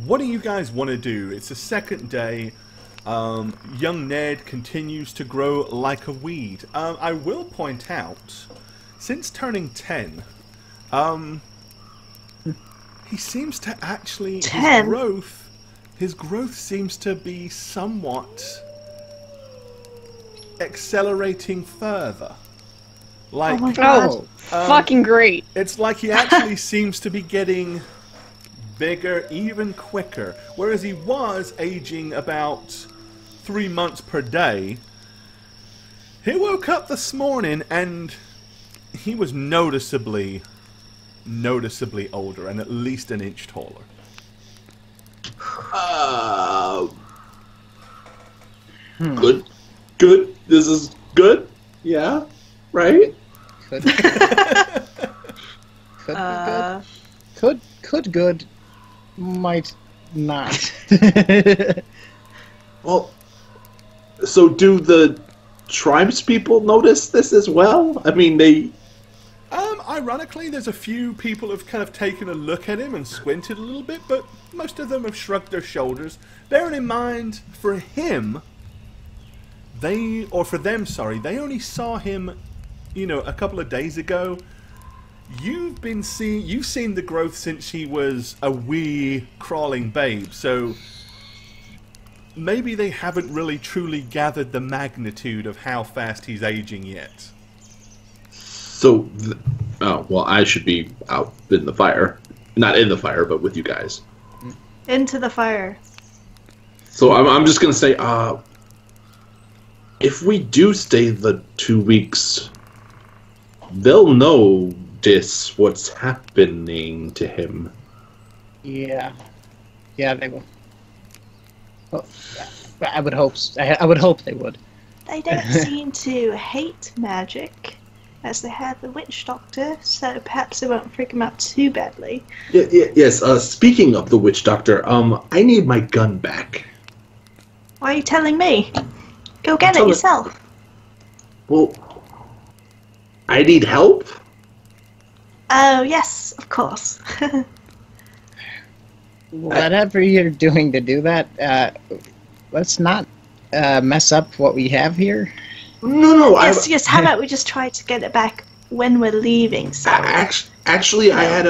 what do you guys want to do? It's the second day. Young Ned continues to grow like a weed. I will point out, since turning 10, he seems to actually... 10? His growth seems to be somewhat accelerating further. Like, oh my god. Oh, fucking great. it's like he actually seems to be getting bigger even quicker. Whereas he was aging about 3 months per day. He woke up this morning and he was noticeably older and at least an inch taller. Good. This is good. Yeah. Right. Could be good. Could good. Might not. Well, so do the tribes people notice this as well? I mean, they... Ironically, there's a few people who've kind of taken a look at him and squinted a little bit, but most of them have shrugged their shoulders. Bearing in mind, for him, they only saw him, a couple of days ago. You've seen the growth since he was a wee crawling babe, so maybe they haven't really truly gathered the magnitude of how fast he's aging yet. So, well, I should be out in the fire. Not in the fire, but with you guys. Into the fire. So I'm just going to say, if we do stay the 2 weeks, they'll notice what's happening to him. Yeah. Yeah, they will. Well, I would hope. I would hope they would. They don't seem to hate magic, as they have the witch doctor, so perhaps it won't freak them out too badly. Yes, speaking of the witch doctor, I need my gun back. Why are you telling me? Go get it yourself. Well, I need help? Oh, yes, of course. Whatever you're doing to do that, let's not mess up what we have here. No. Yes, how about we just try to get it back when we're leaving, so... Actually, I had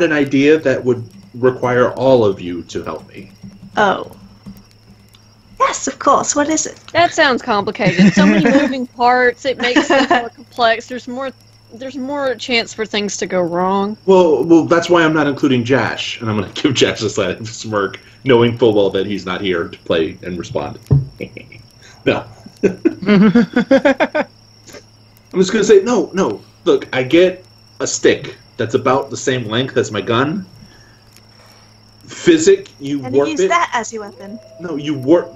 an idea that would require all of you to help me. Oh. Yes, of course. What is it? That sounds complicated. So many moving parts. It makes it more complex. There's more chance for things to go wrong. Well, that's why I'm not including Jash, and I'm going to give Jash a silent smirk, knowing full well that he's not here to play and respond. No. I'm just going to say, no. Look, I get a stick that's about the same length as my gun. Physic, you and warp use it. that as your weapon. No, you warp...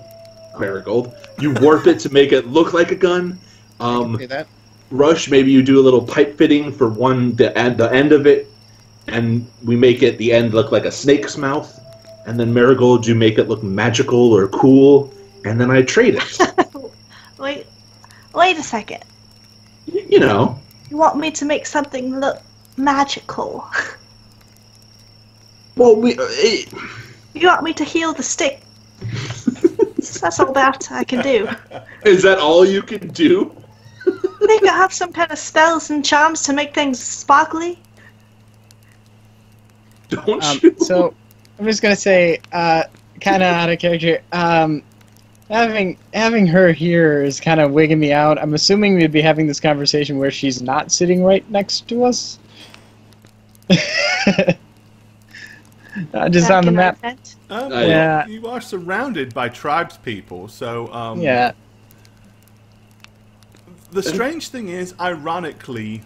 Marigold. You warp it to make it look like a gun. Do that. Rush, maybe you do a little pipe fitting for the end of it, and we make it the end look like a snake's mouth. And then Marigold, you make it look magical or cool, and then I trade it. Wait a second. You know. You want me to make something look magical? Well, You want me to heal the stick? That's all that I can do. Is that all you can do? I think I have some kind of spells and charms to make things sparkly. Don't you? So, I'm just gonna say, kind of out of character. Having her here is kind of wigging me out. I'm assuming we'd be having this conversation where she's not sitting right next to us. Just on the map. Yeah. You are surrounded by tribespeople, so yeah. The strange thing is, ironically,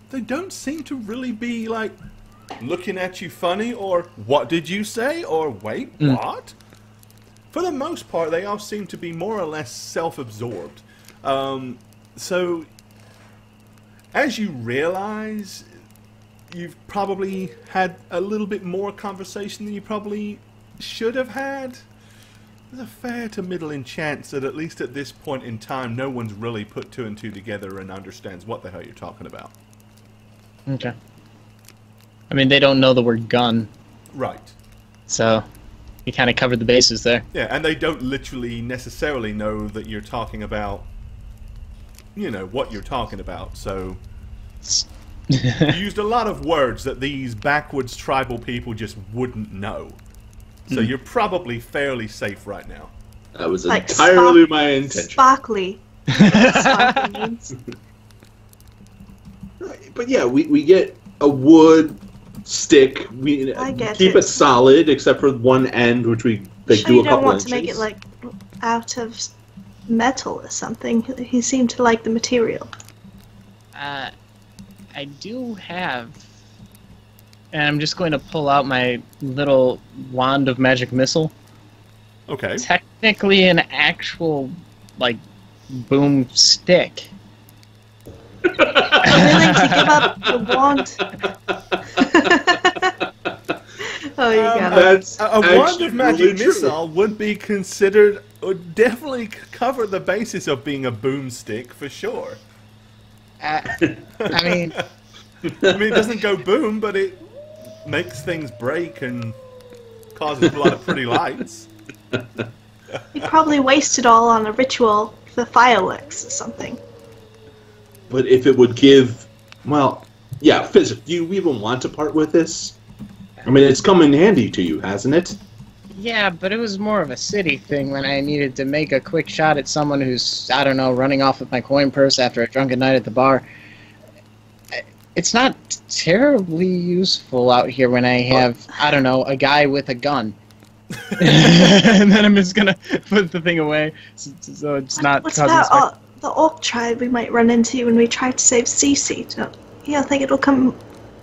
they don't seem to really be like looking at you funny or what did you say or wait, what? For the most part, they all seem to be more or less self-absorbed. So, as you realize, you've probably had a little bit more conversation than you probably should have had. There's a fair to middling chance that at least at this point in time, no one's really put two and two together and understands what the hell you're talking about. Okay. I mean, they don't know the word gun. Right. So we kind of covered the bases there. Yeah, and they don't literally necessarily know that you're talking about, what you're talking about. So you used a lot of words that these backwoods tribal people just wouldn't know. So you're probably fairly safe right now. That was Like entirely my intention. Sparkly. Sparkly means. But yeah, we get a wood stick. We I get keep it. it solid, except for one end, which we Sure do you a don't couple want inches. to make it like out of metal or something. He seemed to like the material. I do have, and I'm just going to pull out my little wand of magic missile. Okay. Technically, an actual boom stick. Willing to give up the wand. Oh, you got it. That's A wand actually of magic really true. missile would be considered, would definitely cover the basis of being a boomstick for sure. I mean, It doesn't go boom, but it makes things break and causes a lot of pretty lights. You probably wasted all on a ritual for fireworks or something. But if it would give, well, yeah, Physic, do you even want to part with this? I mean, it's come in handy to you, hasn't it? yeah, but it was more of a city thing when I needed to make a quick shot at someone who's, I don't know, running off with my coin purse after a drunken night at the bar. It's not terribly useful out here when I have, I don't know, a guy with a gun. And then I'm just gonna put the thing away so it's not What's causing about the orc tribe we might run into when we try to save Cece? You don't think it'll come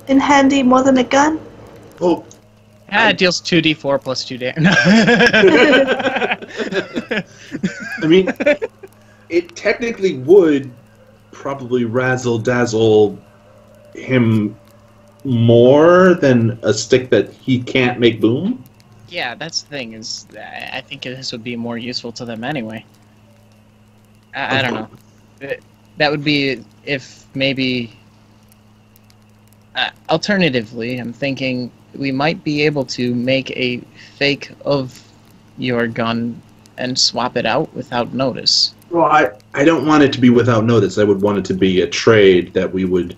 in handy more than a gun? Oh, it deals 2d4 plus 2 damage. I mean, it technically would probably razzle-dazzle him more than a stick that he can't make boom. Yeah, that's the thing, is I think this would be more useful to them anyway. I don't know. That would be if maybe... alternatively, I'm thinking we might be able to make a fake of your gun and swap it out without notice. Well, I don't want it to be without notice. I would want it to be a trade that we would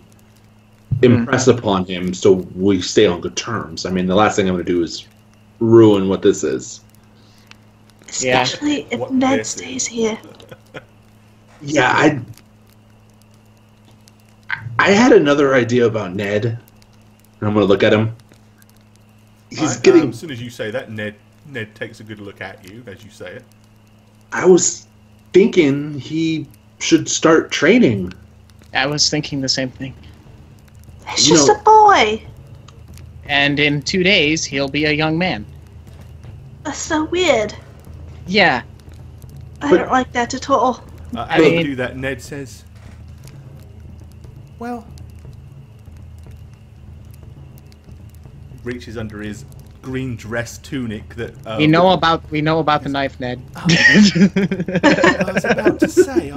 impress upon him so we stay on good terms. I mean, the last thing I'm going to do is ruin what this is. Yeah. Especially if What Ned this is. stays here. Yeah, I had another idea about Ned. And I'm going to look at him. He's getting... As soon as you say that, Ned takes a good look at you as you say it. I was thinking he should start training. I was thinking the same thing. He's You just know- a boy. And in 2 days, he'll be a young man. That's so weird. Yeah. I But- don't like that at all. I As you mean- do that, Ned says, well, reaches under his green dress tunic that... We know about the knife, Ned. I was about to say,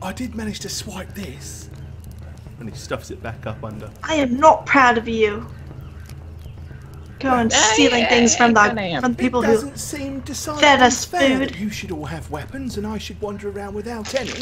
I did manage to swipe this. And he stuffs it back up under. I am not proud of you. Going stealing things from the people It who... doesn't seem decidedly fed us fair food. that you should all have weapons and I should wander around without any.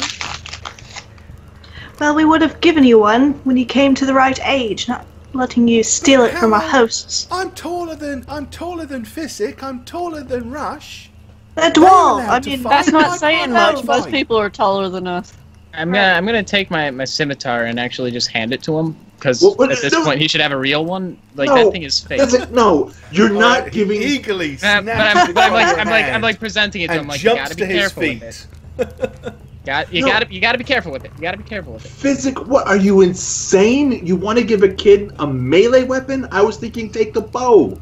Well, we would have given you one when you came to the right age, not letting you steal it from our hosts. I'm taller than Physic. I'm taller than Rush. They're They're dwarf. allowed I to mean, fight. That's not Why saying can't I much. Most fight? people are taller than us. I'm gonna take my scimitar and actually just hand it to him because What- at this no. point he should have a real one. Like No, that thing is fake. No, you're not Alright, giving... he eagerly But snaps I'm it from your I'm hand like presenting it to him and like you jumps gotta be to his careful feet. with it. You No. gotta be careful with it. You gotta be careful with it. Physic, what, are you insane? You want to give a kid a melee weapon? I was thinking take the bow.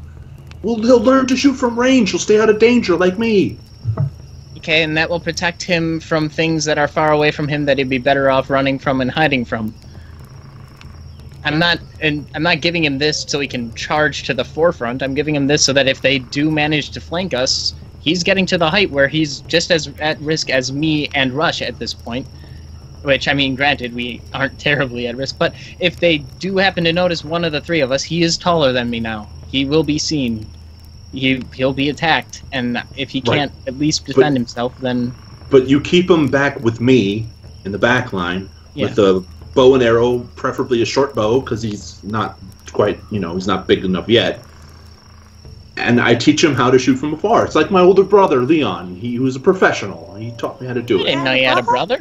Well, he'll learn to shoot from range. He'll stay out of danger like me. Okay, and that will protect him from things that are far away from him that he'd be better off running from and hiding from. I'm not giving him this so he can charge to the forefront. I'm giving him this so that if they do manage to flank us, he's getting to the height where he's just as at risk as me and Rush at this point. Which, I mean, granted, we aren't terribly at risk, but if they do happen to notice one of the three of us, he is taller than me now. He will be seen. he'll be attacked, and if he Right. can't at least defend himself, then But you keep him back with me in the back line Yeah. with a bow and arrow, preferably a short bow, because he's not quite, he's not big enough yet. And I teach him how to shoot from afar. It's like my older brother, Leon. He was a professional. He taught me how to do I it. didn't know you had a brother.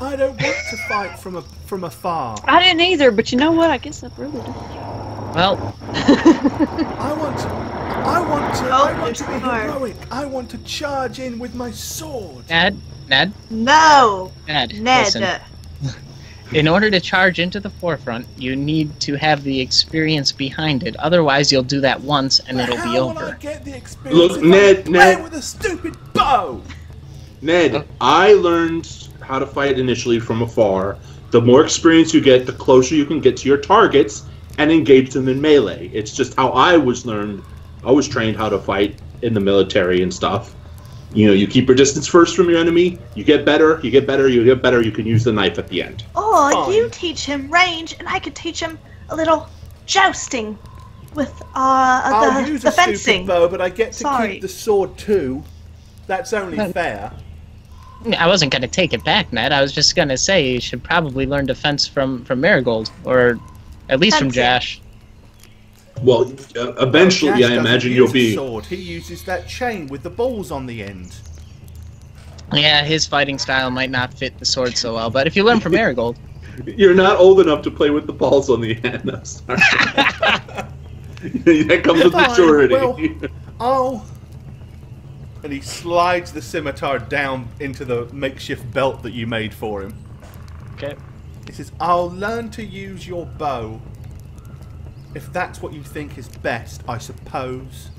I don't want to fight from afar. I didn't either, but you know what? I guess I really do. Well, I want to there's be more. heroic. I want to charge in with my sword. Ned, No! Ned, Ned. listen. In order to charge into the forefront, you need to have the experience behind it. Otherwise, you'll do that once and it'll be How will I over. get the experience Look, if I'm Ned, playing with a stupid bow? Ned, I learned how to fight initially from afar. The more experience you get, the closer you can get to your targets and engage them in melee. It's just how I was trained how to fight in the military and stuff. You keep your distance first from your enemy, you get better, you can use the knife at the end. Or Fine. you teach him range, and I could teach him a little jousting with I'll use the a fencing. stupid bow, but I get to Sorry. keep the sword too. That's only fair. I wasn't going to take it back, Ned. I was just going to say you should probably learn defense from Marigold, or at least from Fencing. Jash. Well, eventually, Jack I doesn't imagine use you'll a be. sword. He uses that chain with the balls on the end. Yeah, his fighting style might not fit the sword so well, but if you learn from Marigold, You're not old enough to play with the balls on the end. I'm sorry. That comes with Fine, maturity. well, and he slides the scimitar down into the makeshift belt that you made for him. okay. He says, I'll learn to use your bow. If that's what you think is best, I suppose.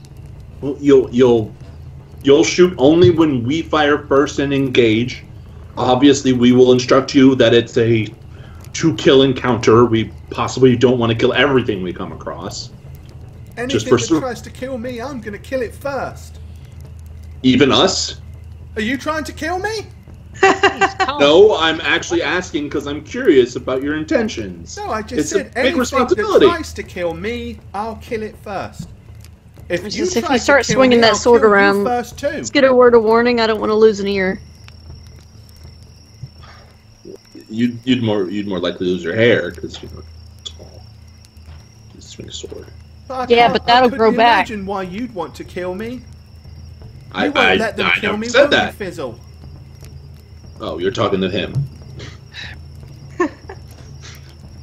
Well, you'll shoot only when we fire first and engage. Obviously, we will instruct you that it's a 2-kill encounter. We possibly don't want to kill everything we come across. Anything for that sur- tries to kill me, I'm going to kill it first. Even us? Are you trying to kill me? No, I'm actually asking because I'm curious about your intentions. No, I just It's said a big anything that responsibility. tries to kill me, I'll kill it first. If It's you, just if try you to start kill swinging me, that I'll sword kill you around, first too. Let's get a word of warning. I don't want to lose an ear. You'd more likely lose your hair because you're tall. You swing a sword. Yeah, but that'll I grow back. Imagine why you'd want to kill me. You I won't let them kill never me, said will you, that. Fizzle? Oh, you're talking to him.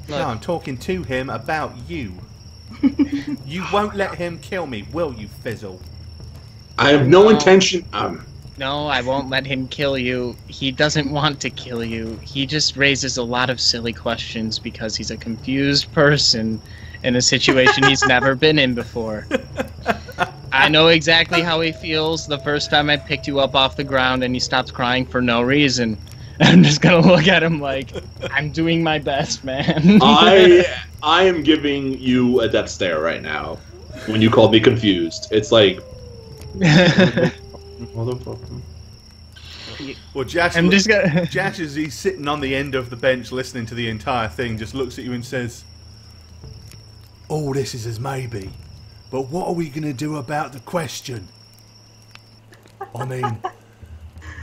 No, I'm talking to him about you. You won't let him kill me, will you, Fizzle? I have no No. intention. No, I won't let him kill you. He doesn't want to kill you. He just raises a lot of silly questions because he's a confused person in a situation he's never been in before. I know exactly how he feels the first time I picked you up off the ground and he stopped crying for no reason. I'm just gonna look at him like, I'm doing my best, man. I am giving you a death stare right now when you called me confused. It's like, motherfucker. Well, Jash, I'm just gonna... Jash, as he's sitting on the end of the bench listening to the entire thing, just looks at you and says, all this is as maybe, but what are we going to do about the question? I mean,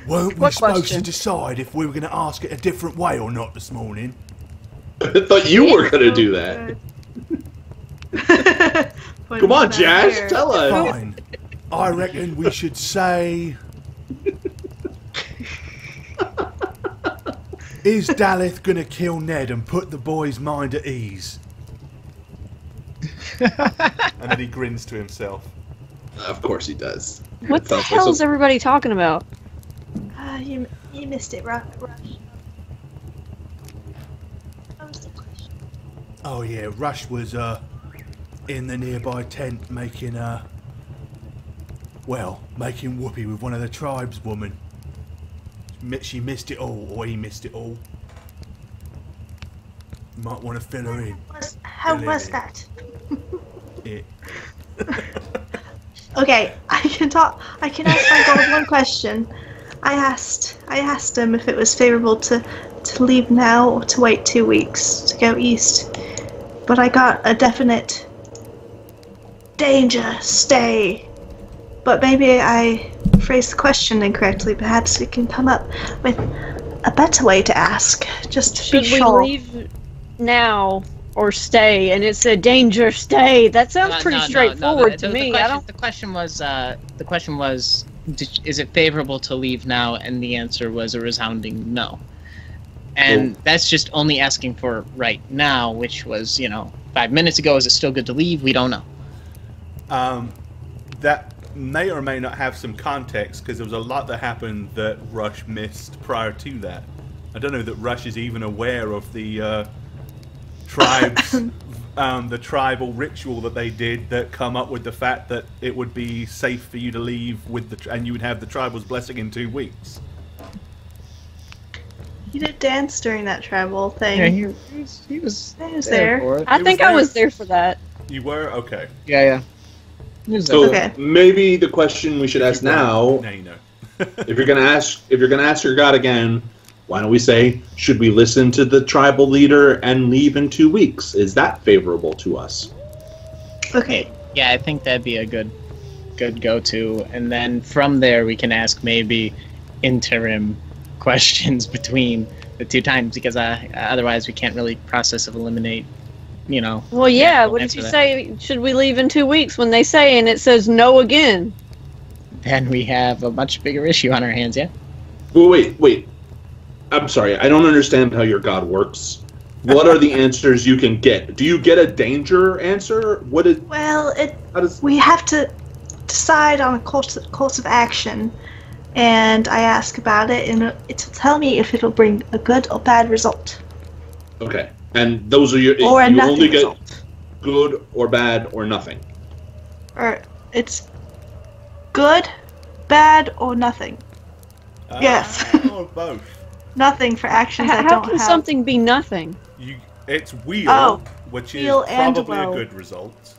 weren't we What supposed question? to decide if we were going to ask it a different way or not this morning? I thought you were gonna do that. Come on, Jash, tell us. Fine. I reckon we should say... Is Daleth going to kill Ned and put the boy's mind at ease? And then he grins to himself. Of course he does. What the Sounds like hell is some- everybody talking about? You missed it, Rush. What was the question? Oh yeah, Rush was in the nearby tent making making whoopee with one of the tribeswomen. She missed it all, or he missed it all. You might want to fill her in. How Fill was in. that? It. Okay, I can ask my god one question. I asked him if it was favourable to leave now or to wait 2 weeks to go east. But I got a definite danger, stay. But maybe I phrased the question incorrectly. Perhaps we can come up with a better way to ask, just to Should be we sure. leave now or stay? And it said danger, stay. That sounds pretty straightforward to me. The question was, is it favorable to leave now? And the answer was a resounding no. And that's just only asking for right now, which was, 5 minutes ago. Is it still good to leave? We don't know. That may or may not have some context, because there was a lot that happened that Rush missed prior to that. I don't know that Rush is even aware of the tribes, the tribal ritual that they did that come up with the fact that it would be safe for you to leave and you would have the tribal's blessing in 2 weeks. You did dance during that tribal thing. Yeah, he was there. for it. I think I was there for that. You were? Okay. Yeah. So Okay. maybe the question we should ask now, Now you know. if you're gonna ask your god again, why don't we say, should we listen to the tribal leader and leave in 2 weeks? Is that favorable to us? Okay. Yeah, I think that'd be a good go-to, and then from there we can ask maybe interim questions between the 2 times, because otherwise we can't really process of eliminate, Well, yeah, what did answer you that. say? Should we leave in 2 weeks when they say, and it says no again? Then we have a much bigger issue on our hands, yeah? Well, wait. I'm sorry, I don't understand how your god works. What are the answers you can get? Do you get a danger answer? Well, How does... we have to decide on a course of action, and I ask about it, and it'll tell me if it'll bring a good or bad result. Okay, and those are your... Or a you nothing only get result. good or bad or nothing. Or it's good, bad, or nothing. Yes. Or both. Nothing for actions I How don't can have. something be nothing? It's wheel, Oh, which is wheel and probably a woe. good result.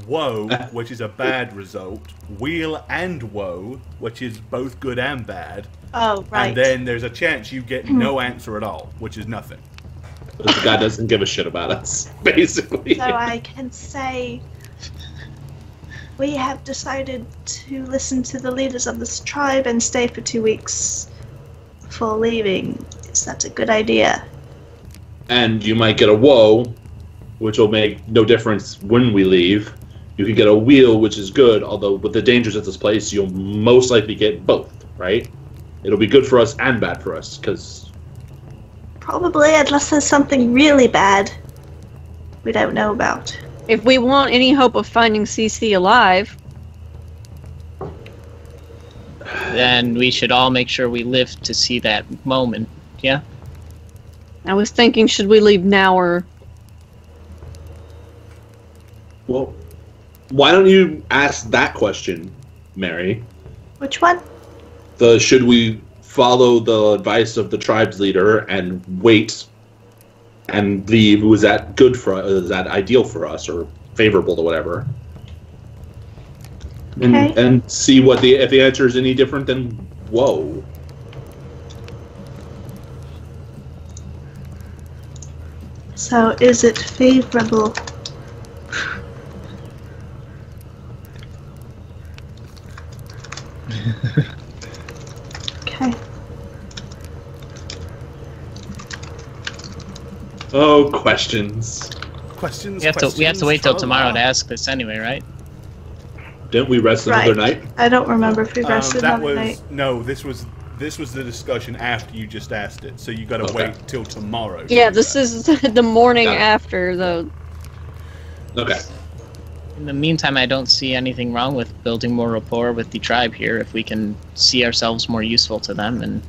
Woe, which is a bad result. Wheel and woe, which is both good and bad. Oh, right. And then there's a chance you get no answer at all, which is nothing. But the god doesn't give a shit about us, basically. So I can say we have decided to listen to the leaders of this tribe and stay for 2 weeks before leaving. Is that a good idea? And you might get a woe, which will make no difference when we leave. You can get a wheel, which is good, although with the dangers at this place, you'll most likely get both, right? It'll be good for us and bad for us, because... Probably, unless there's something really bad we don't know about. If we want any hope of finding CC alive, Then we should all make sure we live to see that moment, yeah? I was thinking, should we leave now or... Well, why don't you ask that question, Mary? Which one? Should we follow the advice of the tribe's leader and wait and leave? Was that good for us? Is that ideal for us or favorable or whatever? Okay. And see what if the answer is any different than whoa. So, is it favorable? Okay. Oh, questions. Questions? We have to wait till questions, tomorrow to follow. ask this anyway, right? Didn't we rest another night? I don't remember if we rested That another was night. no. This was the discussion after you just asked it. So you got to Okay. wait till tomorrow. to Yeah, do this that. is the morning Got it. after, though. Okay. In the meantime, I don't see anything wrong with building more rapport with the tribe here if we can see ourselves more useful to them and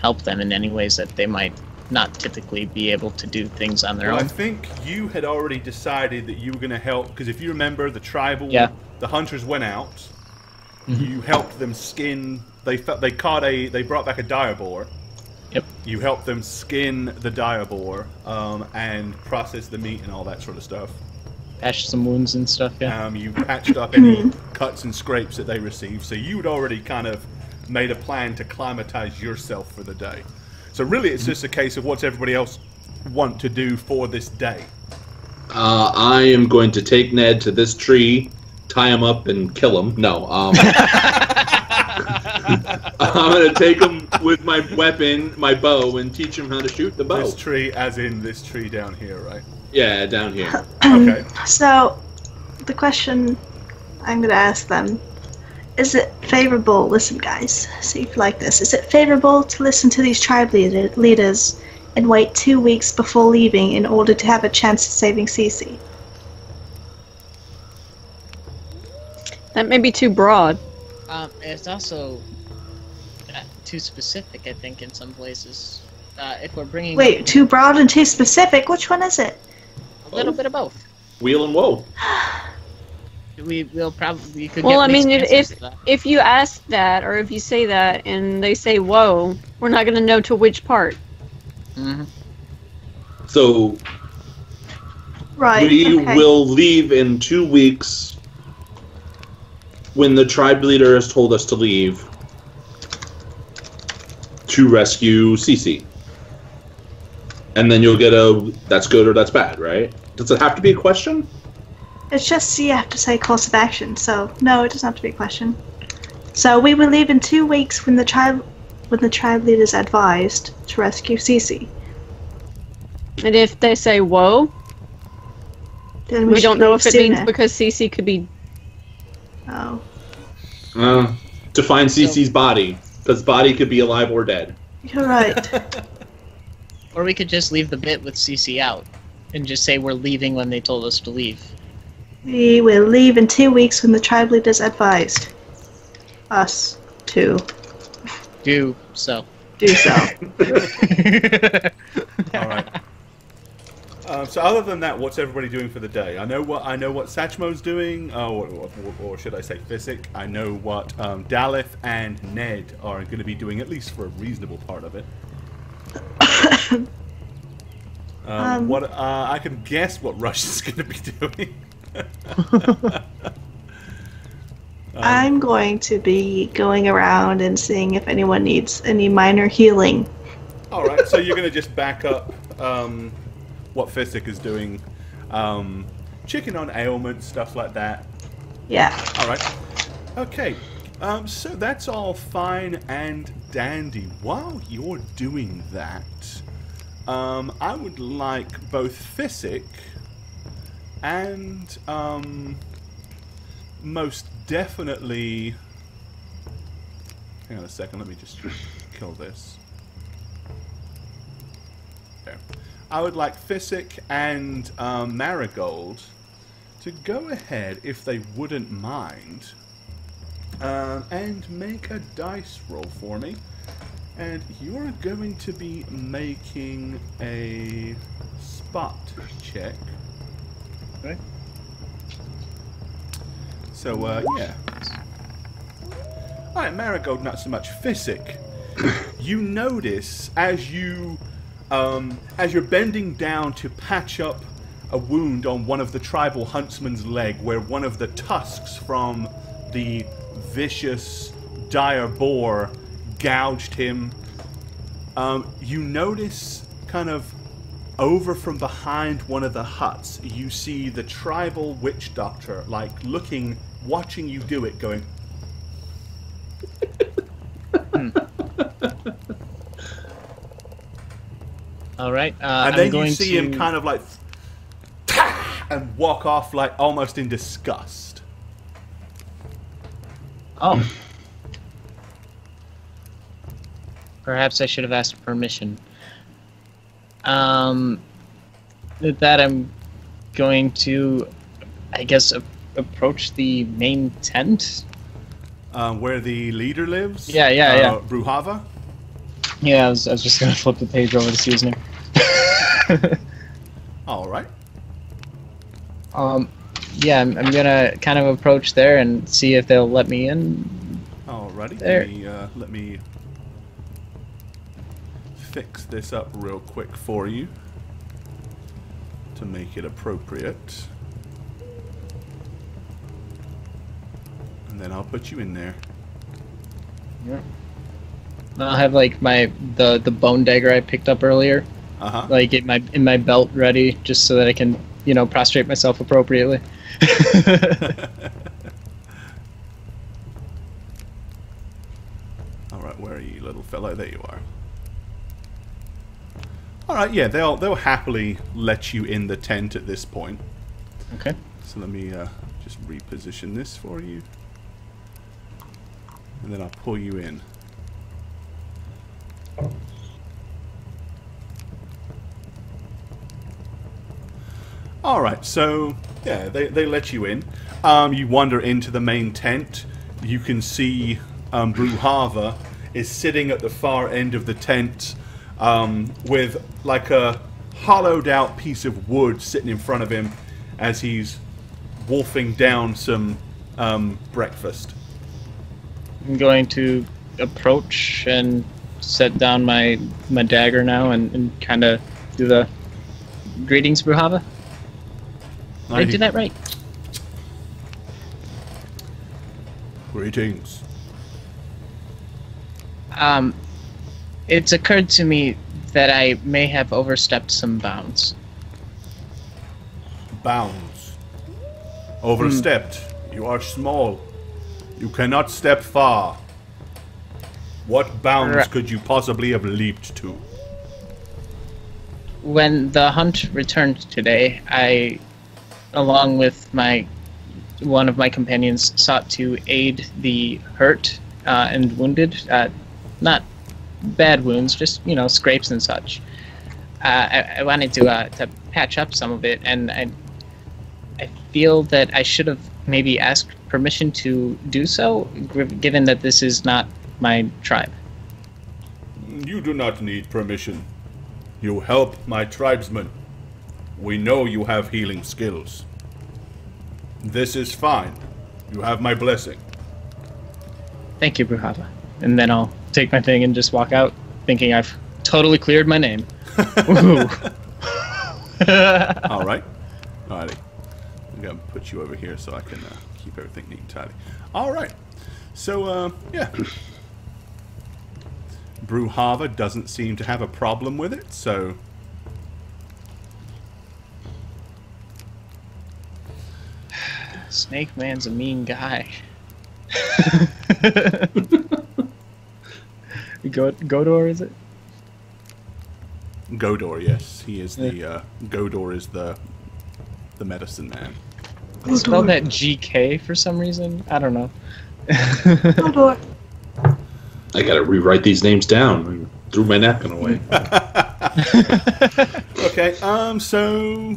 help them in any ways that they might not typically be able to do things on their Well, I own. think you had already decided that you were going to help because if you remember, the tribal, Yeah. the hunters went out. Mhm. You helped them skin. They brought back a dire boar. Yep. You helped them skin the dire boar and process the meat and all that sort of stuff. Patch some wounds and stuff, yeah. You patched up any cuts and scrapes that they received, so you had already kind of made a plan to climatize yourself for the day. So really, it's just a case of what's everybody else want to do for this day. I am going to take Ned to this tree, tie him up, and kill him. No, I'm going to take him with my weapon, my bow, and teach him how to shoot the bow. This tree, as in this tree down here, right? Yeah, down here. Okay. So, the question I'm going to ask them, is it favorable, listen guys, see if you like this, is it favorable to listen to these tribe leaders and wait 2 weeks before leaving in order to have a chance of saving Cece? That may be too broad. It's also too specific, I think, in some places. If we're bringing... Wait, too broad and too specific? Which one is it? A little bit of both. Wheel and woe. We'll probably could Well, get I mean, mixed answers to that. if you ask that, or if you say that, and they say whoa, we're not going to know to which part. Mhm. So Right, we okay. will leave in 2 weeks when the tribe leader has told us to leave to rescue Cece. And then you'll get a that's good or that's bad, right? Does it have to be a question? It's just you have to say course of action, so no, it doesn't have to be a question. So we will leave in 2 weeks when the tribe leaders advised to rescue Cece. And if they say whoa, Then we should don't know leave if it means sooner. because Cece could be... Oh. To find Cece's body, because body could be alive or dead. You're right. Or we could just leave the bit with CC out and just say we're leaving when they told us to leave. We will leave in 2 weeks when the tribe leaders advised us to Do so. do so. All right. So other than that, what's everybody doing for the day? I know what Satchmo's doing, or should I say Physic. I know what Daleth and Ned are going to be doing, at least for a reasonable part of it. What I can guess what Rush is going to be doing. I'm going to be going around and seeing if anyone needs any minor healing. All right, so you're going to just back up what Physic is doing, checking on ailments, stuff like that. Yeah. All right. Okay. So that's all fine and dandy. While you're doing that, I would like both Physic and most definitely. Hang on a second. Let me just kill this. There. I would like Physic and Marigold to go ahead, if they wouldn't mind, and make a dice roll for me. And you're going to be making a spot check. Okay. So, yeah. Alright, Marigold, not so much. Physic. You notice as you're bending down to patch up a wound on one of the tribal huntsman's leg, where one of the tusks from the vicious dire boar gouged him. You notice kind of over from behind one of the huts, you see the tribal witch doctor, like looking, watching you do it, going, All right. and then you see him kind of like, and walk off like almost in disgust. Oh. Perhaps I should have asked permission. With that, I'm going to, I guess, approach the main tent. Where the leader lives? Yeah. Bruhava? Yeah, I was just gonna flip the page over to see his name. Alright. Yeah, I'm gonna kind of approach there and see if they'll let me in. Alrighty. There. Let me fix this up real quick for you to make it appropriate. And then I'll put you in there. Yeah. I'll have like the bone dagger I picked up earlier, Uh-huh. like in my belt ready, just so that I can prostrate myself appropriately. All right, where are you, little fellow? There you are. All right, yeah, they'll happily let you in the tent at this point. Okay. So let me just reposition this for you, and then I'll pull you in. All right, so yeah, they let you in. You wander into the main tent. You can see Bruhava is sitting at the far end of the tent with like a hollowed out piece of wood sitting in front of him as he's wolfing down some breakfast. I'm going to approach and set down my dagger now and kind of do the greetings, Bruhava. Did I do that right? Greetings. It's occurred to me that I may have overstepped some bounds. Bounds. Overstepped. You are small. You cannot step far. What bounds could you possibly have leaped to? When the hunt returned today, I, along with one of my companions, sought to aid the hurt and wounded. Not bad wounds, just scrapes and such. I wanted to patch up some of it, and I feel that I should have maybe asked permission to do so, given that this is not my tribe. You do not need permission. You help my tribesmen. We know you have healing skills. This is fine. You have my blessing. Thank you, Bruhava. And then I'll take my thing and just walk out, thinking I've totally cleared my name. All right. Alrighty. I'm going to put you over here so I can keep everything neat and tidy. All right. So, yeah. Bruhava doesn't seem to have a problem with it, so... Snake Man's a mean guy. Godor, is it? Godor, yes. He is the, Godor is the medicine man. I spelled that GK for some reason. I don't know. Hodor. I gotta rewrite these names down. I threw my napkin away. Okay, so...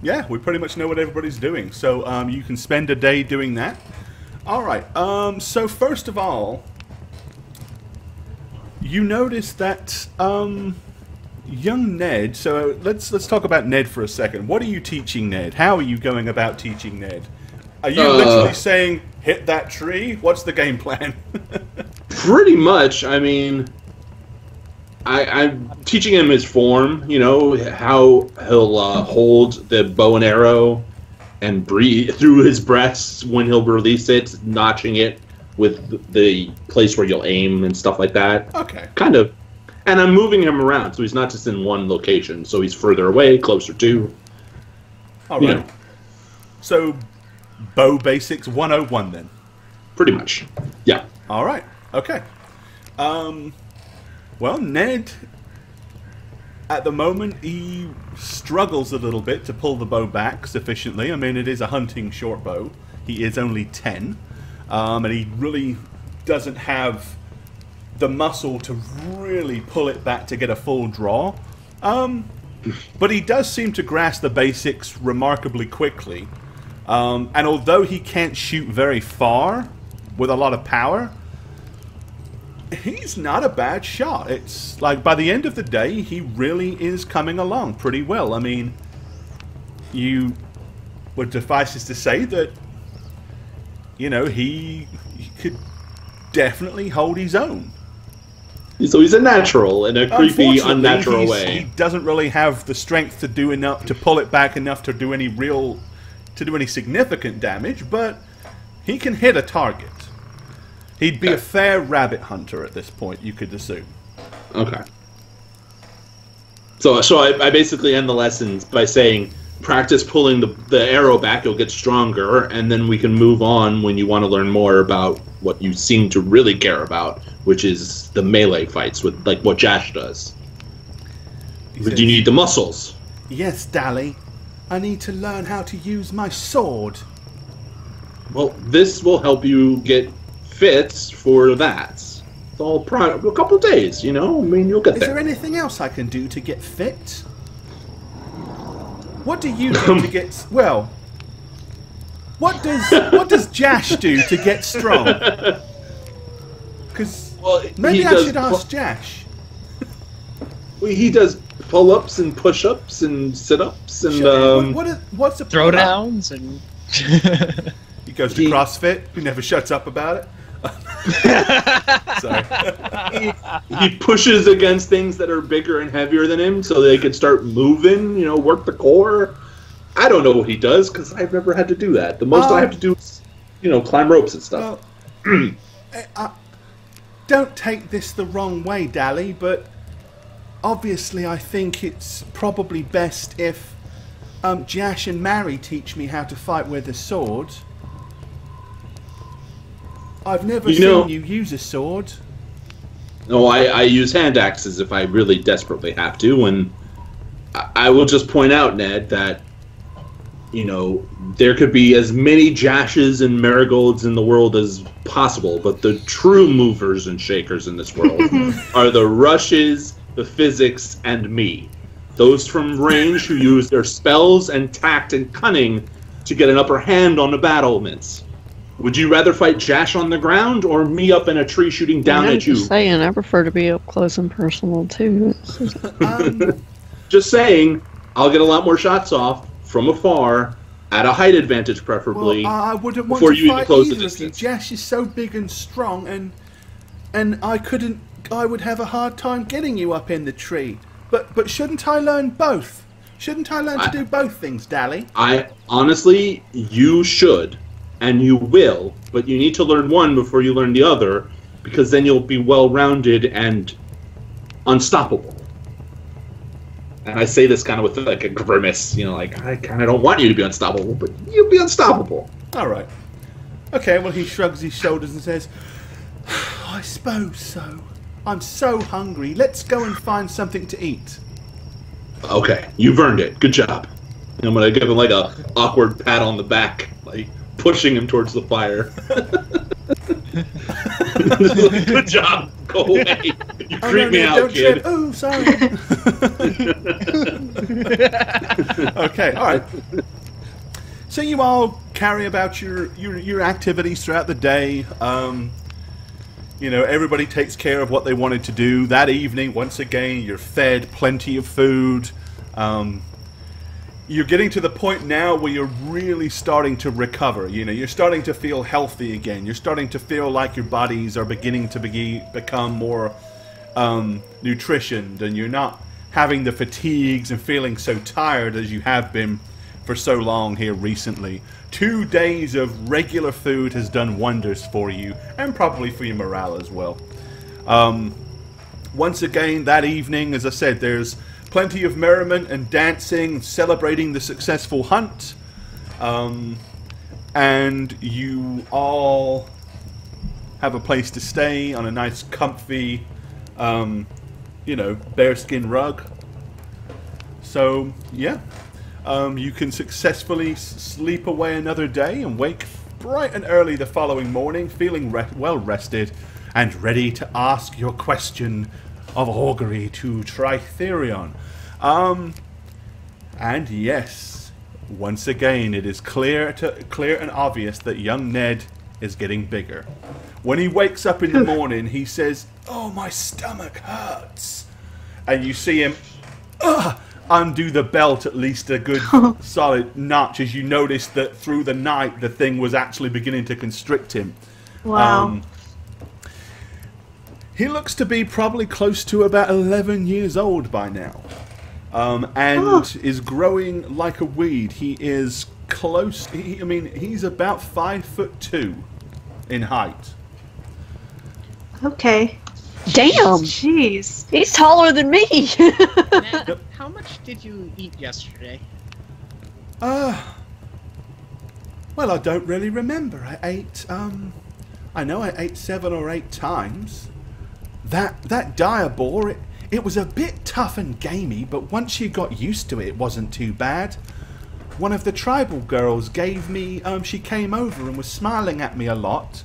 Yeah, we pretty much know what everybody's doing. So, you can spend a day doing that. Alright, so first of all... You notice that, young Ned... So, let's talk about Ned for a second. What are you teaching Ned? How are you going about teaching Ned? Are you literally saying, hit that tree? What's the game plan? Pretty much. I mean, I'm teaching him his form, how he'll hold the bow and arrow and breathe through his breaths when he'll release it, notching it with the place where you'll aim and stuff like that. Okay. Kind of. And I'm moving him around, so he's not just in one location. So he's further away, closer to. All right. So, bow basics 101 then. Pretty much. Yeah. All right. Okay. Well, Ned, at the moment, he struggles a little bit to pull the bow back sufficiently. I mean, it is a hunting short bow. He is only 10. And he really doesn't have the muscle to really pull it back to get a full draw. But he does seem to grasp the basics remarkably quickly. And although he can't shoot very far with a lot of power, he's not a bad shot. It's like by the end of the day, he really is coming along pretty well. I mean, you would suffice it to say that, he could definitely hold his own. So he's a natural in a creepy, unnatural way. He doesn't really have the strength to do enough to pull it back enough to do any significant damage, but he can hit a target. He'd be a fair rabbit hunter at this point, you could assume. Okay. So I basically end the lessons by saying, practice pulling the arrow back, you'll get stronger, and then we can move on when you want to learn more about what you seem to really care about, which is the melee fights, with like what Jash does. But you need the muscles. Yes, Dally. I need to learn how to use my sword. Well, this will help you get fits for that. It's all a couple of days, you know? I mean, you'll get there. Is there anything else I can do to get fit? What do you do to get... Well, what does Jash do to get strong? Because maybe I should ask Jash. Well, he does pull-ups and push-ups and sit-ups and... What's a throwdowns and... He goes to CrossFit. He never shuts up about it. Sorry. He pushes against things that are bigger and heavier than him so they can start moving, you know, work the core. I don't know what he does because I've never had to do that. The most I have to do is, you know, climb ropes and stuff. Don't take this the wrong way, Dally, but obviously I think it's probably best if Jash and Mary teach me how to fight with a sword. I've never seen you use a sword. No, I use hand axes if I really desperately have to, and I will just point out, Ned, that, you know, there could be as many Jashes and Marigolds in the world as possible, but the true movers and shakers in this world are the Rushes, the Physics, and me. Those from range who use their spells and tact and cunning to get an upper hand on the battlements. Would you rather fight Jash on the ground or me up in a tree shooting down at you? I'm just saying, I prefer to be up close and personal too. Just saying, I'll get a lot more shots off from afar, at a height advantage preferably. Well, I wouldn't want before to you even fight close the either of you. distance. Jash is so big and strong, and I would have a hard time getting you up in the tree. But shouldn't I learn both? Shouldn't I learn to do both things, Dally? Honestly, you should. And you will, but you need to learn one before you learn the other, because then you'll be well-rounded and unstoppable. And I say this kind of with like a grimace, you know, like, I kind of don't want you to be unstoppable, but you'll be unstoppable. All right. Okay, well, he shrugs his shoulders and says, I suppose so. I'm so hungry. Let's go and find something to eat. Okay, you've earned it. Good job. And I'm going to give him like a awkward pat on the back, like pushing him towards the fire. Good job. Go away. You creep me out, don't kid. Trip. Oh, sorry. Okay, all right. So you all carry about your activities throughout the day. You know, everybody takes care of what they wanted to do. That evening, once again, you're fed plenty of food. You're getting to the point now where you're really starting to recover. You know, you're starting to feel healthy again. You're starting to feel like your bodies are beginning to become more nutritioned, and you're not having the fatigues and feeling so tired as you have been for so long here recently. 2 days of regular food has done wonders for you, and probably for your morale as well. Once again, that evening, as I said, there's plenty of merriment and dancing, celebrating the successful hunt. And you all have a place to stay on a nice, comfy, you know, bearskin rug. So, yeah. You can successfully sleep away another day and wake bright and early the following morning, feeling well rested and ready to ask your question of augury to Tritherion. And yes, once again, it is clear and obvious that young Ned is getting bigger. When he wakes up in the morning, he says, "Oh, my stomach hurts," and you see him undo the belt at least a good solid notch, as you notice that through the night the thing was actually beginning to constrict him. Wow. He looks to be probably close to about 11 years old by now. And is growing like a weed. He is close. I mean, he's about 5'2" in height. Okay. Damn! Jeez. He's taller than me! Ned, how much did you eat yesterday? Well, I don't really remember. I know I ate 7 or 8 times. That diabor, it was a bit tough and gamey, but once you got used to it, it wasn't too bad. One of the tribal girls gave me, she came over and was smiling at me a lot,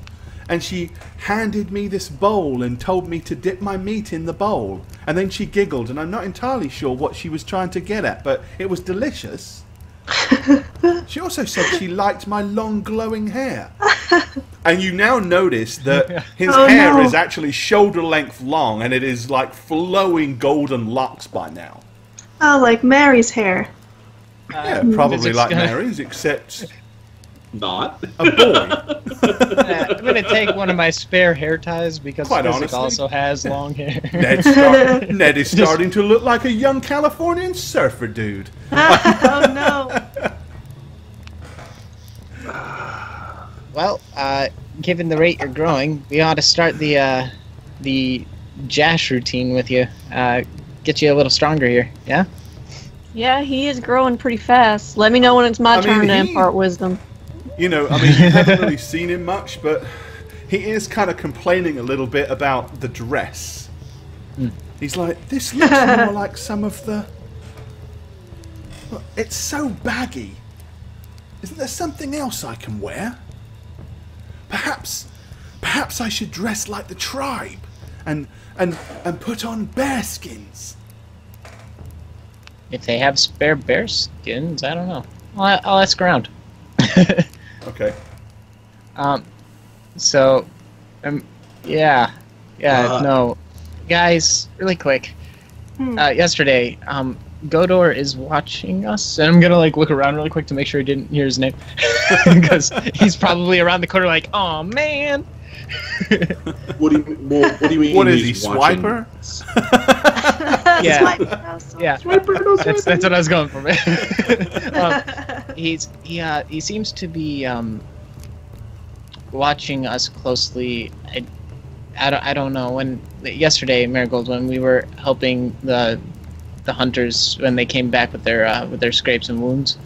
and she handed me this bowl and told me to dip my meat in the bowl. And then she giggled, and I'm not entirely sure what she was trying to get at, but it was delicious. She also said she liked my long glowing hair. And you now notice that his hair is actually shoulder length long, and it is like flowing golden locks by now. Oh, like Mary's hair. Yeah, probably like Mary's, except Not. a boy. I'm gonna take one of my spare hair ties because Quite Physic honestly. also has long hair. Ned is starting to look like a young Californian surfer dude. Oh no. Well, given the rate you're growing, we ought to start the Jash routine with you. Get you a little stronger here, yeah? Yeah, he is growing pretty fast. Let me know when it's my turn to impart wisdom. You know, I mean, you haven't really seen him much, but he is kind of complaining a little bit about the dress. He's like, this looks more like some of the... Look, it's so baggy. Isn't there something else I can wear? Perhaps I should dress like the tribe and put on bear skins. If they have spare bear skins, I don't know. I'll ask around. Okay. So, no. Guys, really quick. Yesterday, Godor is watching us, and I'm gonna look around really quick to make sure he didn't hear his name, because he's probably around the corner like, "Oh man." What do you mean? What is he, he's watching? Swiper? Yeah. Yeah. That's what I was going for, man. He seems to be watching us closely. I don't know. Yesterday, Marigold, when we were helping the hunters when they came back with their scrapes and wounds,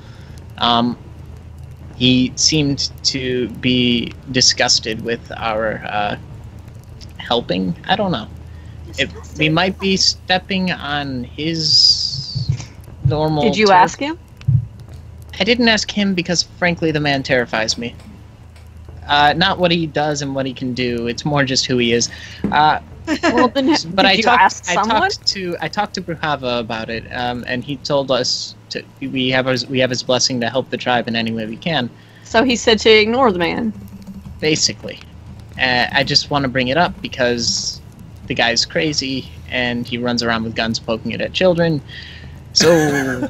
he seemed to be disgusted with our helping. I don't know. We might be stepping on his normal... Did you turf. ask him? I didn't ask him because, frankly, the man terrifies me. Not what he does and what he can do. It's more just who he is. Well, then, But did you ask someone? I talked to Bruhava about it, and he told us we have his blessing to help the tribe in any way we can. So he said to ignore the man. Basically, I just want to bring it up because the guy's crazy and he runs around with guns poking it at children. So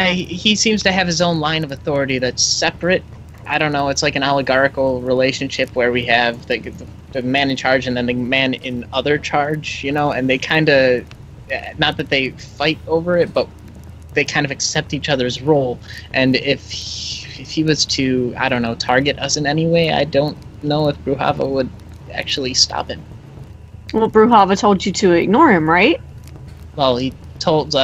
he seems to have his own line of authority that's separate. I don't know. It's like an oligarchical relationship where we have the man in charge and then the man in other charge, and they kind of, not that they fight over it, but they kind of accept each other's role. And if he was to, I don't know, target us in any way, I don't know if Bruhava would actually stop him. Well, Bruhava told you to ignore him, right? Well, he told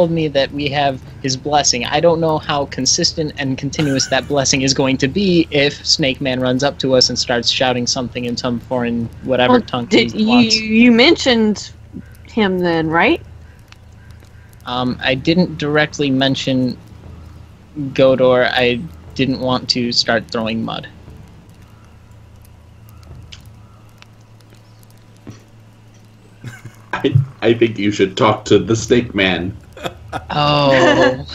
me that we have his blessing. I don't know how consistent and continuous that blessing is going to be if Snake Man runs up to us and starts shouting something in some foreign tongue he wants. You mentioned him then, right? I didn't directly mention Godor. I didn't want to start throwing mud. I think you should talk to the Snake Man. Oh.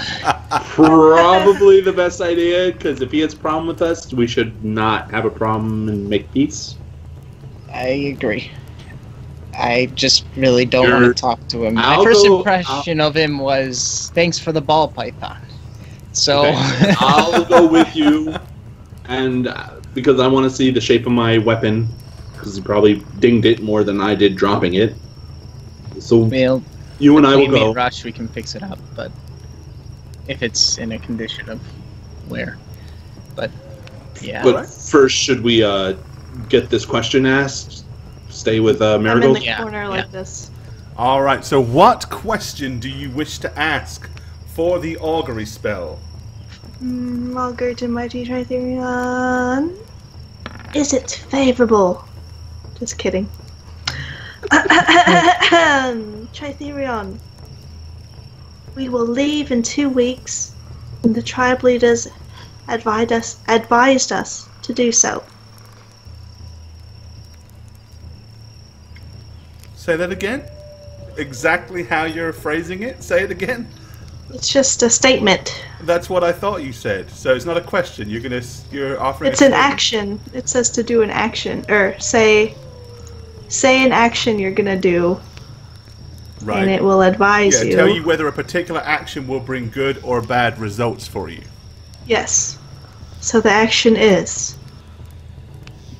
Probably the best idea, because if he has a problem with us, we should not have a problem and make peace. I agree. I just really don't want to talk to him. My first impression of him was, thanks for the ball python. So okay. I'll go with you, and because I want to see the shape of my weapon, because he probably dinged it more than I did dropping it. So you and I will go. Rush, we can fix it up, but if it's in a condition of wear. But yeah. But first, should we get this question asked? Stay with Marigold? I'm in the corner like this. Alright, so what question do you wish to ask for the augury spell? I'll go to Mighty Tritherion. Is it favorable? Just kidding. Tritherion. We will leave in 2 weeks, and the tribe leaders advised us to do so. Say that again? Exactly how you're phrasing it? Say it again? It's just a statement. That's what I thought you said. So it's not a question. You're offering. It's an action. It says to do an action, or say an action you're gonna do, Right. and it will advise you. Tell you whether a particular action will bring good or bad results for you. Yes. So the action is.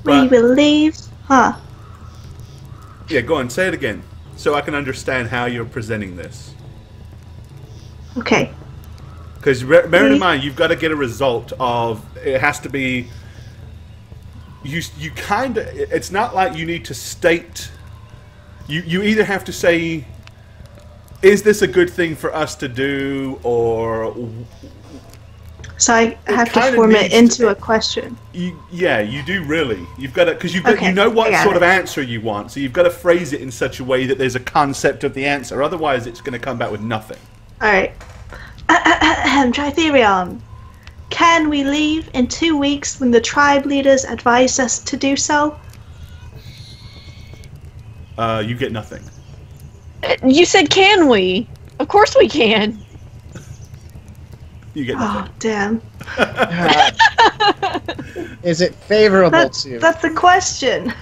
We But- will leave. Huh. Yeah, go on. Say it again, so I can understand how you're presenting this. Okay. Because bear in mind, you've got to get a result of. It has to be. You kind of. It's not like you need to state. You either have to say, is this a good thing for us to do, or So I have to kinda form it needs into to- a question. yeah, you do really. You've got to because you Okay, know I what got sort it. of answer you want, so you've got to phrase it in such a way that there's a concept of the answer. Otherwise, it's going to come back with nothing. Alright. Tritherion. Can we leave in 2 weeks when the tribe leaders advised us to do so? You get nothing. You said, can we? Of course we can. You get Oh, nothing. damn. Is it favorable That's, to? that's the question.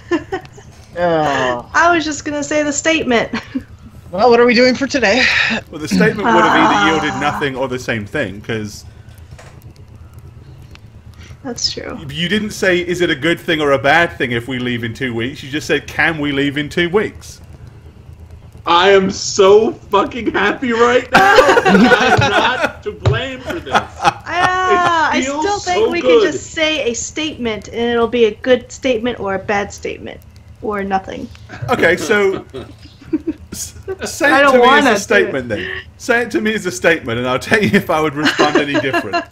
Oh. I was just gonna say the statement. Well, what are we doing for today? Well, the statement would have either yielded nothing or the same thing, because That's true. you didn't say, is it a good thing or a bad thing if we leave in 2 weeks? You just said, can we leave in 2 weeks? I am so fucking happy right now. I am not to blame for this. I feels still think so we good. can just say a statement and it'll be a good statement or a bad statement. Or nothing. Okay, so say I it don't to me wanna as a do statement then. Say it to me as a statement, and I'll tell you if I would respond any different.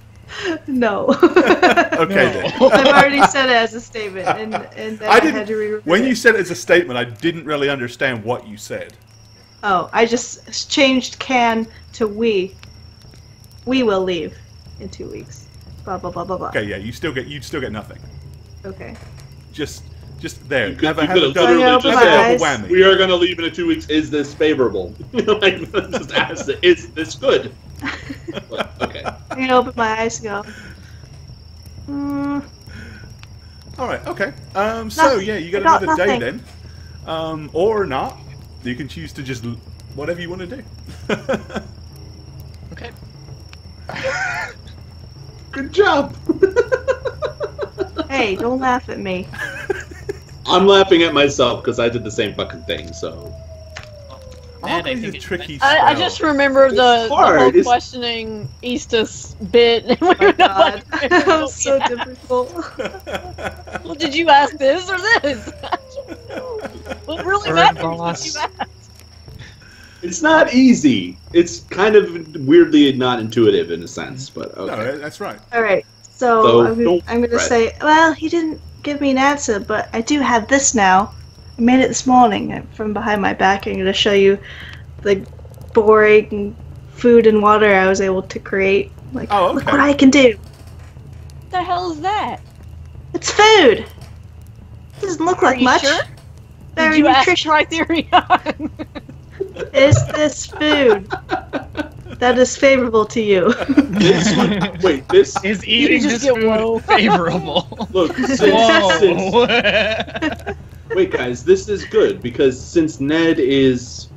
No. Okay then. I've already said it as a statement, and then I, had to re-repeat When it. you said it as a statement, I didn't really understand what you said. Oh, I just changed can to we. We will leave in 2 weeks. Blah blah blah blah blah. Okay, yeah, you'd still get nothing. Okay. Just there. You could Have a have double, literally open just my said, eyes. whammy. we are going to leave in 2 weeks. Is this favorable? Like, just ask it, is this good? Okay. I'm gonna open my eyes and go. All right. Okay. So Nothing. yeah, you got I got another day nothing. then, or not. You can choose to just whatever you want to do. Okay. Good job. Hey, don't laugh at me. I'm laughing at myself because I did the same fucking thing, so. That, I Alchemy's think a it's tricky I spell. just remember the hard. whole It's- questioning Eastus bit. And we Oh my were not god. like, That was so yeah. difficult. Well, did you ask this or this? I don't know. What really Bird matters boss. is what you asked. It's not easy. It's kind of weirdly not intuitive in a sense, but okay. No, that's right. Alright, So, so don't I'm gonna fret. say, well, he didn't give me an answer, but I do have this now. I made it this morning from behind my back. I'm gonna show you the boring food and water I was able to create. Like, Oh, look okay. what I can do. What the hell is that? It's food. Doesn't look Are like you much. sure? Very Did you ask nutritious. Tritherion? Is this food that is favorable to you? This one, wait, this Is eating just this get low. food favorable? look. Since, Whoa. wait, guys, this is good because since Ned is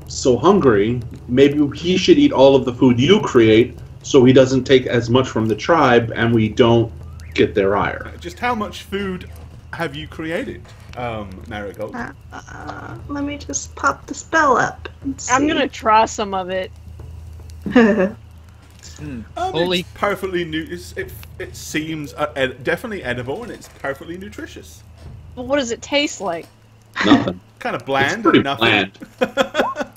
so hungry, maybe he should eat all of the food you create, so he doesn't take as much from the tribe, and we don't get their ire. Just how much food have you created, Marigold? Let me just pop the spell up. And see. I'm gonna try some of it. Holy- It's perfectly new. It seems definitely edible, and it's perfectly nutritious. But what does it taste like? Nothing. Kind of It's bland. pretty and nothing. bland.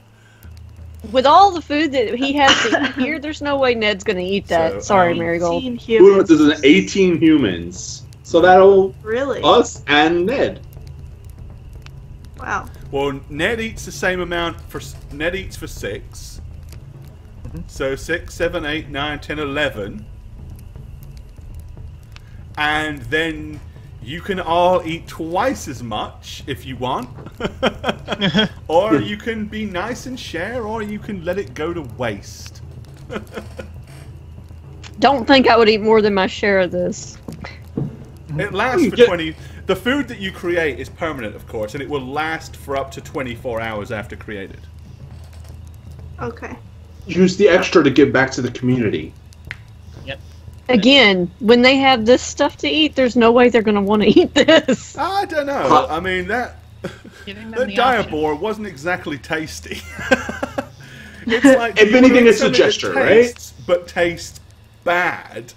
With all the food that he has to eat here, there's no way Ned's gonna eat that. So, Sorry, Marigold. 18 Who knows, humans. there's an 18 humans. So that'll Really? us and Ned. Wow. Well, Ned eats the same amount for Ned eats for 6. So 6, 7, 8, 9, 10, 11. And then you can all eat twice as much if you want. Or you can be nice and share, or you can let it go to waste. Don't think I would eat more than my share of this. It lasts for Yeah. 20... The food that you create is permanent, of course, and it will last for up to 24 hours after created. Okay. Use the extra to give back to the community. Again, when they have this stuff to eat, there's no way they're gonna want to eat this. I don't know. Huh. I mean, that Giving them that the option. diabor wasn't exactly tasty. It's like, If do you wanna anything, eat it's a something that gesture, right? tastes, but tastes bad,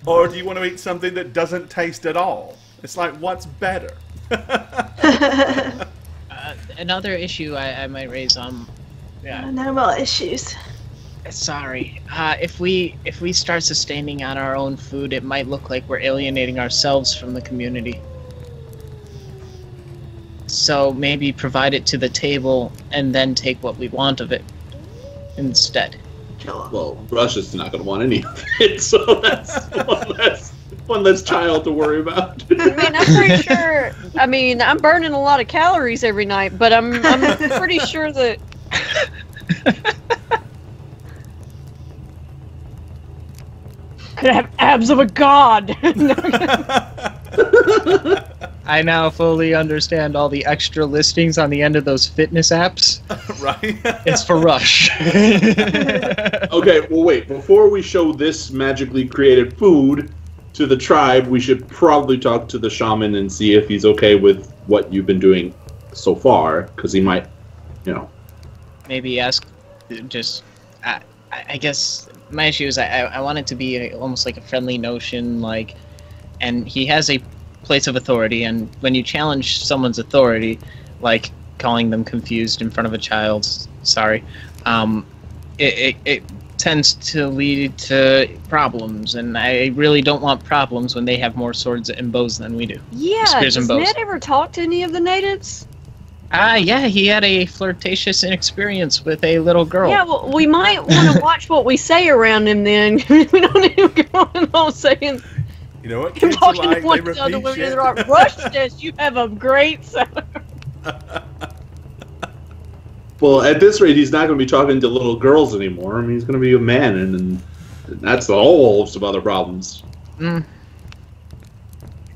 or do you want to eat something that doesn't taste at all? It's like, what's better? Another issue I might raise. No more issues. Sorry. If we start sustaining on our own food, it might look like we're alienating ourselves from the community. So maybe provide it to the table and then take what we want of it instead. Sure. Well, Russia's not going to want any of it, so that's one less child to worry about. I mean, I'm pretty sure. I mean, I'm burning a lot of calories every night, but I'm pretty sure that. Could have abs of a god. I now fully understand all the extra listings on the end of those fitness apps. Right? It's for Rush. Okay, well, wait. Before we show this magically created food to the tribe, we should probably talk to the shaman and see if he's okay with what you've been doing so far, because he might, you know. Maybe ask, just, I guess my issue is I want it to be almost like a friendly notion, like, and he has a place of authority, and when you challenge someone's authority, like calling them confused in front of a child, sorry, it tends to lead to problems, and I really don't want problems when they have more swords and bows than we do. Yeah, Spears and does bows. Ned ever talk to any of the natives? Yeah, he had a flirtatious experience with a little girl. Yeah, well, we might want to watch what we say around him then. We don't need to go on saying, You know what you're kids are talking like? to one They of the other repeat women shit. that are Rush says you have a great son. Well, at this rate, he's not going to be talking to little girls anymore. I mean, he's going to be a man, and that's a whole host of other problems. Mm.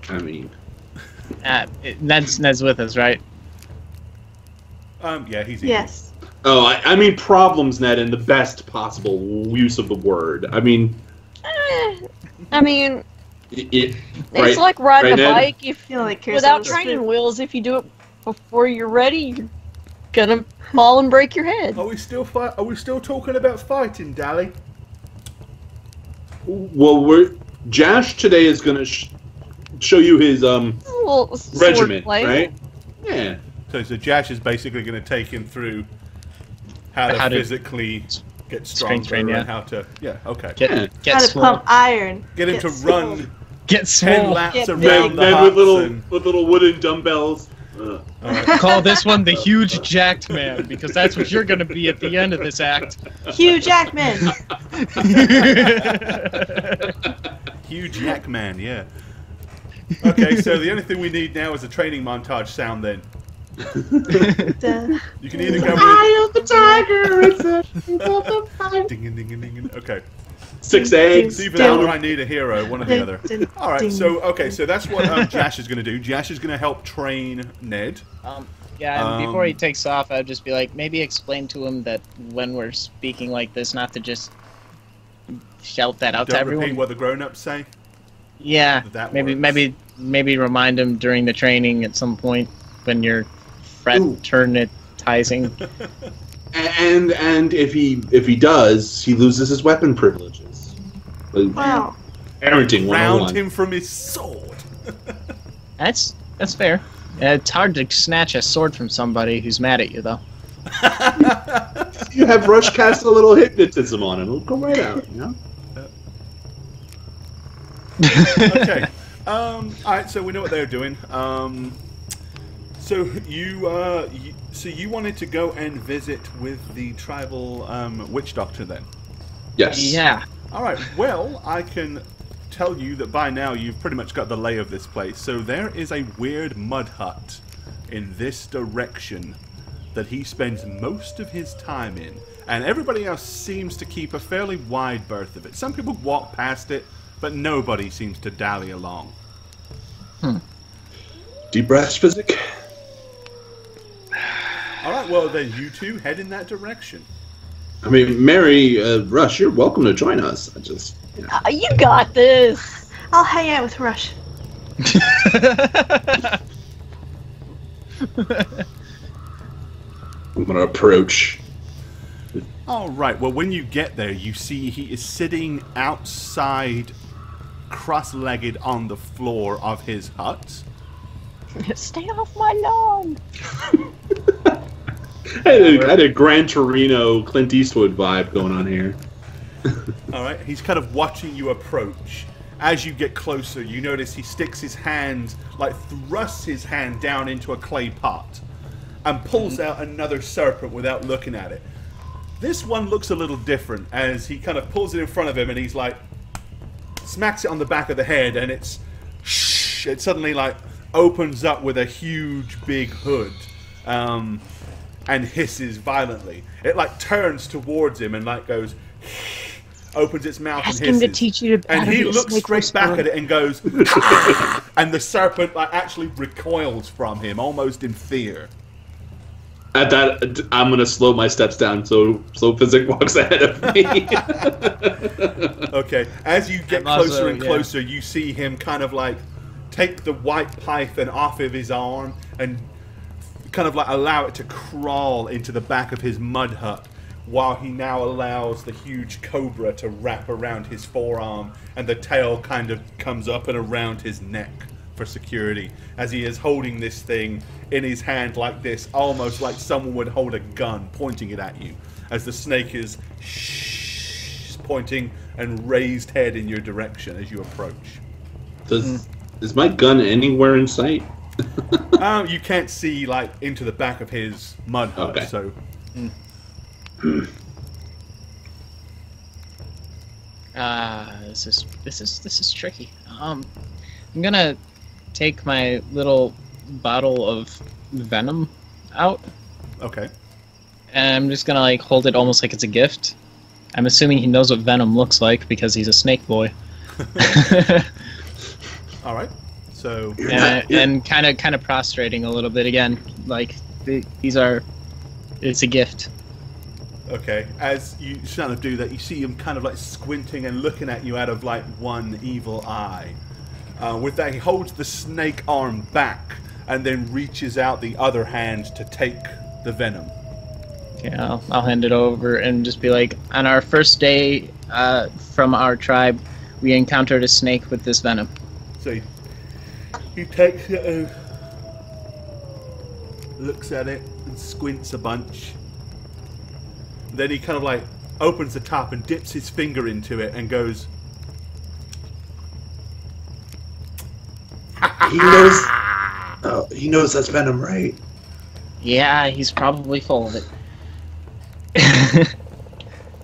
I mean, Ned's with us, right? Yeah, he's eating. Yes. oh, I mean problems, Ned, in the best possible use of the word. I mean, I mean, it's it's like riding a Ned? bike if Feel like Chris without was- training wheels. If you do it before you're ready, you're gonna fall and break your head. Are we still talking about fighting, Dally? Well, Josh today is going to show you his A little sword regiment, play. right? Yeah. So Jash is basically going to take him through how to physically get stronger strength train, yeah. and how to... Yeah, okay. Yeah. Get How to swole. pump iron. Get him to swole. run Get 10 swole. laps Get around big. the Ned huts with little wooden dumbbells. Call this one the huge jacked man, because that's what you're going to be at the end of this act. Hugh Jackman. Hugh Jackman, yeah. Okay, so the only thing we need now is a training montage sound then. Duh. You can either go with... Eye of the tiger, it's a Ding, ding, ding, ding. Okay. 6 eggs. It's either that or I need a hero, one or the other. Ding, Alright, ding. so that's what Jash is going to do. Jash is going to help train Ned. Yeah, and before he takes off, I'd just be like, maybe explain to him that when we're speaking like this, not to just shout that out to Don't everyone. repeat what the grown-ups say. Yeah, That maybe works. maybe remind him during the training at some point when you're fraternizing. And if he does, he loses his weapon privileges. Wow. Parenting Round 101. him from his sword. That's fair. It's hard to snatch a sword from somebody who's mad at you, though. You have Rush cast a little hypnotism on him. It'll come right out, you know? Okay. Alright, so we know what they're doing. So you wanted to go and visit with the tribal witch doctor then? Yes. Yeah. Alright, well, I can tell you that by now you've pretty much got the lay of this place. So there is a weird mud hut in this direction that he spends most of his time in. And everybody else seems to keep a fairly wide berth of it. Some people walk past it, but nobody seems to dally along. Deep breaths, Physic. Alright, well then you two head in that direction. I mean, Mary, Rush, you're welcome to join us. I just, you know. You got this. I'll hang out with Rush. I'm gonna approach. Alright, well when you get there, you see he is sitting outside, cross-legged on the floor of his hut. Stay off my lawn. I had a Gran Torino Clint Eastwood vibe going on here. Alright, he's kind of watching you approach. As you get closer, you notice he sticks his hand, like thrusts his hand down into a clay pot and pulls out another serpent without looking at it. This one looks a little different as he kind of pulls it in front of him and he's like, smacks it on the back of the head and it suddenly like opens up with a huge big hood and hisses violently. It like turns towards him and like goes, opens its mouth Ask and hisses. him to teach you to And he be a looks snake straight back whisperer. at it and goes, and the serpent like actually recoils from him, almost in fear. At that, I'm gonna slow my steps down so Physic walks ahead of me. Okay, as you get I'm closer also- and yeah. closer, you see him kind of like take the white python off of his arm and kind of like allow it to crawl into the back of his mud hut, while he now allows the huge cobra to wrap around his forearm and the tail kind of comes up and around his neck for security, as he is holding this thing in his hand like this, almost like someone would hold a gun pointing it at you, as the snake is pointing and raised head in your direction as you approach. Is my gun anywhere in sight? You can't see like into the back of his mud hut, Okay. so This is tricky. I'm gonna take my little bottle of venom out, okay. and I'm just gonna like hold it almost like it's a gift. I'm assuming he knows what venom looks like because he's a snake boy. All right. So and kind of prostrating a little bit again, like it's a gift. okay, as you kind of do that, you see him kind of like squinting and looking at you out of like one evil eye. With that, he holds the snake arm back and then reaches out the other hand to take the venom. Okay, I'll hand it over and just be like, on our first day from our tribe, we encountered a snake with this venom. So he takes it and looks at it and squints a bunch. Then he kind of like opens the top and dips his finger into it and goes, He knows. Oh, he knows that's venom, right? Yeah, he's probably full of it.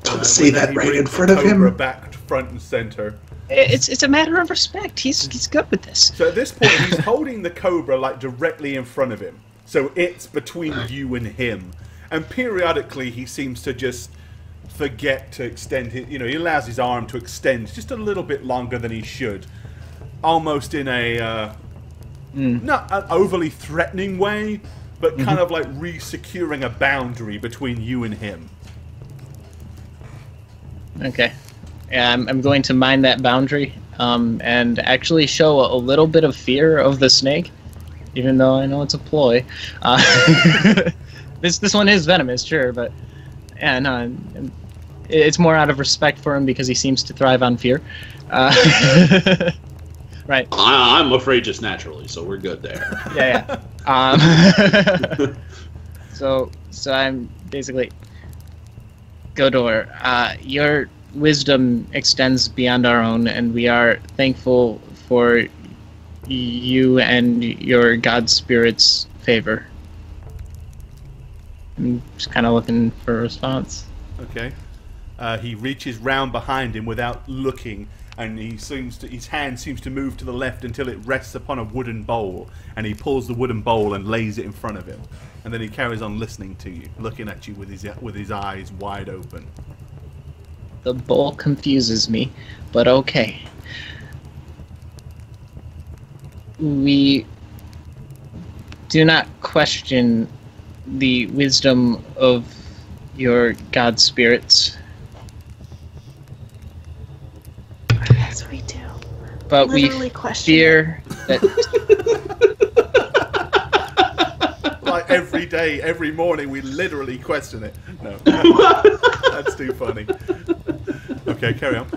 Don't say with that he right in brings the front of cobra him. back front and center. It's a matter of respect. He's good with this. So at this point, he's holding the cobra like directly in front of him. So it's between you and him. And periodically, he seems to just forget to extend his. He allows his arm to extend just a little bit longer than he should, almost in a not an overly threatening way, but kind of like re-securing a boundary between you and him. Okay. Yeah, I'm going to mind that boundary and actually show a little bit of fear of the snake, even though I know it's a ploy. This one is venomous, sure, but yeah, no, it's more out of respect for him because he seems to thrive on fear. Right. I'm afraid just naturally, so we're good there. Yeah. So I'm basically Godor. Your wisdom extends beyond our own, and we are thankful for you and your god spirit's favor. I'm just kind of looking for a response. Okay. He reaches round behind him without looking, and his hand seems to move to the left until it rests upon a wooden bowl, and he pulls the wooden bowl and lays it in front of him. And then he carries on listening to you, looking at you with his eyes wide open. The bowl confuses me, but okay. We do not question the wisdom of your god spirits, Yes, we do. but Literally we question fear that Like every day, every morning, we literally question it. No. That's too funny. Okay, carry on.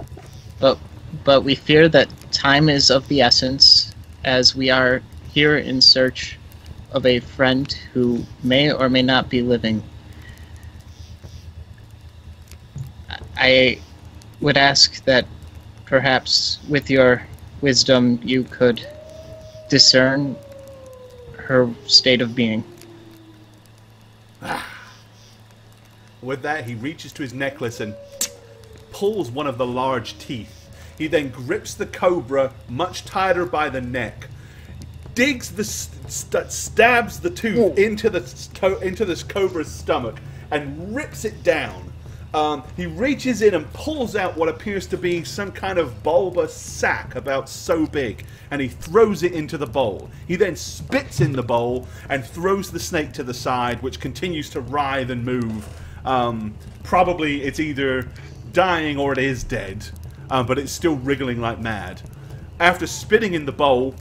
but we fear that time is of the essence, as we are here in search of a friend who may or may not be living. I would ask that perhaps with your wisdom you could discern her state of being. With that, he reaches to his necklace and pulls one of the large teeth. He then grips the cobra much tighter by the neck, digs stabs the tooth into this cobra's stomach, and rips it down. He reaches in and pulls out what appears to be some kind of bulbous sack about so big, and he throws it into the bowl. He then spits in the bowl and throws the snake to the side, which continues to writhe and move. Probably it's either dying or it is dead, but it's still wriggling like mad. After spitting in the bowl,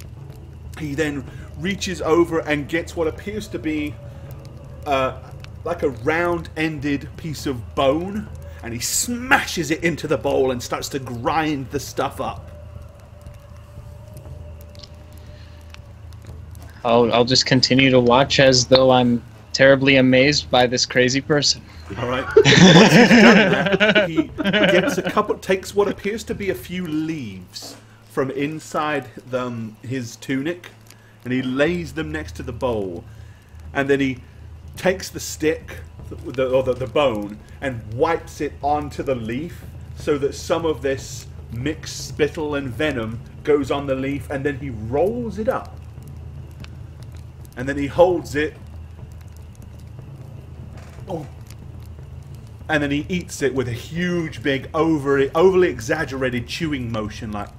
he then reaches over and gets what appears to be like a round-ended piece of bone, and he smashes it into the bowl and starts to grind the stuff up. I'll just continue to watch as though I'm terribly amazed by this crazy person. All right. Once he's done that, he gets takes what appears to be a few leaves from inside his tunic, and he lays them next to the bowl, and then he takes the stick, the bone, and wipes it onto the leaf so that some of this mixed spittle and venom goes on the leaf, and then he rolls it up. And then he holds it. Oh. And then he eats it with a huge, big, overly exaggerated chewing motion, like.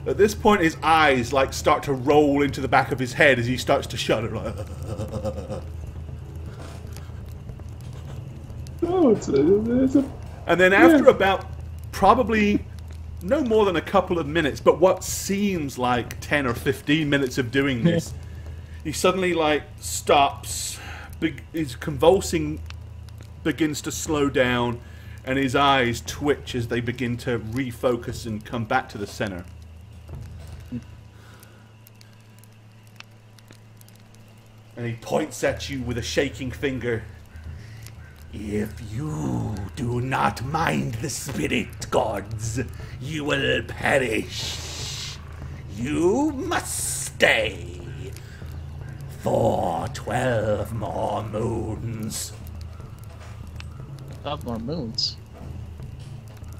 At this point, his eyes start to roll into the back of his head as he starts to shudder. Oh, it's a And then after about probably no more than a couple of minutes, but what seems like 10 or 15 minutes of doing this, he suddenly stops, his convulsing begins to slow down, and his eyes twitch as they begin to refocus and come back to the center. And he points at you with a shaking finger. If you do not mind the spirit gods, you will perish. You must stay for 12 more moons. 12 more moons.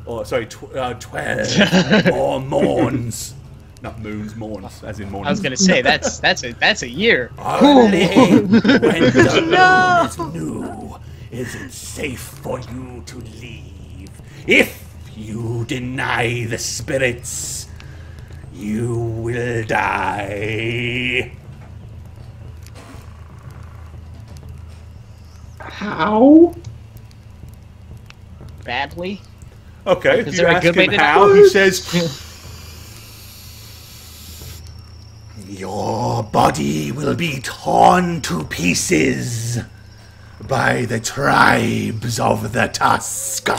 Oh, sorry, 12 more morns. Not moons, morns, as in mornings. I was gonna say that's a year. Only when the moon is new is it safe for you to leave. If you deny the spirits, you will die. How? Badly. Okay, Is if you there a ask good way him to how, know? he says, your body will be torn to pieces by the tribes of the Tusk.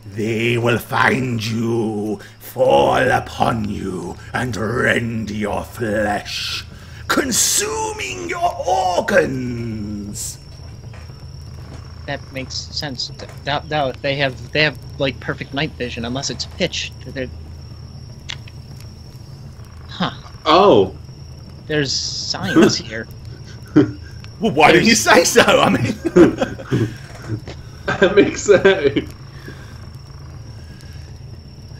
They will find you, fall upon you, and rend your flesh, consuming your organs. That makes sense. No, they have like perfect night vision, unless it's pitch. Huh. Oh. There's science here. Well, why didn't you say so? I mean, That makes sense.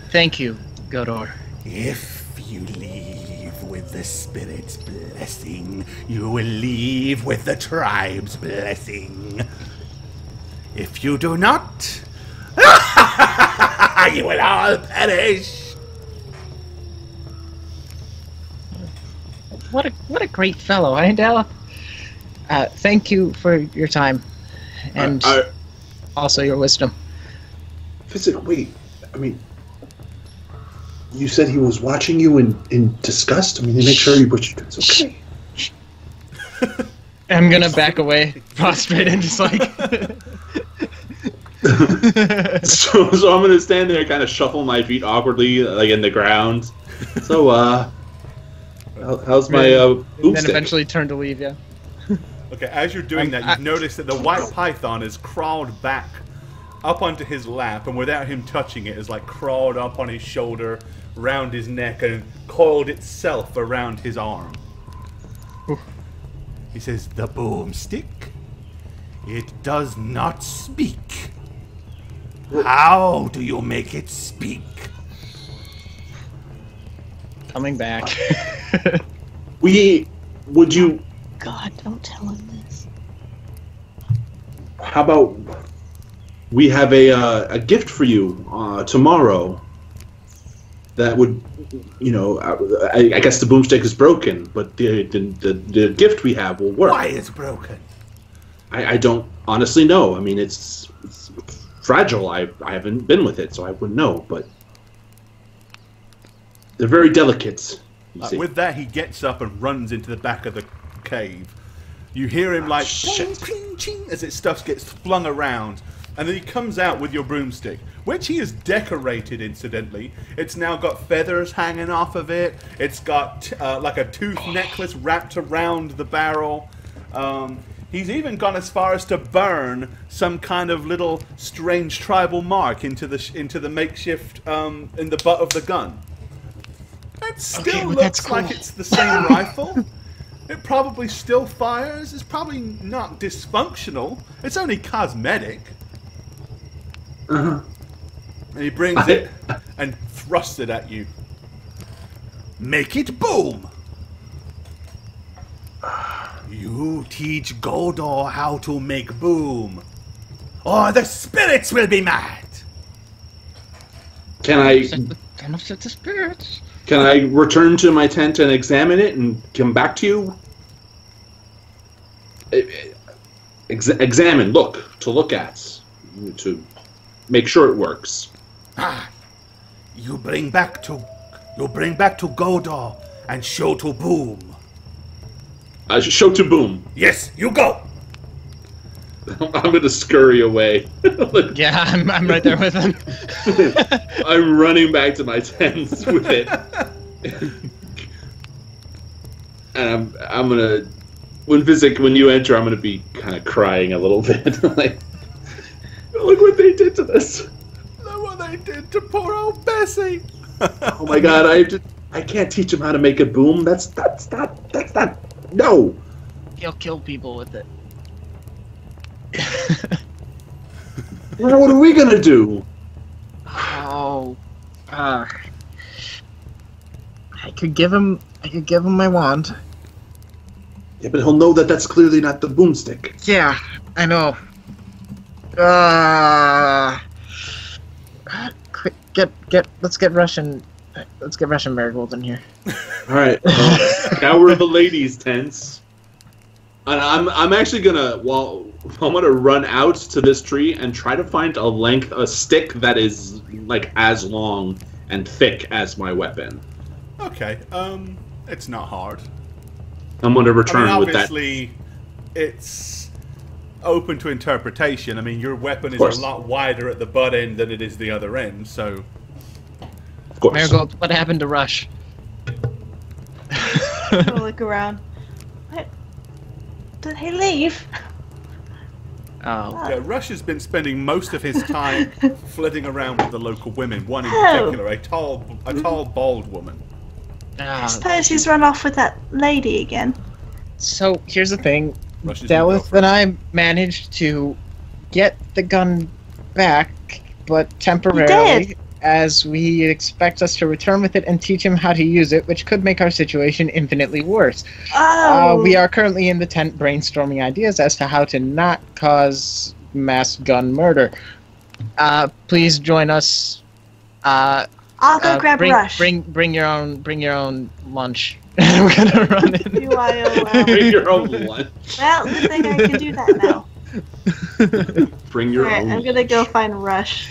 Thank you, Godor. if you leave with the spirit's blessing, you will leave with the tribe's blessing. If you do not, you will all perish. What a great fellow, eh, Della? Thank you for your time, and also your wisdom. Physic, wait. I mean, you said he was watching you in disgust? I mean, to make sure it's okay. I'm gonna back away, prostrate, and just like... So I'm gonna stand there and kind of shuffle my feet awkwardly, like in the ground. So, how's my and boom then stick? eventually turn to leave, yeah. Okay, as you're doing that, you've noticed that the white python has crawled back up onto his lap, and without him touching it, has like crawled up on his shoulder, round his neck, and coiled itself around his arm. Oof. He says, "The boomstick, it does not speak. How do you make it speak?" Coming back. Would you? God, don't tell him this. How about we have a gift for you tomorrow? That would, I guess the boomstick is broken, but the gift we have will work. Why it's broken? I don't honestly know. I mean, it's fragile. I haven't been with it, so I wouldn't know. But they're very delicate. You see. With that, he gets up and runs into the back of the cave. You hear him like shit. ching, ching, as its stuff gets flung around, and then he comes out with your broomstick, which he has decorated, incidentally. It's now got feathers hanging off of it. It's got like a tooth necklace wrapped around the barrel. He's even gone as far as to burn some kind of little strange tribal mark into the makeshift in the butt of the gun. It still looks like it's the same rifle. It probably still fires. It's probably not dysfunctional. It's only cosmetic. Uh-huh. And he brings it and thrusts it at you. Make it boom! You teach Godor how to make boom, or the spirits will be mad! Can I Don't upset the spirits. can I return to my tent and examine it and come back to you? Examine, look at, to make sure it works. You bring back to Godor and show to Boom. Show to Boom. Yes, you go. I'm gonna scurry away. Yeah, I'm right there with him. I'm running back to my tent with it, and I'm gonna. When you enter, I'm gonna be kind of crying a little bit. Like, look what they did to this. Look what they did to poor old Bessie. Oh my God! I can't teach him how to make a boom. That's not. No. He'll kill people with it. What are we gonna do? Oh, I could give him my wand. Yeah, but he'll know that that's clearly not the boomstick. Yeah, I know. Quick, let's get Russian marigolds in here. All right. Now we're in the ladies' tents, and I'm actually gonna I'm gonna run out to this tree and try to find a stick that is like as long and thick as my weapon. Okay, it's not hard. I'm gonna return with that. Obviously, it's open to interpretation. I mean, your weapon is course. a lot wider at the butt end than it is the other end, so... Of course. Marigold, what happened to Rush? I'll look around. What? Did he leave? Oh. Yeah, Rush has been spending most of his time flitting around with the local women, one in Oh. particular, a tall, bald woman. I suppose he's run off with that lady again. So here's the thing. Rush's new Dallas girlfriend. and I managed to get the gun back, but temporarily, as we expect us to return with it and teach him how to use it, which could make our situation infinitely worse. Oh! We are currently in the tent brainstorming ideas as to how to not cause mass gun murder. Please join us. I'll go grab Rush. Bring your own lunch. We're gonna run in. BYOL. Bring your own lunch. Well, good thing I can do that now. Bring your Alright, own. I'm gonna go find Rush.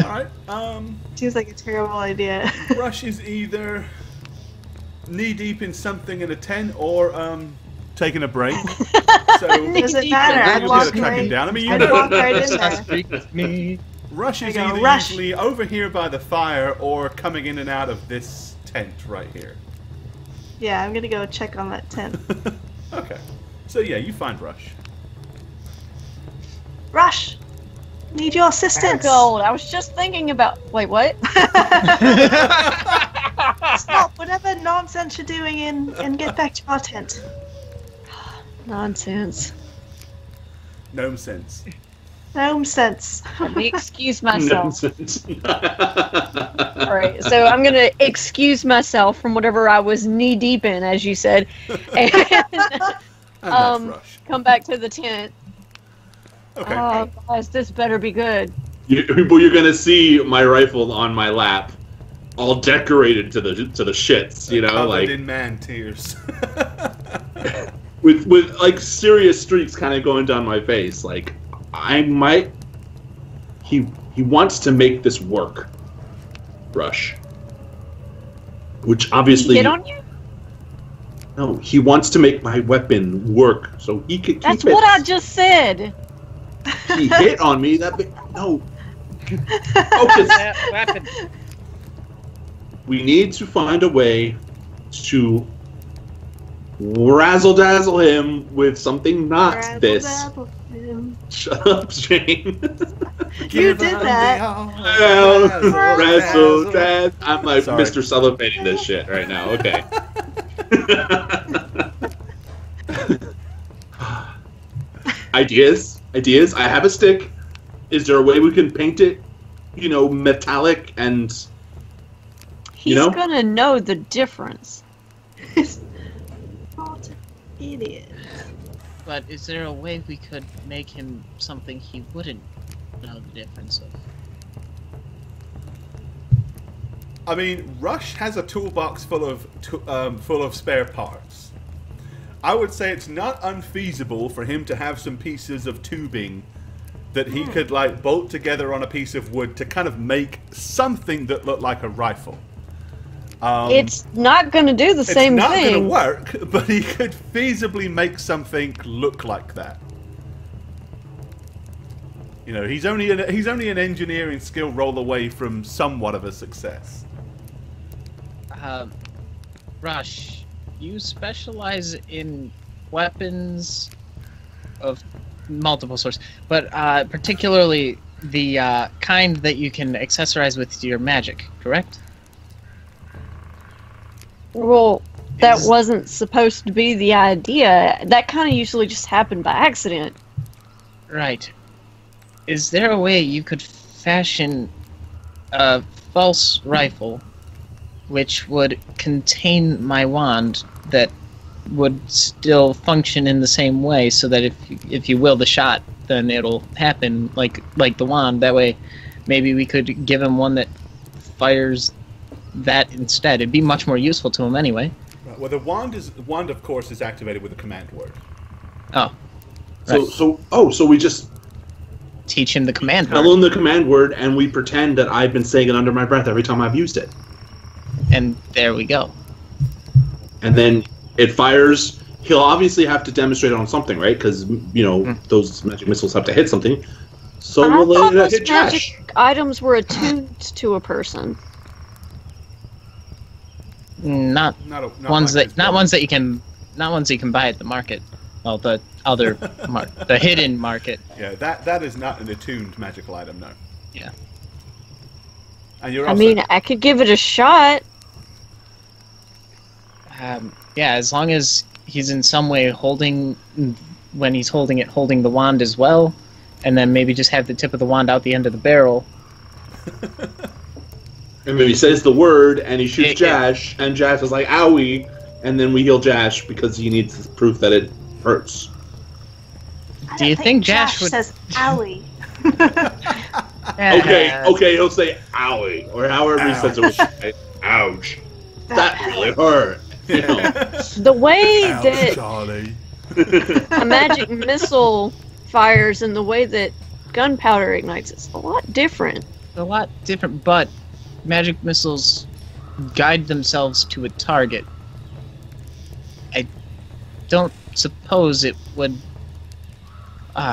Alright, Seems like a terrible idea. Rush is either knee-deep in something in a tent or, taking a break. So, Doesn't matter. you'll I'd be able walk to track him right. down. I mean, you I'd know, walk right in there. Speak with me. Rush is I go, either Rush. usually over here by the fire or coming in and out of this tent right here. Yeah, I'm gonna go check on that tent. Okay. So yeah, you find Rush. Rush! Need your assistance! Gold. I was just thinking about. Wait, what? Stop whatever nonsense you're doing and get back to our tent. Nonsense. Gnome sense. Nonsense. Let me excuse myself. Nonsense. Alright, so I'm gonna excuse myself from whatever I was knee deep in, as you said, and And that's Rush. come back to the tent. Okay. Oh, guys, this better be good. You're gonna see my rifle on my lap, all decorated to the shits. You know, Covered like in man tears. with like serious streaks kind of going down my face. Like I might. He wants to make this work. Rush. Which obviously. Hit on you? No, he wants to make my weapon work so he could keep That's it. what I just said. He hit on me. No. Focus. That weapon. We need to find a way to razzle dazzle him with something not this. Razzle-dazzle him. Shut up, Shane. You did that. Razzle dazzle. I'm like Sorry. Mr. Sullivan this shit right now. Okay. Ideas. I have a stick. Is there a way we can paint it, metallic and, He's gonna know the difference. What an idiot. But is there a way we could make him something he wouldn't know the difference of? I mean, Rush has a toolbox full of spare parts. I would say it's not unfeasible for him to have some pieces of tubing that he could like bolt together on a piece of wood to kind of make something that looked like a rifle. It's not gonna do the same It's not going to thing. work, but he could feasibly make something look like that. He's only an engineering skill roll away from somewhat of a success. Rush, you specialize in weapons of multiple sorts, but particularly the kind that you can accessorize with your magic, correct? Well, that Is- wasn't supposed to be the idea. That kind of usually just happened by accident. Right. Is there a way you could fashion a false rifle which would contain my wand that would still function in the same way, so that if you will the shot, then it'll happen like the wand? That way, maybe we could give him one that fires that instead. It'd be much more useful to him anyway. Right, well, the wand, of course, is activated with a command word. Oh, right. So we just Teach him the command tell word, him the command word, and we pretend that I've been saying it under my breath every time I've used it. and there we go. And then it fires he'll obviously have to demonstrate it on something, right? Because those magic missiles have to hit something. So I we'll thought let it those hit Josh. magic items were attuned to a person. Not Not ones like that his not gun. ones that you can buy at the market. Well, the other the hidden market. Yeah, that is not an attuned magical item, no. Yeah. And you're I also mean, I could give it a shot. Yeah, as long as he's in some way holding the wand as well, and then maybe just have the tip of the wand out the end of the barrel. And then he says the word, and he shoots Yeah. Jash, and Jash is like, owie, and then we heal Jash because he needs proof that it hurts. I Do you don't think Josh would- says owie? Okay, he'll say owie, or however he says it would say, ouch. That really hurt. You know. The way Ouch, that Charlie. a magic missile fires and the way that gunpowder ignites, it's a lot different. A lot different, but magic missiles guide themselves to a target. I don't suppose it would.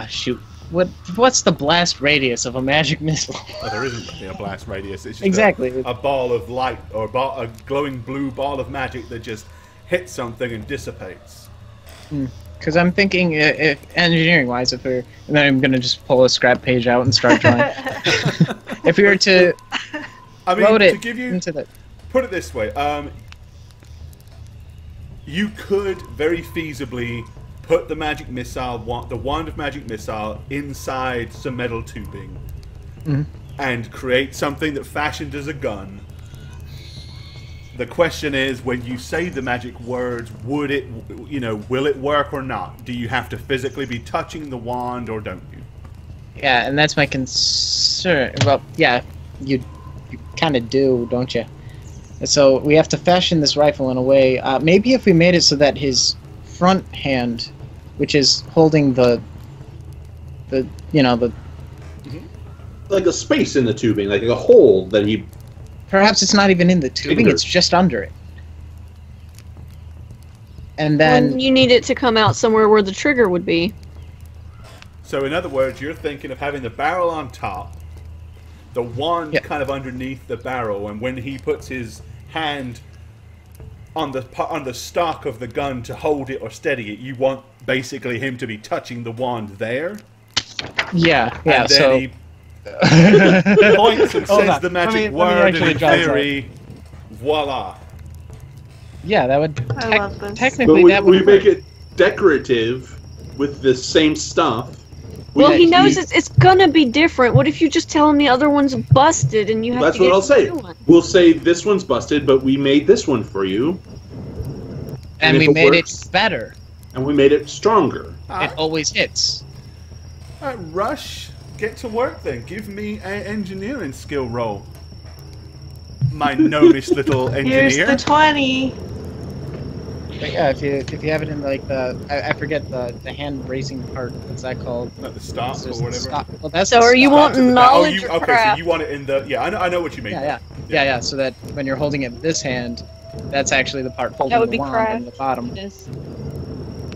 Shoot. What's the blast radius of a magic missile? Oh, there isn't really a blast radius. It's just Exactly. a ball of light or a glowing blue ball of magic that just hits something and dissipates. Because I'm thinking, if engineering-wise, and then I'm gonna just pull a scrap page out and start drawing. If we were to I mean, load to it give you, into the, put it this way, you could very feasibly put the magic missile, the wand of magic missile, inside some metal tubing, and create something that fashioned as a gun. The question is, when you say the magic words, will it work or not? Do you have to physically be touching the wand, or don't you? yeah, and that's my concern. Well, yeah, you kind of do, don't you? So we have to fashion this rifle in a way. Maybe if we made it so that his front hand, which is holding the Like a space in the tubing, like a hole that he. perhaps it's not even in the tubing; Fingers. it's just under it. And then When you need it to come out somewhere where the trigger would be. So in other words, you're thinking of having the barrel on top, the wand Yep. kind of underneath the barrel, and when he puts his hand on the stock of the gun to hold it or steady it, you want basically him to be touching the wand there. yeah, And then so he points and Hold says on. the magic Let me word, and actually in draw this theory, voila. yeah, that would I love this. But technically we, that would we make work. it decorative with the same stuff. Well, he we- knows it's gonna be different. What if you just tell him the other one's busted and you have That's to what get I'll say. a new one? We'll say this one's busted, but we made this one for you, And if we it made works- it better. and we made it stronger. It always hits. Rush, get to work then. Give me an engineering skill roll. My gnomish little Here's engineer. the 20. But yeah, if you have it in like the I forget the hand raising part. What's that called? Not the stock It's or just the whatever. stop. Well, that's So the are you stop. wanting knowledge you, or okay, craft? so you want it in the... Yeah, I know what you mean. Yeah. So that when you're holding it in this hand, that's actually the part holding That would the be wand craft. in the bottom. Yes.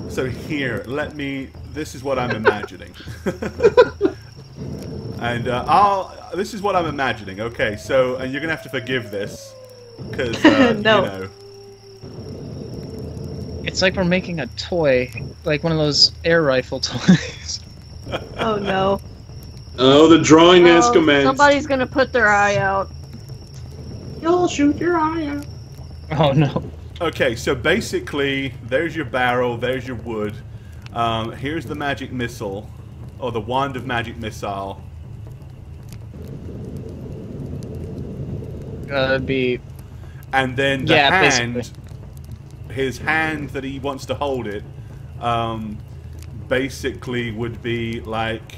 So here, this is what I'm imagining. And this is what I'm imagining. Okay, so, and you're going to have to forgive this. Because, No. It's like we're making a toy, like one of those air rifle toys. Oh no. Oh, the drawing has Oh, commenced. somebody's gonna put their eye out. You'll shoot your eye out. Oh no. Okay, so basically, there's your barrel, there's your wood. Here's the magic missile, or the wand of magic missile. It'd be And then the Yeah, hand, basically. his hand that he wants to hold it, basically would be like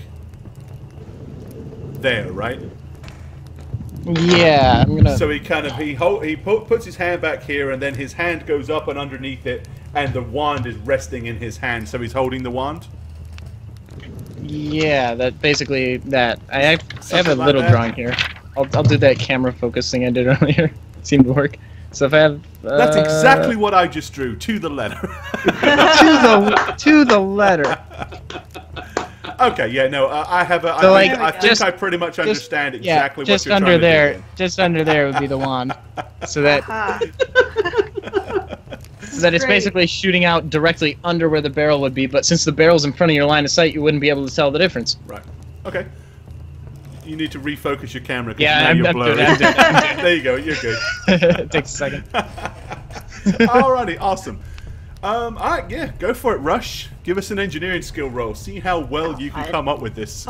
there, right? yeah. I'm gonna. So he kind of puts his hand back here, and then his hand goes up and underneath it, and the wand is resting in his hand. So he's holding the wand. Yeah, that basically that. I have a Something like little that. drawing here. I'll do that camera focus thing I did earlier. It seemed to work. So if I have That's exactly what I just drew, to the letter. to the letter. Okay, yeah, no, I have a. So, I think I pretty much understand exactly what just you're under trying there, to do. just under there would be the wand, so that Ah, it's great. basically shooting out directly under where the barrel would be. But since the barrel's in front of your line of sight, you wouldn't be able to tell the difference. Right. Okay. You need to refocus your camera. 'Cause Yeah, now I'm you're doing blurry. it, I'm doing it. There you go. You're good. It takes a second. Alrighty, awesome. Alright, yeah, go for it, Rush. Give us an engineering skill roll. See how well you can come up with this.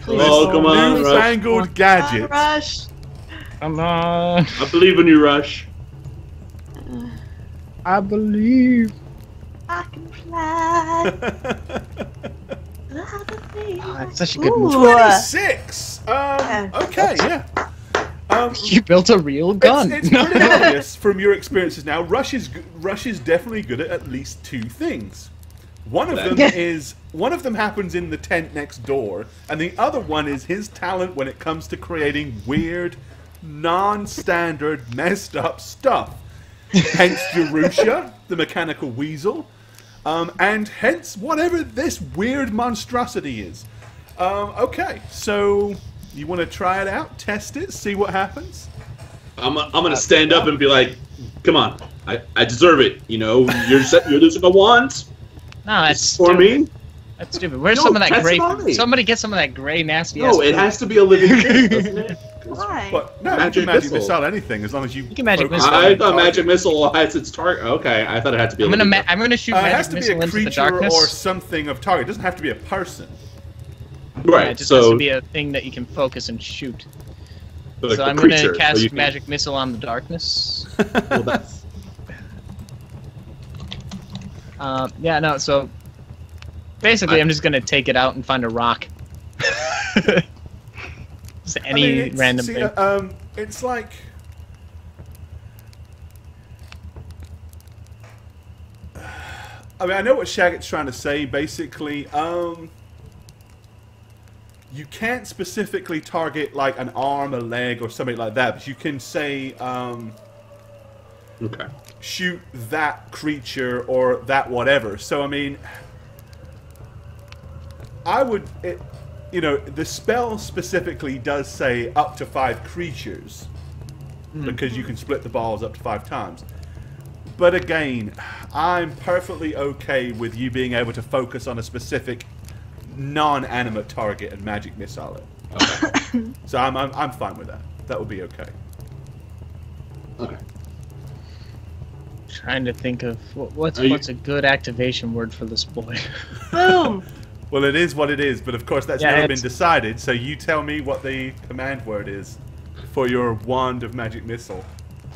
Please. Oh, come on, Rush. Newfangled gadget. Rush. Come on. I believe in you, Rush. I believe. I can fly. That's such a good move. 26! Okay, yeah. You built a real gun. It's pretty obvious from your experiences now. Rush is definitely good at least two things. One of them happens in the tent next door, and the other one is his talent when it comes to creating weird, non-standard, messed up stuff. Hence Jerusha, the mechanical weasel, and hence whatever this weird monstrosity is. Okay, so you want to try it out, test it, see what happens? I'm gonna stand up and be like, "Come on, I deserve it. You know, you're losing a wand No, that's for stupid. me. That's stupid. Where's No, some of that that's gray? fine. Somebody get some of that gray nasty. No, it has to be a living thing, doesn't it? Why? But no, Magic you can magic missile. missile anything as long as you. can magic focus missile. on I the thought target. magic missile has its target. Okay, I thought it had to be. I'm gonna shoot It has magic to be missile a into the creature darkness. or something of target. It doesn't have to be a person. Right. Yeah, it just has so to be a thing that you can focus and shoot. like So the I'm creature, gonna cast so you can- magic missile on the darkness. Well, that's Yeah, no. So basically, I'm just gonna take it out and find a rock. Just any it's- random see, thing. It's like. I mean, I know what Shagget's trying to say. Basically, you can't specifically target like an arm, a leg, or something like that, but you can say, okay. shoot that creature or that whatever. So I mean, I would, the spell specifically does say up to 5 creatures because you can split the balls up to 5 times. But again, I'm perfectly okay with you being able to focus on a specific non-animate target and magic missile it. Okay. So I'm fine with that. That would be okay. Okay. Trying to think of what's Are you- a good activation word for this boy. Boom. Well, it is what it is, but of course that's Yeah, never been it's- decided. So you tell me what the command word is for your wand of magic missile.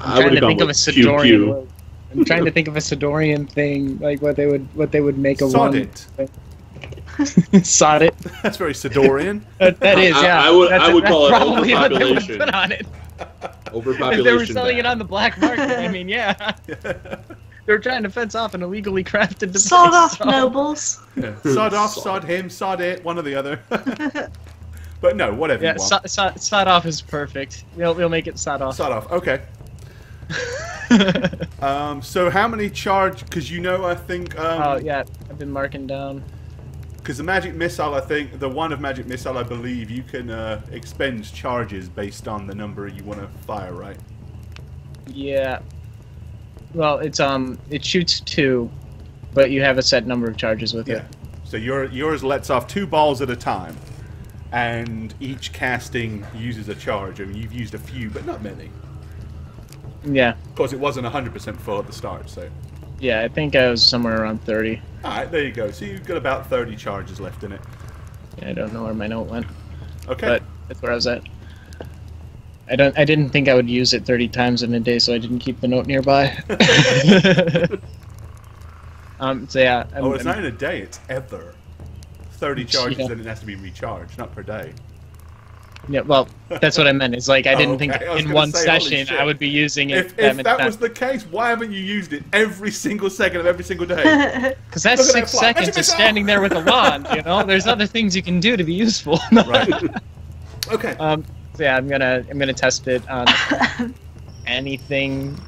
I'm trying to think of a pew, Sidorian pew. word. I'm trying to think of a Sidorian thing, like what they would make a Sod one. it. Sod it. That's very Sidorian. That is, yeah. I would That's call it probably what they would overpopulation. put on it. Overpopulation. If they were selling it bad. on the black market, I mean, yeah. They were trying to fence off an illegally crafted device. Sawed off, so- nobles. Yeah. Sod off, sod him, sod it, one or the other. But no, whatever Yeah, you want. sod off is perfect. We'll make it sod off. Sod off, okay. So how many charge? Because I think. Oh yeah, I've been marking down. Because the magic missile, I think the one of magic missile, I believe you can expend charges based on the number you want to fire, right? Yeah. Well, it shoots 2, but you have a set number of charges with Yeah. it. So yours lets off 2 balls at a time, and each casting uses a charge. I mean, you've used a few, but not many. Yeah. Of course, it wasn't 100% full at the start, so. Yeah, I think I was somewhere around 30. Alright, there you go. So you've got about 30 charges left in it. I don't know where my note went, Okay. but that's where I was at. I didn't think I would use it 30 times in a day, so I didn't keep the note nearby. So yeah. Oh, it's not in a day, it's ever. 30 charges Yeah. and it has to be recharged, not per day. Yeah, well, that's what I meant. It's like I didn't think okay. I was in gonna one say, holy session shit. I would be using it If many that times. was the case, why haven't you used it every single second of every single day? Because that's Look at that 6 fly. seconds Magic of missile! standing there with a wand, you know? There's other things you can do to be useful. Right. Okay. So yeah, I'm gonna test it on anything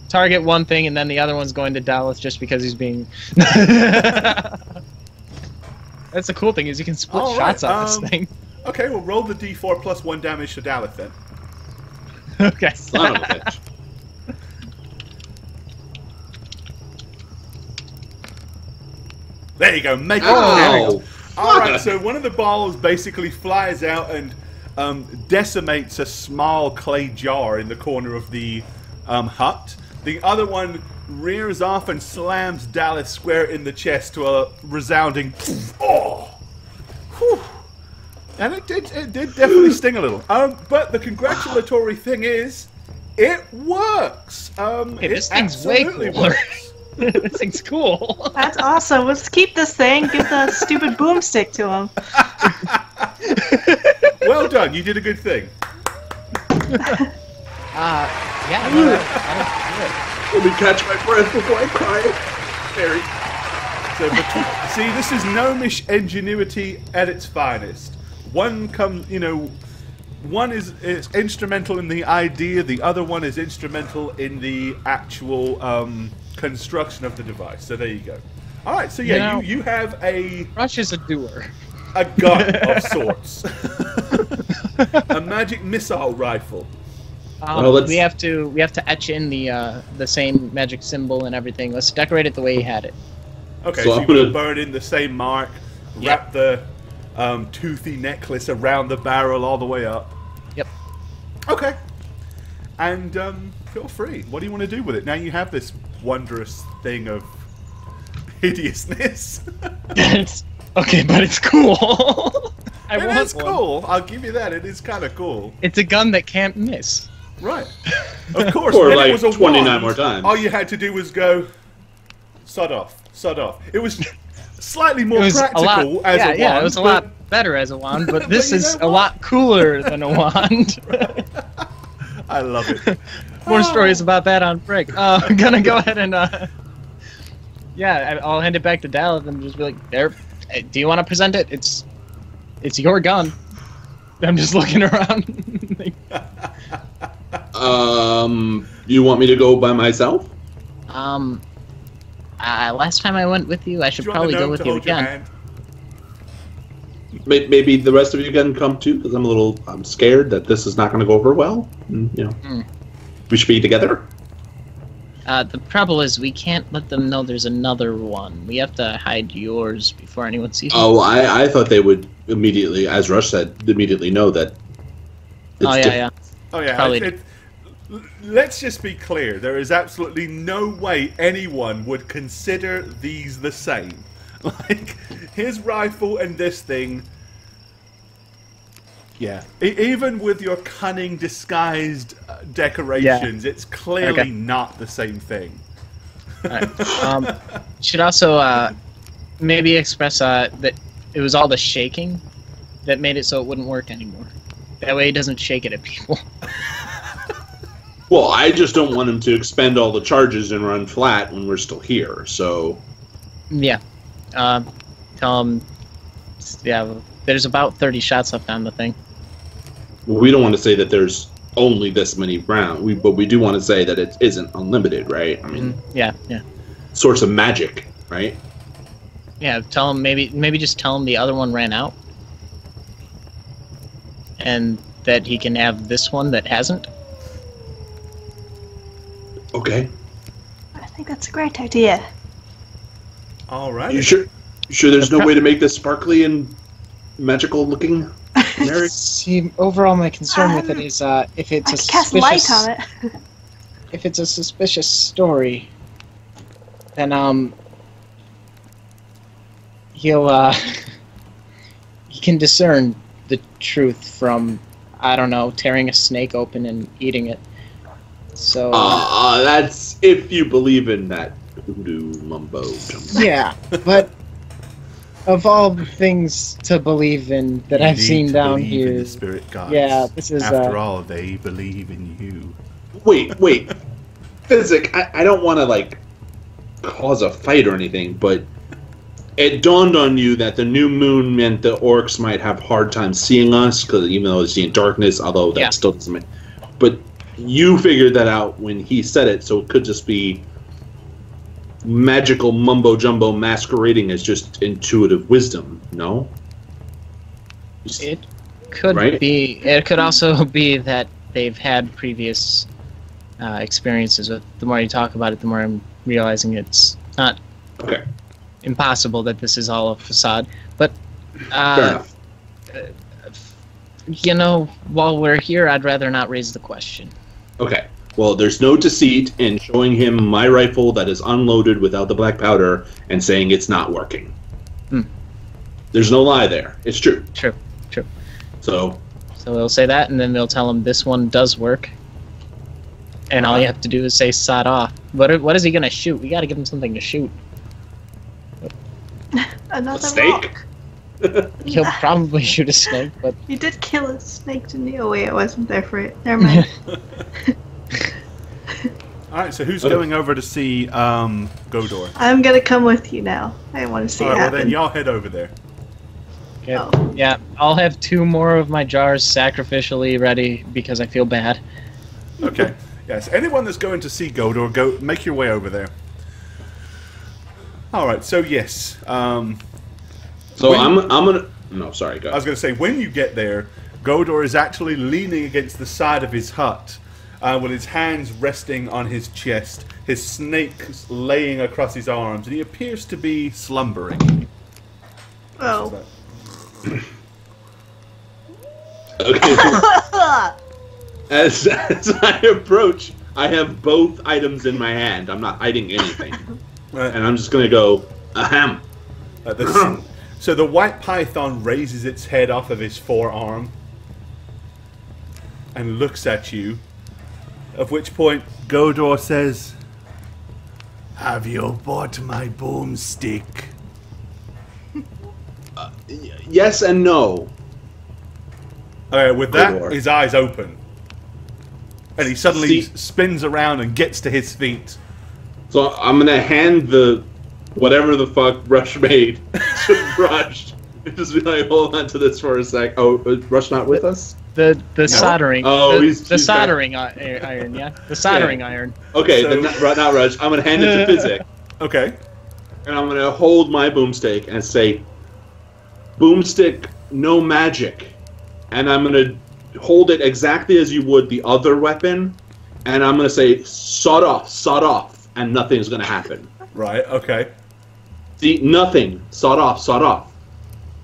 Target one thing, and then the other one's going to Dallas just because he's being. That's the cool thing is you can split shots on this thing. Okay, well roll the d4 plus 1 damage to Dallas then. Okay. Son of a bitch. There you go, make it Oh. Alright, so one of the balls basically flies out and decimates a small clay jar in the corner of the hut. The other one rears off and slams Dallas square in the chest to a resounding oh! Whew. And it did definitely sting a little. But the congratulatory thing is, it works. Hey, this it thing's way absolutely cooler. works. This thing's cool. That's awesome. Let's keep this thing. Give the stupid boomstick to him. Well done. You did a good thing. Yeah, no, that was Let me catch my breath before I cry. Very. So, see, this is gnomish ingenuity at its finest. One comes, one is instrumental in the idea, the other one is instrumental in the actual construction of the device. So there you go. All right, so yeah, you have a Rush is a doer. a gun of sorts, a magic missile rifle. Well, we have to etch in the same magic symbol and everything. Let's decorate it the way he had it. Okay, So so I'm you're gonna gonna- burn in the same mark, Yep. wrap the toothy necklace around the barrel all the way up. Yep. Okay. And feel free. What do you want to do with it? Now you have this wondrous thing of hideousness. Okay, but it's cool. I It want is one. cool. I'll give you that. It is kind of cool. It's a gun that can't miss. Right. Of course. Or when like it was a 29 wand, more times. All you had to do was go, sod off, sod off. It was slightly more It was practical a lot. as a wand. Yeah, it was a but- lot better as a wand, but But this you is know a what? lot cooler than a wand. I love it. More stories about that on Brick. I'm gonna go ahead and I'll hand it back to Dallas and just be like, "There, hey, do you want to present it? It's your gun." I'm just looking around. You want me to go by myself? Last time I went with you, I should Do you want probably the go gnome with to you hold your again. hand? Maybe the rest of you can come too, because I'm scared that this is not going to go over well. And, we should be together. The trouble is, we can't let them know there's another one. We have to hide yours before anyone sees it. Oh, I thought they would immediately, as Rush said, immediately know that. It's different. Oh yeah. Probably. Let's just be clear. There is absolutely no way anyone would consider these the same. Like his rifle and this thing. Yeah. Even with your cunning disguised decorations, it's clearly Okay. not the same thing. Alright. Should also maybe express that it was all the shaking that made it so it wouldn't work anymore. That way he doesn't shake it at people. Well, I just don't want him to expend all the charges and run flat when we're still here. So Yeah. Tell him. Yeah, there's about 30 shots left on the thing. we don't want to say that there's only this many rounds. But we do want to say that it isn't unlimited, right? I mean, Yeah. source of magic, right? Yeah, tell him maybe just tell him the other one ran out. And that he can have this one that hasn't. Okay. I think that's a great idea. All right. You sure there's no way to make this sparkly and magical looking? Mary? See, overall, my concern with it is if it's I a could cast suspicious, light on it. if it's a suspicious story, then he'll he can discern the truth from, I don't know, tearing a snake open and eating it. So That's if you believe in that hoodoo mumbo jumbo. yeah, but of all the things to believe in that You I've need seen to down believe in here, the spirit gods. yeah, this is After all, they believe in you. Wait. Physic, I don't want to, like, cause a fight or anything, but it dawned on you that the new moon meant the orcs might have hard time seeing us, because even though they see in darkness, although that Yeah. still doesn't make... But you figured that out when he said it, so it could just be magical mumbo jumbo masquerading as just intuitive wisdom. No. It could Right? be. It could also be that they've had previous experiences. But the more you talk about it, the more I'm realizing it's not Okay. impossible that this is all a facade. But Fair enough. you know, while we're here, I'd rather not raise the question. Okay. Well, there's no deceit in showing him my rifle that is unloaded without the black powder and saying it's not working. Hmm. There's no lie there. It's true. True. So, So they'll say that, and then they'll tell him this one does work. And all you have to do is say "sod off." What is he gonna shoot? We gotta give him something to shoot. Another A snake? rock. He'll probably shoot a snake, but You did kill a snake, didn't you? Oh wait, I wasn't there for it. Never mind. Alright, so who's going over to see Godor? I'm gonna come with you now. I want to see it Alright, well then happen. y'all head over there. yeah, Oh. yeah, I'll have 2 more of my jars sacrificially ready because I feel bad. Okay. Yes, anyone that's going to see Godor, go make your way over there. Alright, so yes. so When- I'm gonna. No, sorry. Go. I was going to say, when you get there, Godor is actually leaning against the side of his hut, with his hands resting on his chest, his snake laying across his arms, and he appears to be slumbering. Oh. Okay. As I approach, I have both items in my hand. I'm not hiding anything, and I'm just gonna go ahem. So the white python raises its head off of his forearm and looks at you, at which point Godor says, "Have you bought my boomstick?" Yes and no. Okay, with that, Godor. his eyes open. And he suddenly See- spins around and gets to his feet. So I'm gonna hand the whatever the fuck Rush made to Rush. And just be like, hold on to this for a sec. Oh, Rush not with us? The soldering. Oh, the, he's the got- soldering iron, yeah. The soldering iron. Okay, So- then not Rush. I'm gonna hand it to Physic, Okay. and I'm gonna hold my boomstick and say, "Boomstick, no magic," and I'm gonna hold it exactly as you would the other weapon, and I'm gonna say, sod off, and nothing's gonna happen. Right, okay. See, nothing. Sod off.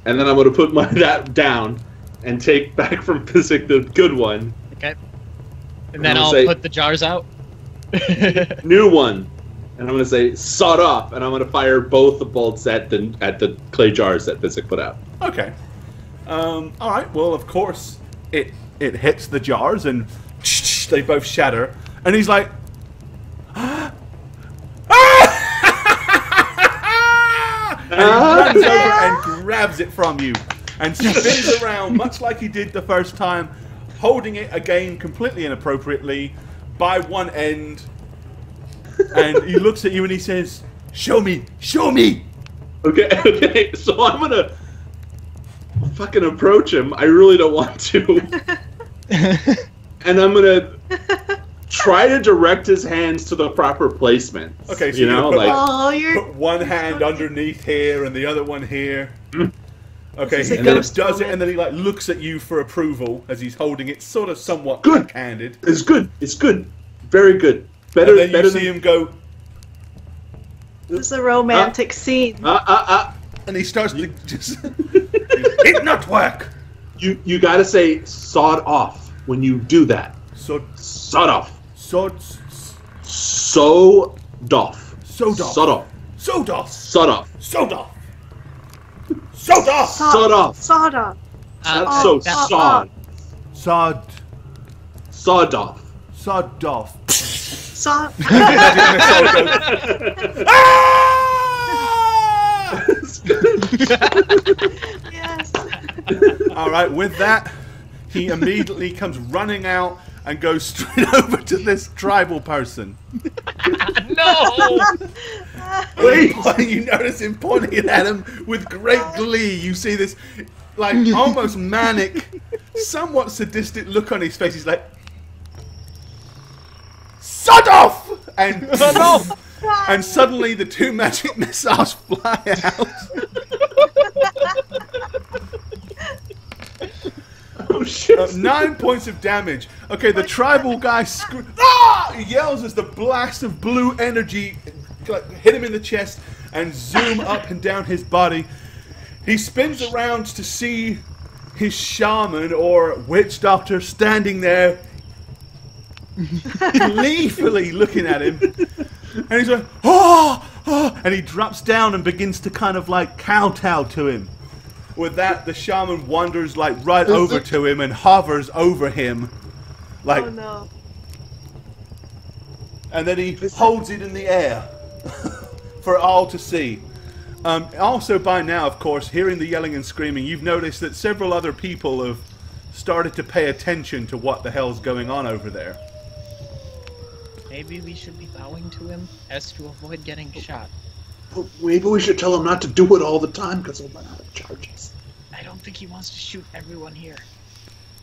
And then I'm going to put that down and take back from Physic the good one. Okay. And then I'm gonna I'll say- put the jars out. New one. And I'm going to say, sod off. And I'm going to fire both the bolts at the clay jars that Physic put out. Okay. Alright, well, of course, it hits the jars and they both shatter. And he's like, and he runs over and grabs it from you and spins around much like he did the first time, holding it again completely inappropriately by one end. And he looks at you and he says, "Show me! Show me!" Okay. So I'm going to fucking approach him. I really don't want to. And I'm going to try to direct his hands to the proper placement. Okay, so you you're know, gonna like... Oh, you're. Put one hand underneath here and the other one here. Okay, This he is a kind of ghost does it moment. and then he like looks at you for approval as he's holding it sort of somewhat Good. backhanded. It's good. Very good. Better, And then better you see than... him go, This is a romantic scene. and he starts to just... It not work! You gotta say sod off when you do that. So, Sod off. so, So doff. Sod off. Sod off. sod off, Sod off. sod off, sod off, Sod off. Sawed off. That's so that's- sod. sod, Sod off. sod off. Sawed. Ah! Yes. Alright, with that, he immediately comes running out and goes straight over to this tribal person. No! Wait. You notice him pointing at him with great glee. You see this, like, almost manic, somewhat sadistic look on his face. He's like, and and suddenly the 2 magic missiles fly out. Oh shit! 9 points of damage. Okay, the tribal guy he yells as the blast of blue energy hit him in the chest and zoom up and down his body. He spins around to see his shaman or witch doctor standing there, gleefully looking at him, and he's like, "Oh, oh!" And he drops down and begins to kind of like kowtow to him. With that, the shaman wanders like right over to him and hovers over him, like. Oh no! And then he holds it in the air for all to see. Also, by now, of course, hearing the yelling and screaming, you've noticed that several other people have started to pay attention to what the hell's going on over there. Maybe we should be bowing to him as to avoid getting shot. Well, maybe we should tell him not to do it all the time because he'll run out of charges. I don't think he wants to shoot everyone here.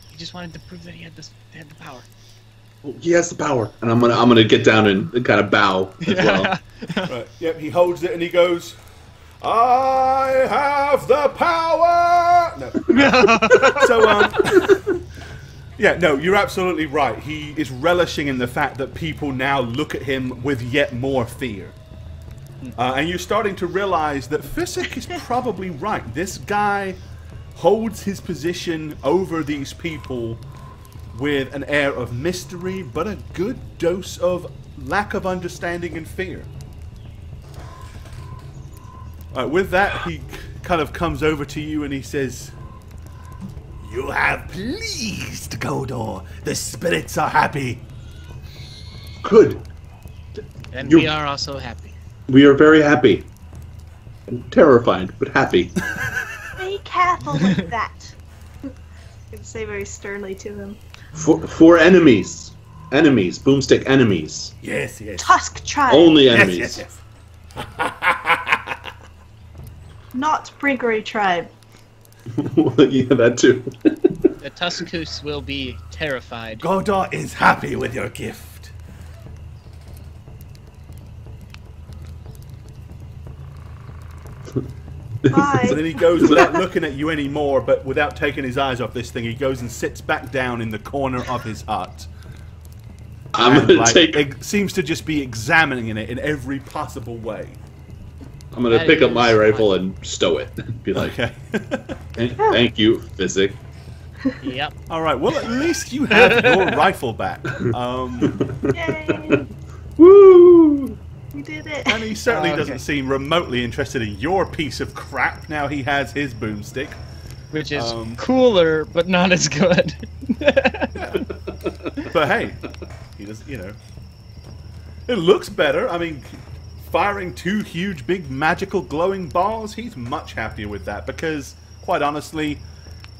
He just wanted to prove that he had the power. Well, he has the power, and I'm gonna get down and kind of bow as well. Right. Yep. He holds it and he goes, "I have the power." No. So yeah, no, you're absolutely right. He is relishing in the fact that people now look at him with yet more fear. And you're starting to realize that Physic is probably right. This guy holds his position over these people with an air of mystery, but a good dose of lack of understanding and fear. With that, he kind of comes over to you and he says, "You have pleased, Godor. The spirits are happy." Good. And we are also happy. We are very happy. And terrified, but happy. Be careful with that. I can say very sternly to him. For enemies. Enemies. Boomstick enemies. Yes, yes. Tusk tribe. Only Yes, enemies. yes, yes. Not Brinkery tribe. Yeah, that too. The Tuskus will be terrified. Godor is happy with your gift. Bye. So then he goes, without looking at you anymore, but without taking his eyes off this thing, he goes and sits back down in the corner of his hut. I'm And, gonna take. seems to just be examining it in every possible way. I'm gonna That pick up is my fine. rifle and stow it. Be like, Okay. Thank you, Physic. Yep. All right. Well, at least you have your rifle back. Yay! Woo! We did it. And he certainly Okay. doesn't seem remotely interested in your piece of crap. Now he has his boomstick. Which is cooler, but not as good. But hey, he does, you know. It looks better. I mean, firing two huge, big, magical, glowing balls, he's much happier with that because, quite honestly,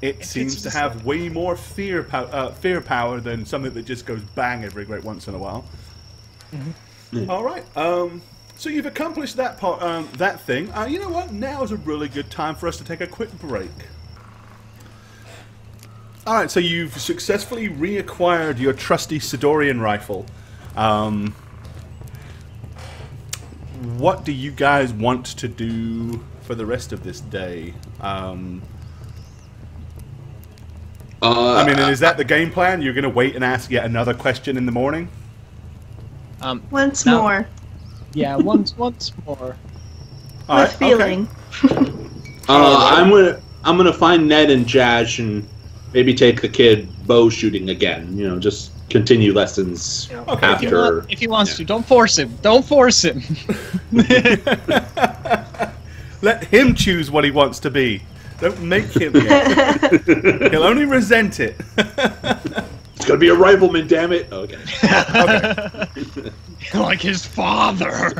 it seems to have way more fear power than something that just goes bang every great once in a while. Mm-hmm. All right. So you've accomplished that part, that thing. You know what? Now is a really good time for us to take a quick break. All right. So you've successfully reacquired your trusty Sidorian rifle. What do you guys want to do for the rest of this day? I mean, is that the game plan? You're going to wait and ask yet another question in the morning? Once No. more. Yeah, once more. All With feeling. I'm gonna find Ned and Jash and maybe take the kid bow shooting again. You know, just continue lessons Okay. after. If he wants to, don't force him. Don't force him. Let him choose what he wants to be. Don't make him yet. He'll only resent it. It's gonna be a rifleman, damn it. Okay. Like his father.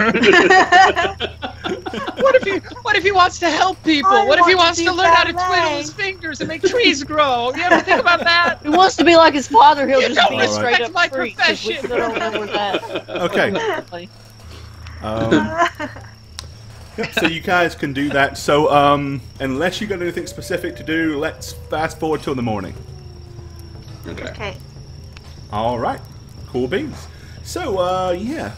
What if he wants to help people? I What if he want wants to to be learn how to ballet. twiddle his fingers and make trees grow? You ever think about that? If he wants to be like his father, he'll You just don't be a respect straight up my freak. 'Cause we profession. still don't know where that. Okay. Yep, so you guys can do that. So, unless you got anything specific to do, let's fast forward till the morning. Okay. Okay. All right. Cool beans. So, yeah.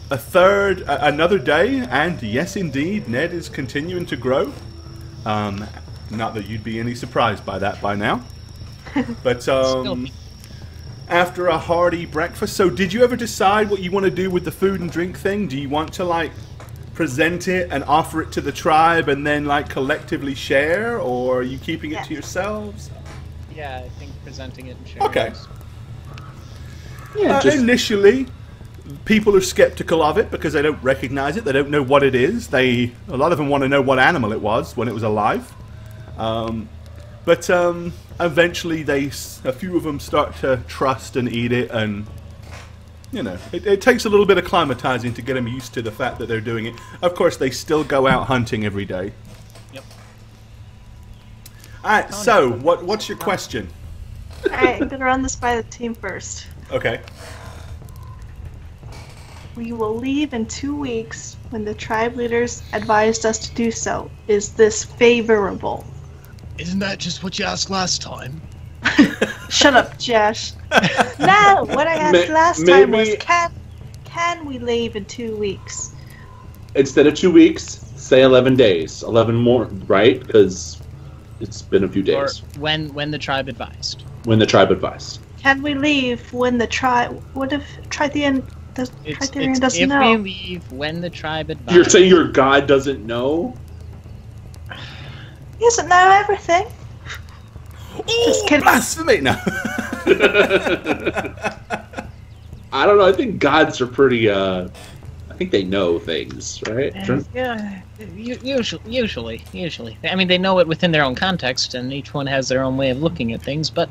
another day, and yes, indeed, Ned is continuing to grow. Not that you'd be any surprised by that by now. But after a hearty breakfast, so did you ever decide what you want to do with the food and drink thing? Do you want to like present it and offer it to the tribe and then like collectively share, or are you keeping it to yourselves? Yeah, I think presenting it and sharing. Okay. Yeah, initially, people are skeptical of it because they don't recognize it. They don't know what it is. A lot of them want to know what animal it was when it was alive. But eventually, a few of them start to trust and eat it, and you know, it takes a little bit of acclimatizing to get them used to the fact that they're doing it. Of course, they still go out hunting every day. Yep. All right. So, what's your question? Alright, I'm gonna run this by the team first. Okay. We will leave in 2 weeks when the tribe leaders advised us to do so. Is this favorable? Isn't that just what you asked last time? Shut up, Josh. No, what I asked last time was, can we leave in 2 weeks? Instead of 2 weeks, say 11 days. 11 more, right? Because it's been a few days. Or when the tribe advised. When the tribe advised. Can we leave when the tribe... What if Tritherian doesn't if know? we leave when the tribe advised. You're saying your god doesn't know? He doesn't know everything. Just kidding. Blasphemy! No. I don't know. I think gods are pretty. I think they know things, right? Yeah, usually. I mean, they know it within their own context, and each one has their own way of looking at things. But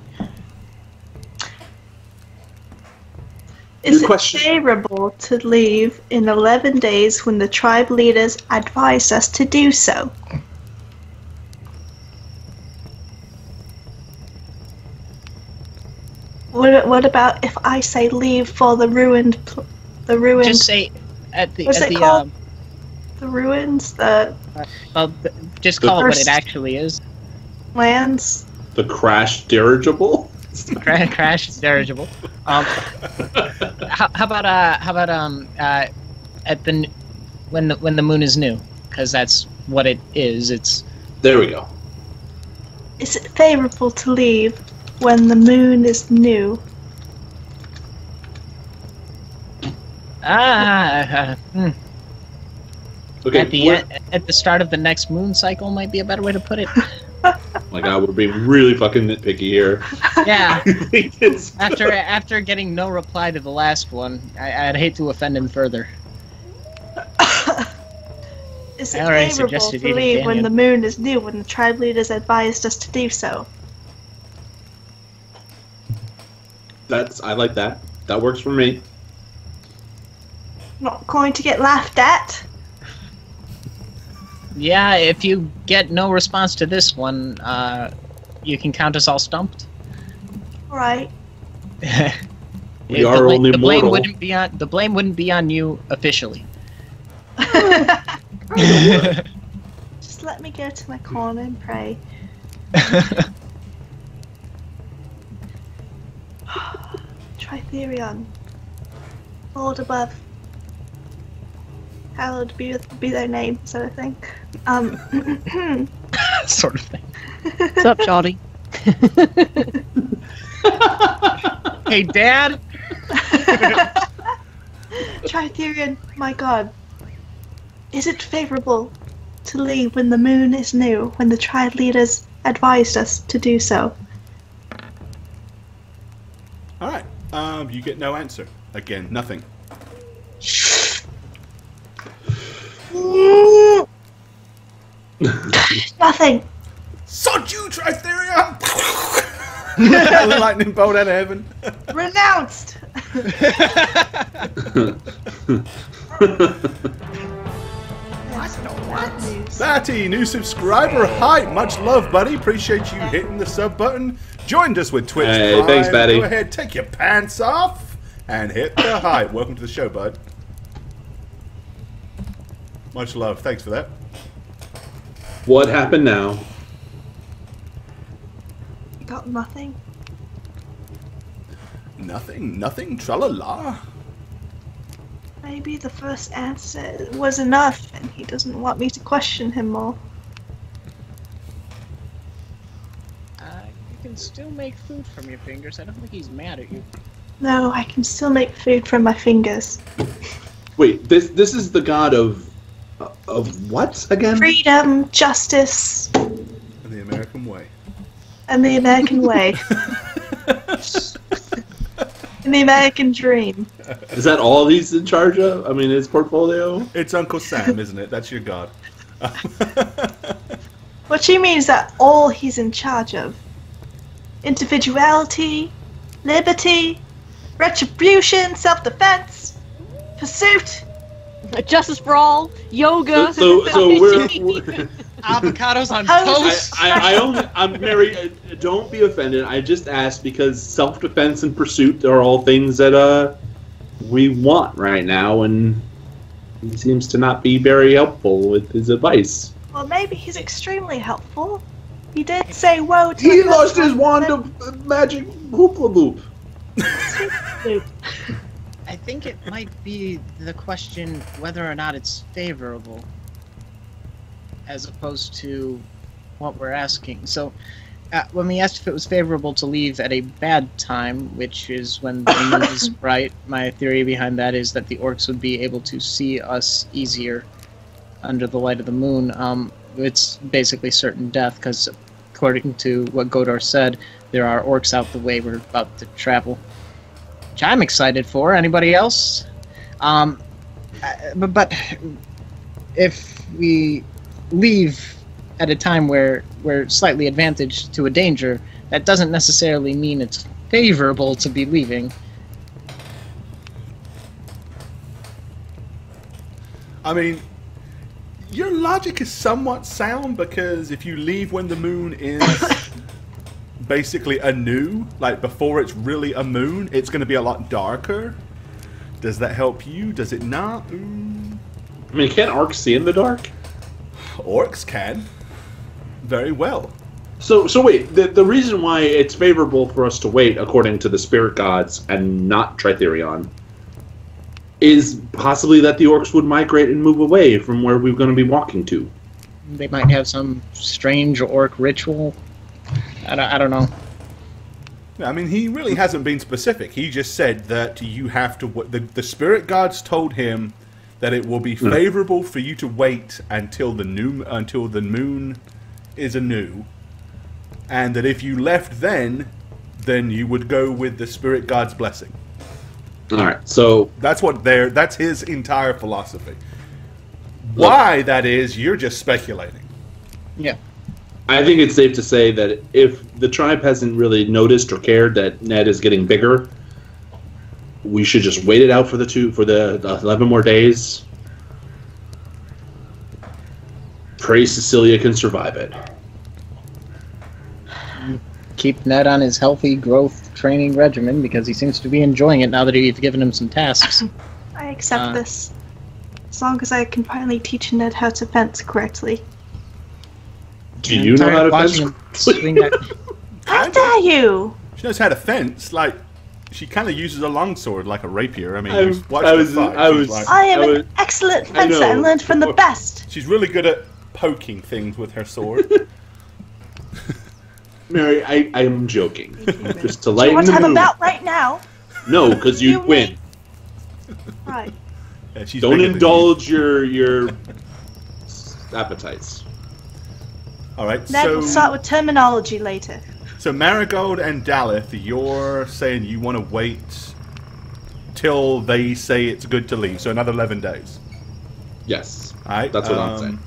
is it favorable to leave in 11 days when the tribe leaders advised us to do so? What about if I say leave for the ruined? Just say at the What's it called? The ruins. Just call it what it actually is. Lands. The crash dirigible. Crash dirigible. How about at the when the moon is new, because that's what it is. It's there. We go. Is it favorable to leave when the moon is new? Okay. At the start of the next moon cycle might be a better way to put it. My God, we're being really fucking nitpicky here. Yeah. After getting no reply to the last one, I'd hate to offend him further. Is it favorable to leave when the moon is new, when the tribe leaders advised us to do so? I like that. That works for me. Not going to get laughed at. Yeah, if you get no response to this one, you can count us all stumped. Right. We are only mortal. The blame wouldn't be on you officially. Just let me go to my corner and pray. Tritherion, Lord above, hallowed be their name, sort of thing. Sort of thing. What's up, Shoddy? Hey, Dad. Tritherion, my god, is it favorable to leave when the moon is new, when the tribe leaders advised us to do so? Alright, you get no answer. Again, nothing. Nothing! Sod you, Tritherion! Lightning bolt out of heaven. Renounced! Batty, new subscriber. Hi, much love, buddy. Appreciate you hitting the sub button. Joined us with Twitch Hey, Prime. thanks, Batty. Go ahead, take your pants off and hit the hype. Welcome to the show, bud. Much love. Thanks for that. What happened now? Got nothing. Nothing, tra-la-la. Maybe the first answer was enough, and he doesn't want me to question him more. You can still make food from your fingers. I don't think he's mad at you. No, I can still make food from my fingers. Wait, this is the god of what again? Freedom, justice, In the American way. and the American way. And the American dream. Is that all he's in charge of? I mean, his portfolio? It's Uncle Sam, isn't it? That's your god. What you mean is that all he's in charge of? Individuality, liberty, retribution, self-defense, pursuit. Justice for all, yoga. So we're Avocados on Toast. toast. Mary, don't be offended. I just asked because self-defense and pursuit are all things that we want right now, and he seems to not be very helpful with his advice. Well, maybe he's extremely helpful. He did say woe to He the lost his first wand one. of magic hoopla loop. I think it might be the question whether or not it's favorable, as opposed to what we're asking. So, when we asked if it was favorable to leave at a bad time, which is when the moon is bright, my theory behind that is that the orcs would be able to see us easier under the light of the moon. It's basically certain death, because according to what Godor said, there are orcs out the way we're about to travel. Which I'm excited for. Anybody else? But if we leave at a time where we're slightly advantaged to a danger, that doesn't necessarily mean it's favorable to be leaving. I mean, your logic is somewhat sound, because if you leave when the moon is basically anew, like before it's really a moon, it's going to be a lot darker. Does that help you? Does it not? I mean, can't orcs see in the dark? Orcs can. Very well. So wait, the reason why it's favorable for us to wait, according to the spirit gods, and not Tritherion, is possibly that the orcs would migrate and move away from where we're going to be walking to. They might have some strange orc ritual. I don't know. I mean, he really hasn't been specific. He just said that you have to. The spirit gods told him that it will be favorable for you to wait until the moon is anew, and that if you left then you would go with the spirit god's blessing. All right, so That's his entire philosophy. Why that is, you're just speculating. Yeah. I think it's safe to say that if the tribe hasn't really noticed or cared that Ned is getting bigger, we should just wait it out for the 11 more days. Pray Cecilia can survive it. Keep Ned on his healthy growth training regimen, because he seems to be enjoying it now that we've given him some tasks. I accept this. As long as I can finally teach Ned how to fence correctly. Do you know how to fence? Swing that. How dare you! She knows how to fence. Like, she kind of uses a longsword like a rapier. I mean, I you've watched her fight. I am an excellent fencer and learned from the best. She's really good at poking things with her sword. Mary, I am joking. Just to Do you lighten want the to have a mood. bout right now? No, because you win. Right. Yeah, she's Don't bigger than indulge your appetites. you. All right, Ned will start with terminology later. So Marigold and Daleth, you're saying you want to wait till they say it's good to leave, so another 11 days. Yes, All right, that's what I'm saying.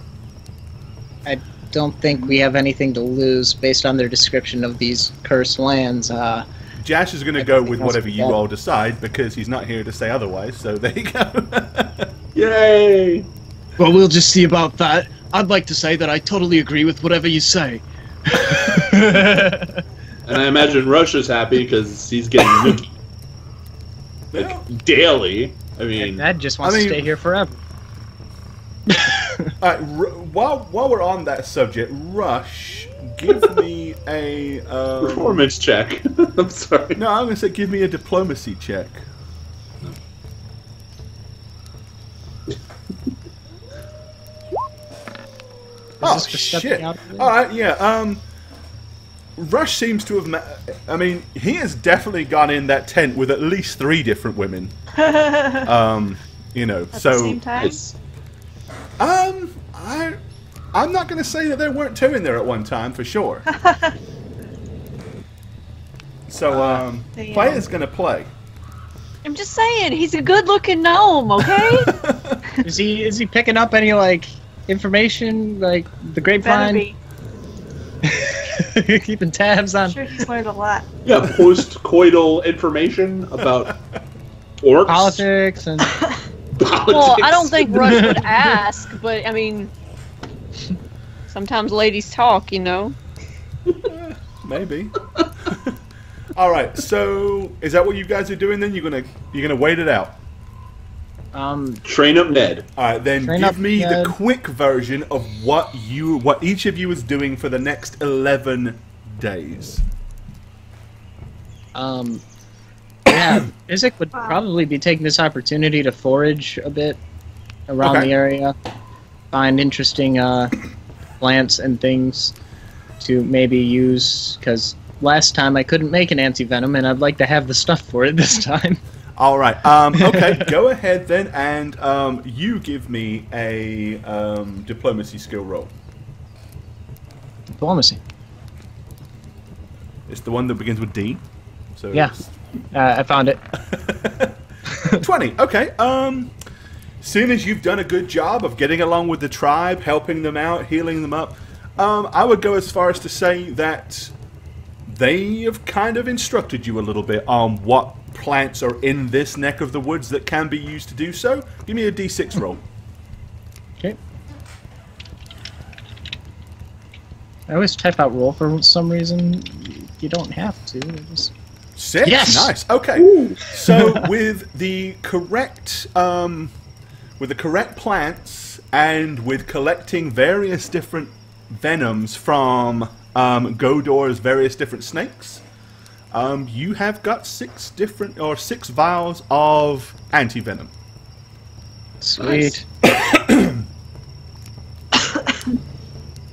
I don't think we have anything to lose based on their description of these cursed lands. Jash is going to go with else whatever we you got. all decide, because he's not here to say otherwise, so there you go. Yay! Well, we'll just see about that. I'd like to say that I totally agree with whatever you say. And I imagine Russia's happy because he's getting nookie. Like, daily. I mean, Ned just wants to stay here forever. While we're on that subject, Rush, give me a... performance check. I'm sorry. No, I'm going to say give me a diplomacy check. Oh, just for stepping shit. out of it? Alright, yeah. Rush seems to have... I mean, he has definitely gone in that tent with at least 3 different women. You know, At so... the same time? I'm not going to say that there weren't 2 in there at one time, for sure. So, Damn. Player's going to play. I'm just saying, he's a good-looking gnome, okay? Is he picking up any like information, like the Better grapevine? be. Keeping tabs I'm on sure he's learned a lot. Yeah, post-coital information about orcs. politics and Well, I don't think Rush would ask, but I mean, sometimes ladies talk, you know. Maybe. All right. So, is that what you guys are doing? Then you're gonna wait it out. Train up Ned. All right. Then Train give up, me the Ned. quick version of what each of you is doing for the next 11 days. Yeah, Isaac would probably be taking this opportunity to forage a bit around Okay. the area, find interesting plants and things to maybe use, because last time I couldn't make an anti-venom, and I'd like to have the stuff for it this time. All right. Okay. Go ahead then, and you give me a diplomacy skill roll. Diplomacy. It's the one that begins with D. So Yeah. it's- I found it. 20. Okay. Soon as you've done a good job of getting along with the tribe, helping them out, healing them up, I would go as far as to say that they have kind of instructed you a little bit on what plants are in this neck of the woods that can be used to do so. Give me a D6 roll. Okay. I always type out roll for some reason. You don't have to. Just... 6. Yes! Nice. Okay. So with the correct plants and with collecting various different venoms from Godor's various different snakes, you have got 6 vials of anti-venom. Sweet.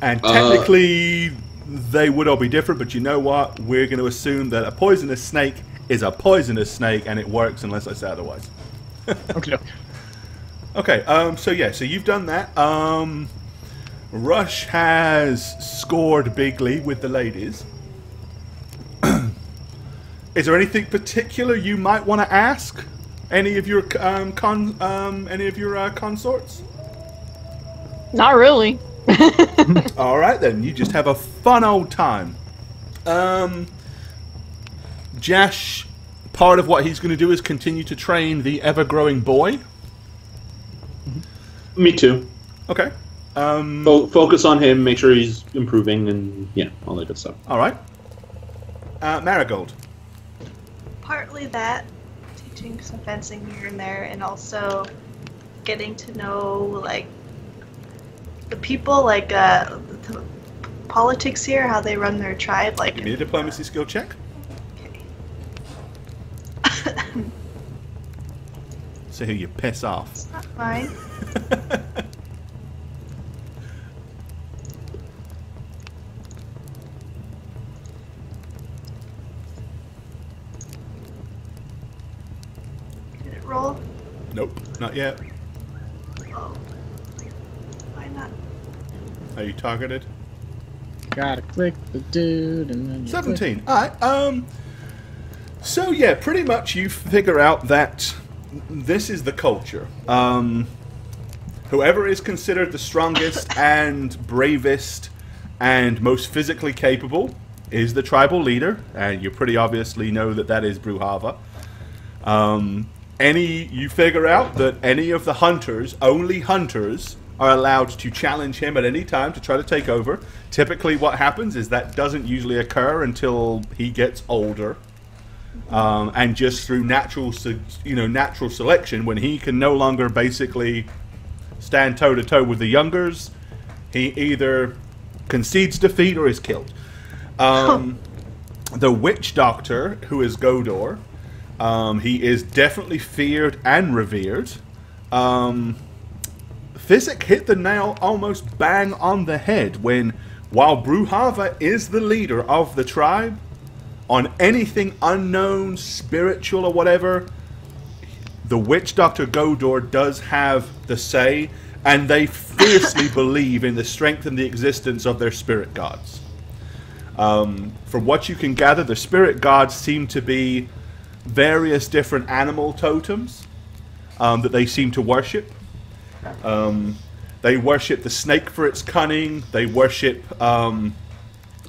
And technically, they would all be different, but you know what? We're going to assume that a poisonous snake is a poisonous snake, and it works unless I say otherwise. Okay. Okay, so you've done that. Rush has scored bigly with the ladies. Is there anything particular you might want to ask any of your consorts? Not really. All right then, you just have a fun old time. Jash, part of what he's going to do is continue to train the ever-growing boy. Me too. Okay. Focus on him, make sure he's improving, and yeah, all that good stuff. All right. Marigold. Partly that, teaching some fencing here and there, and also getting to know, like, the people, like, the politics here, how they run their tribe, like... Give me a diplomacy skill check. Okay. See who you piss off. It's not fine. Did it roll? Nope, not yet. Oh. Why not? Are you targeted? Gotta click the dude and then you 17. Alright, so yeah, pretty much you figure out that this is the culture. Whoever is considered the strongest and bravest and most physically capable is the tribal leader, and you pretty obviously know that that is Bruhava. You figure out that any of the hunters, only hunters, are allowed to challenge him at any time to try to take over. Typically what happens is that doesn't usually occur until he gets older. And just through natural selection, when he can no longer basically stand toe-to-toe with the youngers, he either concedes defeat or is killed. The witch doctor, who is Godor, he is definitely feared and revered. Physic hit the nail almost bang on the head when, while Bruhava is the leader of the tribe, on anything unknown, spiritual, or whatever, the witch Dr. Godor does have the say, and they fiercely believe in the strength and the existence of their spirit gods. From what you can gather, the spirit gods seem to be various different animal totems that they seem to worship. They worship the snake for its cunning. They worship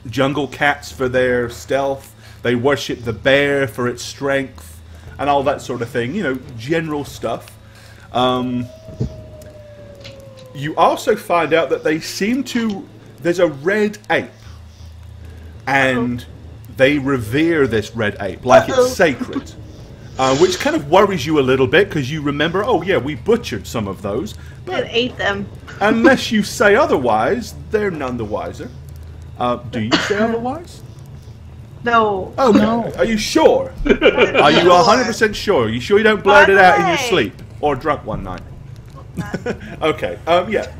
jungle cats for their stealth. They worship the bear for its strength and all that sort of thing. You know, general stuff. You also find out that they seem to... There's a red ape. And they revere this red ape like it's sacred. Which kind of worries you a little bit because you remember, oh yeah, we butchered some of those. And ate them. Unless you say otherwise, they're none the wiser. Do you say otherwise? No. Oh no. Are you sure? Are you 100% sure? Are you sure you don't blurt it out in your sleep? Or drunk one night? Okay, yeah.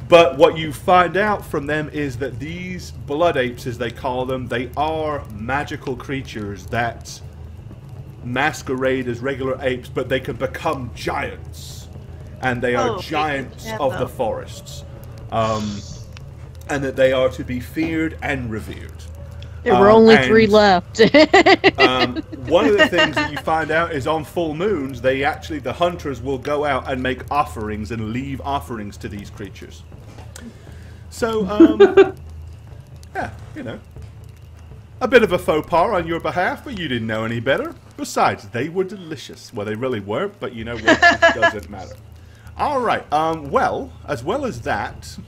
But what you find out from them is that these blood apes, as they call them, they are magical creatures that masquerade as regular apes, but they can become giants. And they are giants of the forests. And that they are to be feared and revered. There were only 3 left. One of the things that you find out is on full moons, the hunters will go out and make offerings and leave offerings to these creatures. So, yeah, you know, a bit of a faux pas on your behalf, but you didn't know any better. Besides, they were delicious. Well, they really weren't, but you know what? It doesn't matter. All right. Well, as well as that.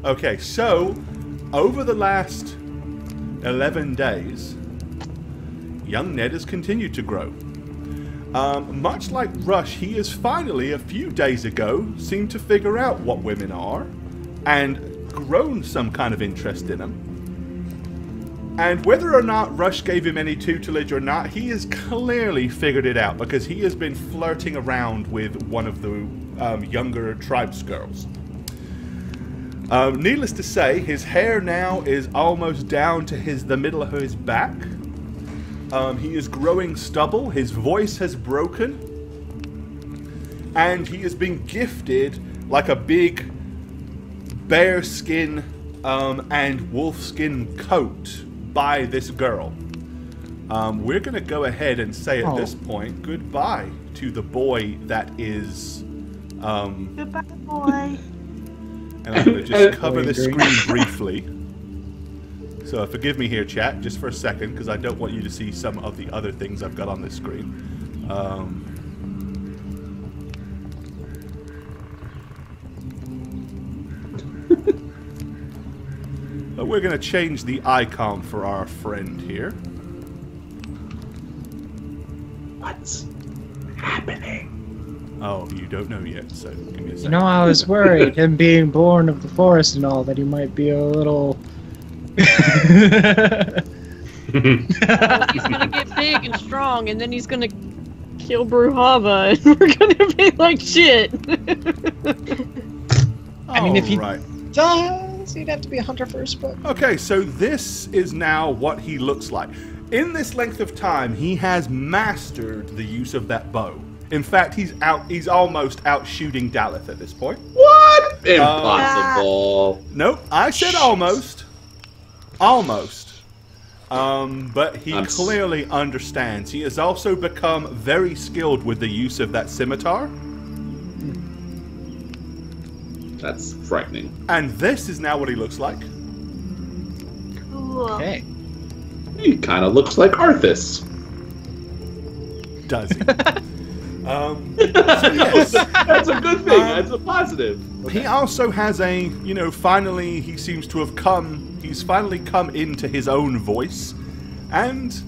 Okay, so over the last 11 days, young Ned has continued to grow. Much like Rush, he has finally, a few days ago, seemed to figure out what women are and grown some kind of interest in them. And whether or not Rush gave him any tutelage or not, he has clearly figured it out because he has been flirting around with one of the younger tribes girls. Needless to say, his hair now is almost down to the middle of his back. He is growing stubble, his voice has broken, and he has been gifted like a big bearskin and wolfskin coat by this girl. We're going to go ahead and say at this point goodbye to the boy that is... Goodbye, boy. And I'm going to just cover the screen briefly. So forgive me here, chat, just for a second, because I don't want you to see some of the other things I've got on this screen. But we're going to change the icon for our friend here. What's happening? Oh, you don't know yet, so give me a second. You know, I was worried, him being born of the forest and all, that he might be a little... He's gonna get big and strong, and then he's gonna kill Bruhava, and we're gonna be like shit. I mean, if he right. does, he'd have to be a hunter first, but... Okay, so this is now what he looks like. In this length of time, he has mastered the use of that bow. In fact, he's almost out shooting Daleth at this point. What? Impossible. Nope, I said almost. Almost. But he clearly understands. He has also become very skilled with the use of that scimitar. That's frightening. And this is now what he looks like. Cool. Okay. He kind of looks like Arthas. Does he? So yes. That's a good thing. That's a positive. He also has a, you know, finally he seems to have he's finally come into his own voice. And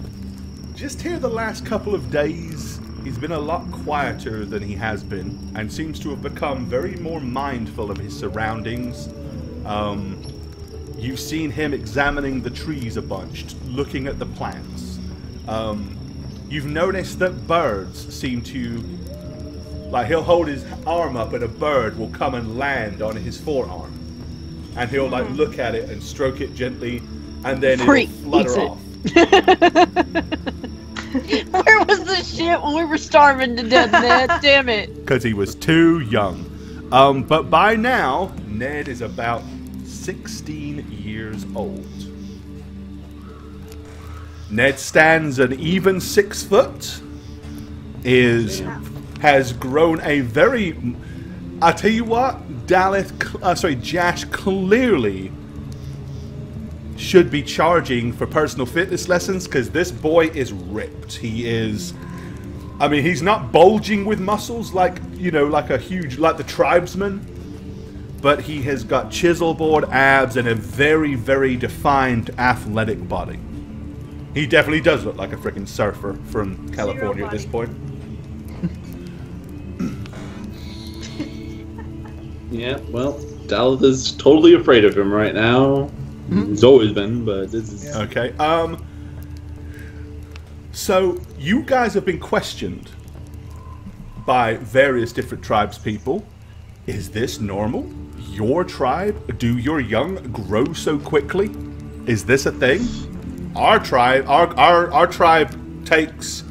just here the last couple of days, he's been a lot quieter than he has been and seems to have become very more mindful of his surroundings. You've seen him examining the trees a bunch, looking at the plants. you've noticed that birds seem to... Like, he'll hold his arm up and a bird will come and land on his forearm. And he'll, like, look at it and stroke it gently, and then it'll flutter off. Where was this shit when we were starving to death, Ned? Damn it. Because he was too young. But by now, Ned is about 16 years old. Ned stands an even 6 foot. Has grown a very... I'll tell you what, Jash clearly should be charging for personal fitness lessons, because this boy is ripped. He is... I mean, he's not bulging with muscles like, you know, like the tribesman, but he has got chiselboard abs and a very, very defined athletic body. He definitely does look like a freaking surfer from California at this point. Yeah, well, Dallas is totally afraid of him right now. He's always been, but this is... Okay, so, you guys have been questioned by various different tribes people. Is this normal? Your tribe? Do your young grow so quickly? Is this a thing? Our tribe, our tribe takes,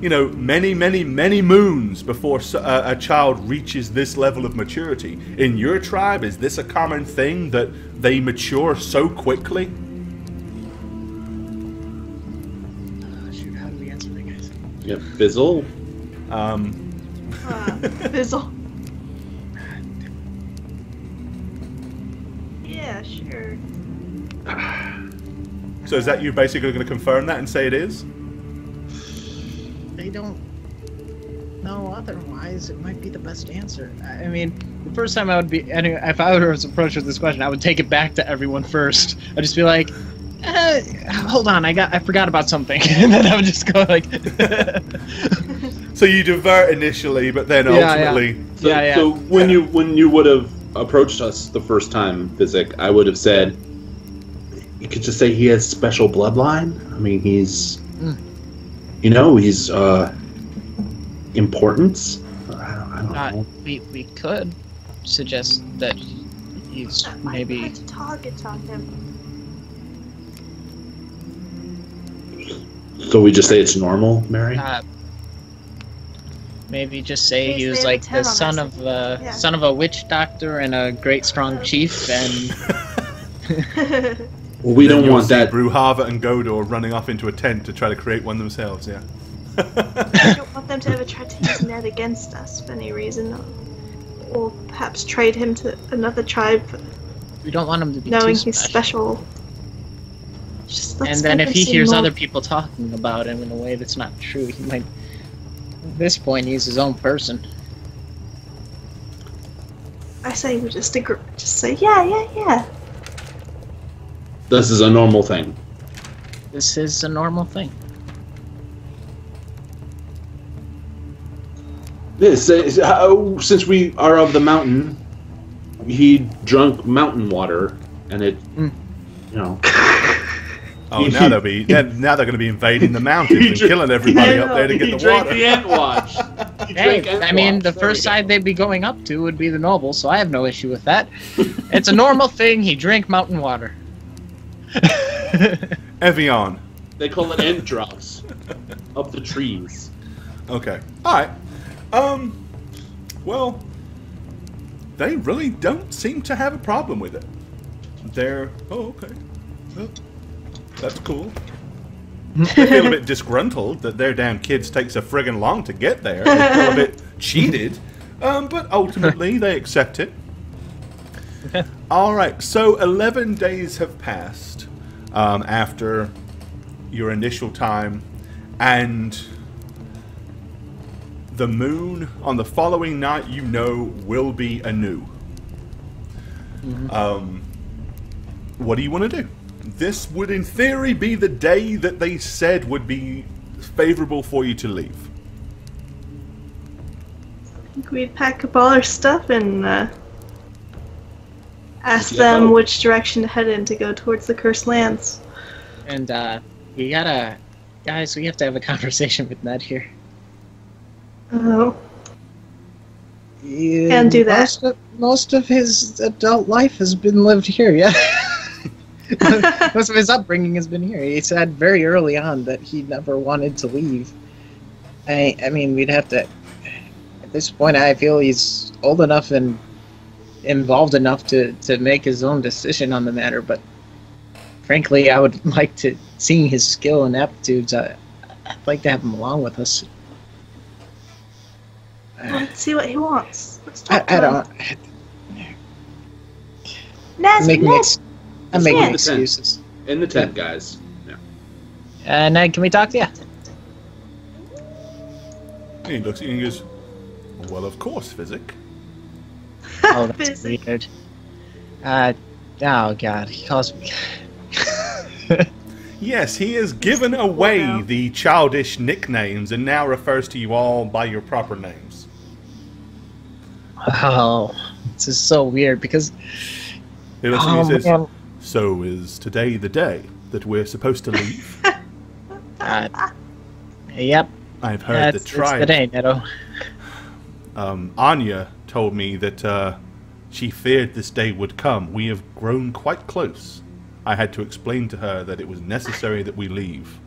you know, many, many, many moons before a child reaches this level of maturity. In your tribe, is this a common thing that they mature so quickly? Yep, Fizzle. Fizzle. Yeah, sure. So is that you basically going to confirm that and say it is? They don't know otherwise. It might be the best answer. I mean, the first time I would be... Anyway, if I was approached with this question, I would take it back to everyone first. I'd just be like... hold on, I forgot about something, and then I would just go like. So you divert initially, but then ultimately. Yeah. So when you would have approached us the first time, Physic, I would have said, you could just say he has special bloodline. I mean, he's, you know, he's importance. I don't know. We could suggest that he's That maybe. might put a target on him. So we just say it's normal, Mary? Maybe just say Please he was leave like a the 10 on son of a witch doctor and a great strong chief, and Well, we Then don't you'll want see that. Bruhava and Godor running off into a tent to try to create one themselves, yeah. I don't want them to ever try to use Ned against us for any reason, or perhaps trade him to another tribe, we don't want him to be knowing too he's special. Just let's And then make if him he seem hears more- other people talking about him in a way that's not true, he might. At this point, he's his own person. I say we just agree, just say yeah. This is a normal thing. This is a normal thing. This is, since we are of the mountain, he drunk mountain water, and it, you know. Oh, now they're going to be invading the mountains and killing everybody up there to get the water. He drank the Entwatch. Hey, I mean, the first side they'd be going up to would be the nobles, so I have no issue with that. It's a normal thing. He drank mountain water. Evian. They call it Ent drops. Up the trees. Okay. Alright. Well, they really don't seem to have a problem with it. They're... Oh, okay. Well, that's cool. They feel a bit disgruntled that their damn kids takes so friggin' long to get there. They feel a bit cheated. But ultimately, they accept it. Alright, so 11 days have passed after your initial time, and the moon on the following night, you know, will be anew. What do you want to do? This would, in theory, be the day that they said would be favorable for you to leave. I think we'd pack up all our stuff and ask Yeah. them which direction to head in to go towards the Cursed Lands. And we gotta Guys, we have to have a conversation with Ned here. Oh. Yeah, Can't do that. Most of his adult life has been lived here, yeah. Most of his upbringing has been here. He said very early on that he never wanted to leave. I mean, we'd have to... At this point, I feel he's old enough and involved enough to make his own decision on the matter, but frankly, I would like to... Seeing his skill and aptitudes, I'd like to have him along with us. Let's see what he wants. Let's I talk to him. don't... Ned, I'm making in the excuses. tent. In the tent, guys. Yeah. Ned, can we talk to you? He looks at you and goes, well, of course, Physic. Oh, that's Physic. weird. Oh god, he calls me... Yes, he has given away the childish nicknames and now refers to you all by your proper names. Oh, this is so weird because... He looks at you and says, man. so is today the day that we're supposed to leave? Yep. I've heard the It's tribe. the day, Neto. Anya told me that she feared this day would come. We have grown quite close. I had to explain to her that it was necessary that we leave.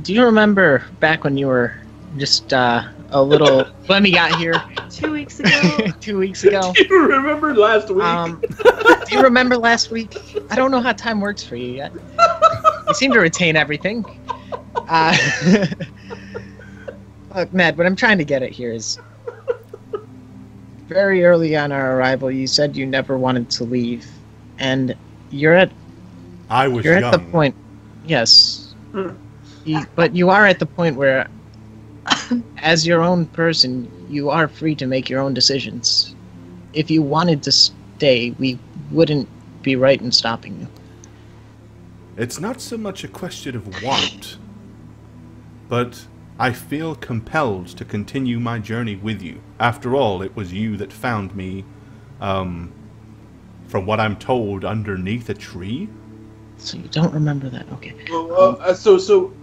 Do you remember back when you were just a little... when we got here 2 weeks ago. 2 weeks ago? Do you remember last week? Do you remember last week? I don't know how time works for you yet. You seem to retain everything. Look, Ned, what I'm trying to get at here is... Very early on our arrival, you said you never wanted to leave. And you're at I was You're young. at the point, yes. But you are at the point where, as your own person, you are free to make your own decisions. If you wanted to stay, we wouldn't be right in stopping you. It's not so much a question of want, but I feel compelled to continue my journey with you. After all, it was you that found me, from what I'm told, underneath a tree. So you don't remember that? Okay. So,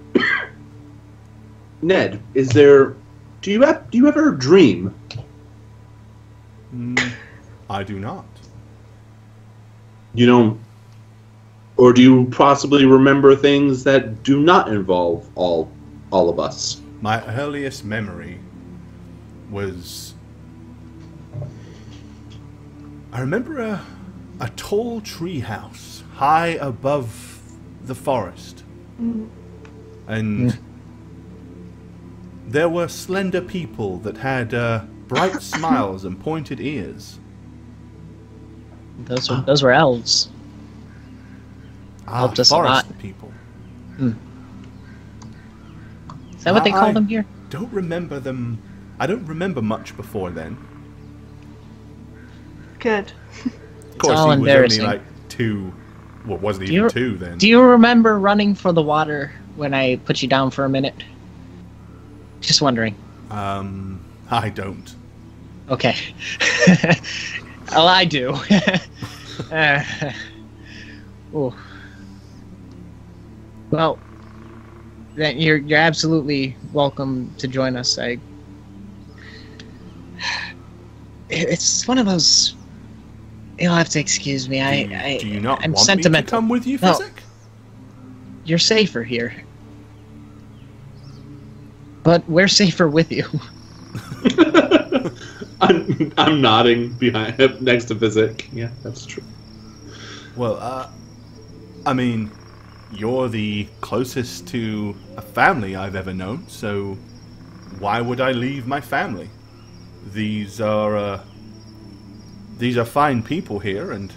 Ned, is there? Do you ever dream? I do not. You don't, or do you possibly remember things that do not involve all of us? My earliest memory was... I remember a tall tree house high above the forest. And there were slender people that had bright smiles and pointed ears. Those were elves. Helped us a forest lot. people. Is that what they call them here? Don't remember them. I don't remember much before then. Good. Of course, all he was only embarrassing. like 2. Well, wasn't Do even you- 2 then. Do you remember running for the water when I put you down for a minute? Just wondering. I don't. Okay. Well, I do. Ooh. Well, then you're absolutely welcome to join us. It's one of those. You'll have to excuse me. Do you not I'm want sentimental. me to come with you, No. Physic? You're safer here. But we're safer with you. I'm nodding behind next to Physic. Yeah, that's true. Well, I mean, you're the closest to a family I've ever known, so why would I leave my family? These are fine people here, and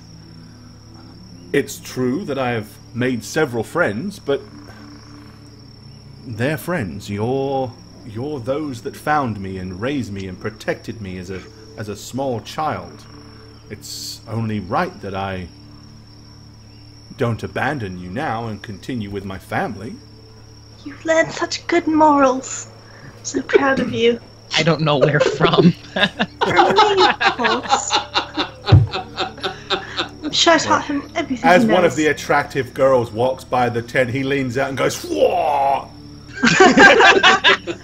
it's true that I have made several friends, but they're friends. You're those that found me and raised me and protected me as a small child. It's only right that I don't abandon you now and continue with my family. You've learned such good morals. So proud of you. I don't know where from. From me, of course. Sure taught him everything As he one of knows. the attractive girls walks by the tent, he leans out and goes, "Whoa!"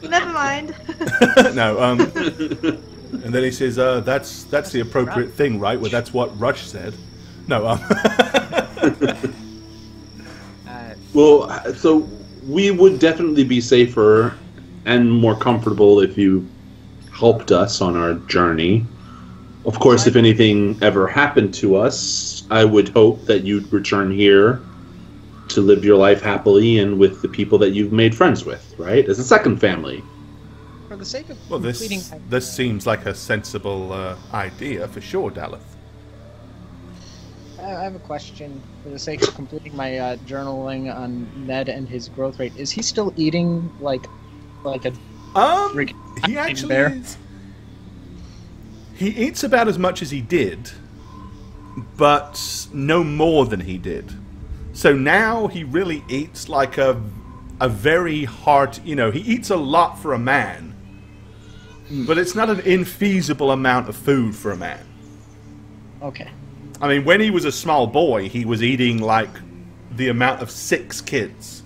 Never mind. No, and then he says, "That's the appropriate thing, right? Well, that's what Rush said." No, Well, so we would definitely be safer and more comfortable if you helped us on our journey. Of course, if anything ever happened to us, I would hope that you'd return here to live your life happily and with the people that you've made friends with, right? As a second family. For the sake of well, completing this seems like a sensible idea for sure, Daleth. I have a question. For the sake of completing my journaling on Ned and his growth rate, is he still eating like a freaking He actually bear? is. He eats about as much as he did, but no more than he did. So now he really eats like a very hard, he eats a lot for a man, but it's not an infeasible amount of food for a man. Okay. I mean, when he was a small boy, he was eating like the amount of 6 kids.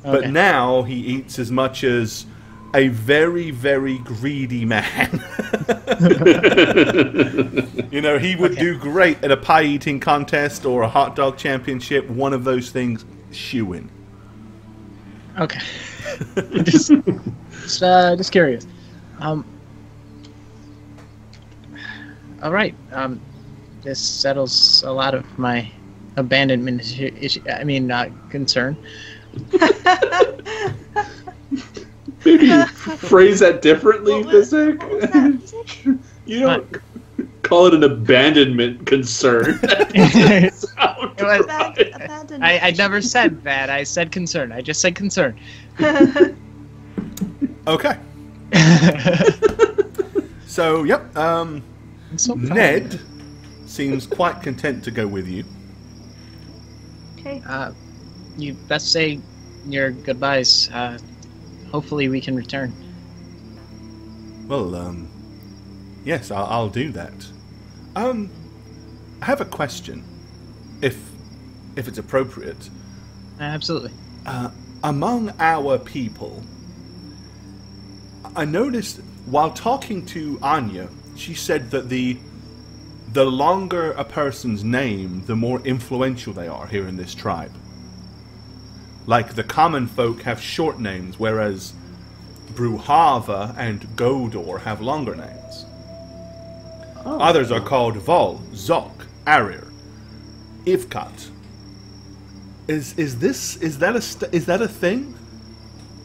But Okay. now he eats as much as a very, very greedy man. He would do great at a pie eating contest or a hot dog championship. One of those things, shoo-in. Okay. just curious. All right. This settles a lot of my abandonment issue. I mean, concern. Maybe phrase that differently, What was Physic. that? You don't call it an abandonment concern. That doesn't sound It was- right. Abandoned. I never said that. I said concern. I just said concern. Okay. So, yep. I'm so proud of Ned seems quite content to go with you. Okay. you best say your goodbyes. Hopefully we can return. Well, yes, I'll do that. I have a question, if it's appropriate. Absolutely. Among our people, I noticed while talking to Anya, she said that the longer a person's name, the more influential they are here in this tribe. Like the common folk have short names, whereas Bruhava and Godor have longer names. Others are called Vol, Zok, Arir, Ivkat. Is that a thing?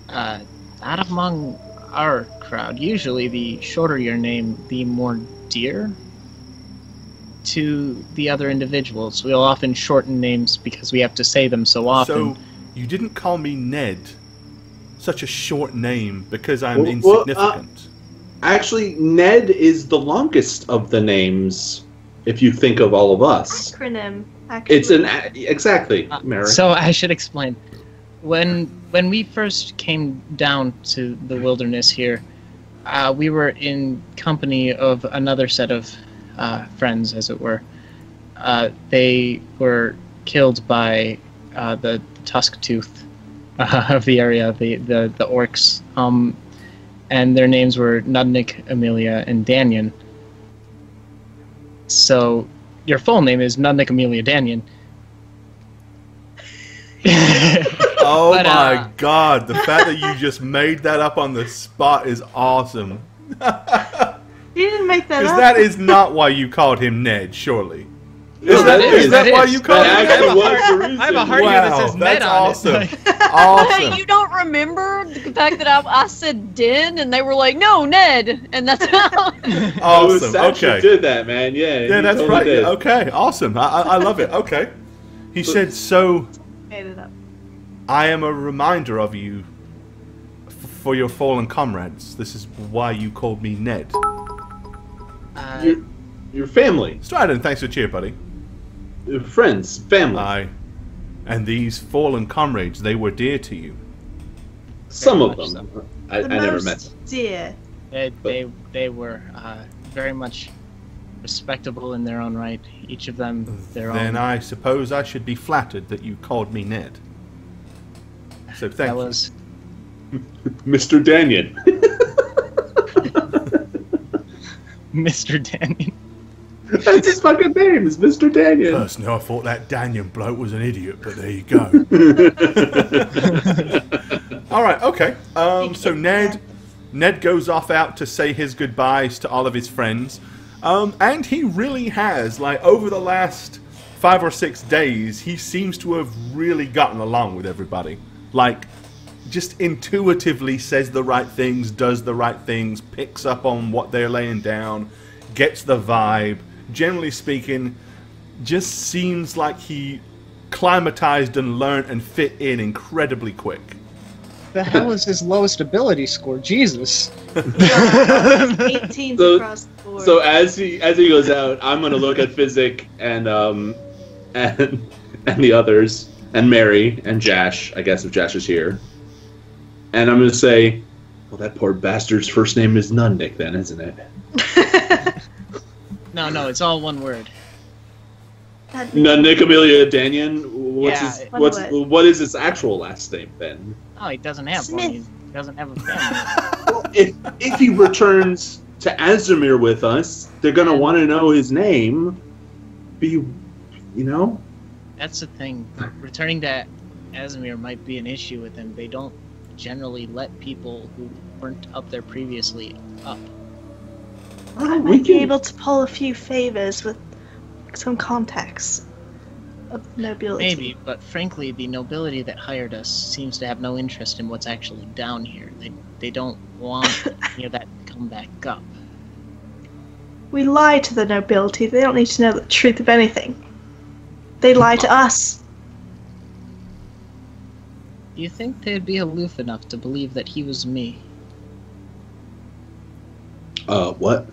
Not among our crowd. Usually, the shorter your name, the more dear to the other individuals. We'll often shorten names because we have to say them so often. So you didn't call me Ned, such a short name, because I'm Well, insignificant. Actually, Ned is the longest of the names, if you think of all of us. Acronym. Actually. It's exactly, Mary. So I should explain. When we first came down to the wilderness here, we were in company of another set of friends, as it were. They were killed by the tusk tooth of the area, the orcs, and their names were Nudnik, Amelia, and Danyan. So your full name is Nudnik Amelia Danyan. Oh But, my god, the fact that you just made that up on the spot is awesome. You didn't make that Because up. that is not why you called him Ned, surely. No, Is that that why is. you called That him actually Ned? was the reason. I have a heart here that says Ned that's on awesome. it. Hey, Awesome. you don't remember the fact that I said Den and they were like, no, Ned, and that's how. Awesome. Satchel Okay. did that, man. Yeah. Yeah, he that's totally right. did. Okay, awesome. I love it. Okay. He said, so Made it up. I am a reminder of you for your fallen comrades. This is why you called me Ned. Your family, Stridon, thanks for the cheer, buddy. your friends, family. And these fallen comrades, they were dear to you. Some of much them. I The never most met them. dear. They were very much respectable in their own right. Each of them their Then own. I suppose I should be flattered that you called me Ned. So thank That you. was Mr. Danyon. Mr. Danyon. That's his fucking name, is Mr. Danyon. Personally, I thought that Danyon bloke was an idiot, but there you go. All right, okay. So Ned goes off out to say his goodbyes to all of his friends, and he really has, like, over the last 5 or 6 days, he seems to have really gotten along with everybody. Like, just intuitively says the right things, does the right things, picks up on what they're laying down, gets the vibe. Generally speaking, just seems like he climatized and learned and fit in incredibly quick. The hell is his lowest ability score? Jesus. 18s So- across the board. So as he goes out, I'm gonna look at Physic and the others and Mary and Jash. I guess if Jash is here, and I'm gonna say, well, that poor bastard's first name is Nunnik, then, isn't it? No, it's all one word. That'd be- Nunnik Amelia Danyon. Yeah. What is his actual last name then? Oh, he doesn't have Smith. one. He doesn't have a family. Well, if he returns to Azimir with us, they're gonna want to know his name. That's the thing. Returning to Azimir might be an issue with him. They don't generally let people who weren't up there previously up. I might be able to pull a few favors with some contacts of nobility. Maybe, but frankly, the nobility that hired us seems to have no interest in what's actually down here. They don't want any of that to come back up. We lie to the nobility. They don't need to know the truth of anything. They lie to us. Do you think they'd be aloof enough to believe that he was me? What?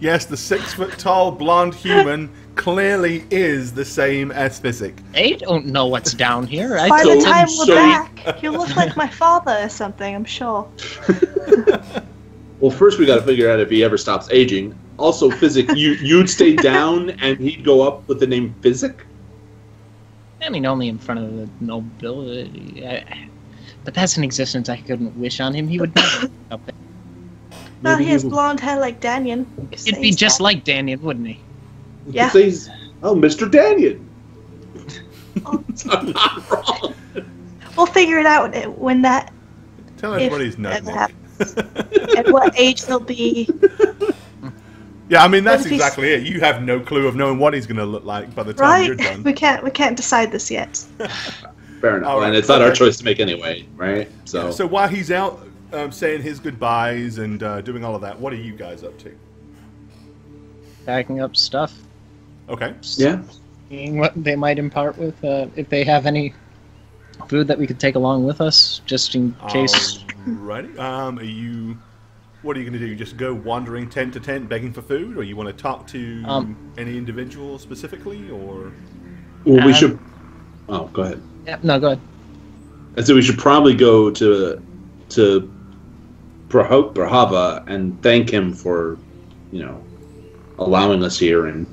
Yes, the 6-foot-tall blonde human clearly is the same as Physic. They don't know what's down here. I By told the time them we're so- back, he'll look like my father or something, I'm sure. Well, first we got to figure out if he ever stops aging. Also, Physic, you'd stay down and he'd go up with the name Physic? I mean, only in front of the nobility. But that's an existence I couldn't wish on him. He would never be up there. Well, Maybe he has you- blonde hair like Danyon. It'd be just like Danyon, wouldn't he? You Yeah. could say, oh, Mr. Danyon. Oh. I'm not wrong. We'll figure it out when that. Tell If everybody he's that Nutnik. At what age he'll be. Yeah, I mean, that's What if he's- exactly it. You have no clue of knowing what he's going to look like by the time you're Right? done. We can't decide this yet. Fair enough. All right, And it's not our okay. choice to make anyway, right? So, So while he's out saying his goodbyes and doing all of that, what are you guys up to? Packing up stuff. Okay. yeah. Seeing what they might impart with, if they have any food that we could take along with us, just in case. Alrighty. What are you going to do? Just go wandering tent to tent begging for food, or you want to talk to any individual specifically, or? Well, we should. Oh, go ahead. Yeah, no, go ahead. I said we should probably go to Brahava and thank him for, allowing us here and.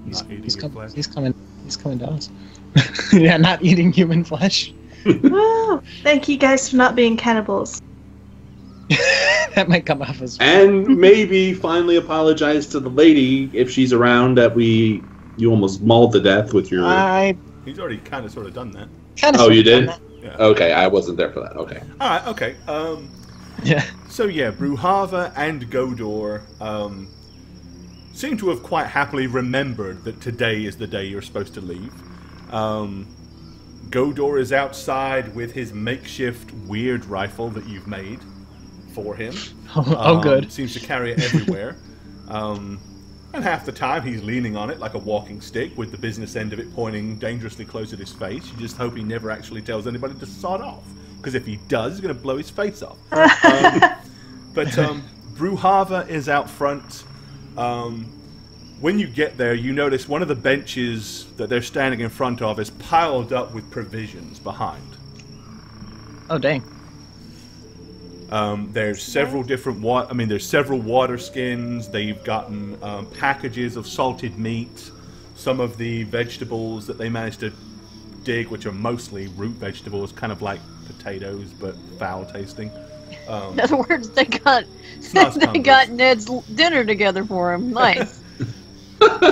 Not eating He's, your flesh? he's coming to us. Yeah, not eating human flesh. Woo! Thank you guys for not being cannibals. That might come off as. And maybe finally apologize to the lady if she's around that you almost mauled to death with your. I He's already kind of sort of done that. kind of. Oh, you did? Yeah. Okay, I wasn't there for that. Okay. All right. Okay. Yeah. So yeah, Bruhava and Godor seem to have quite happily remembered that today is the day you're supposed to leave. Godor is outside with his makeshift weird rifle that you've made for him. Oh, good. Seems to carry it everywhere. And half the time he's leaning on it like a walking stick with the business end of it pointing dangerously close at his face. You just hope he never actually tells anybody to sod off. Because if he does, he's going to blow his face off. But Bruhava is out front. When you get there, you notice one of the benches that they're standing in front of is piled up with provisions behind. Oh, dang. There's several different there's several water skins. They've gotten packages of salted meat. Some of the vegetables that they managed to dig, which are mostly root vegetables, kind of like potatoes but foul tasting. In other words, they got Ned's dinner together for him. Nice.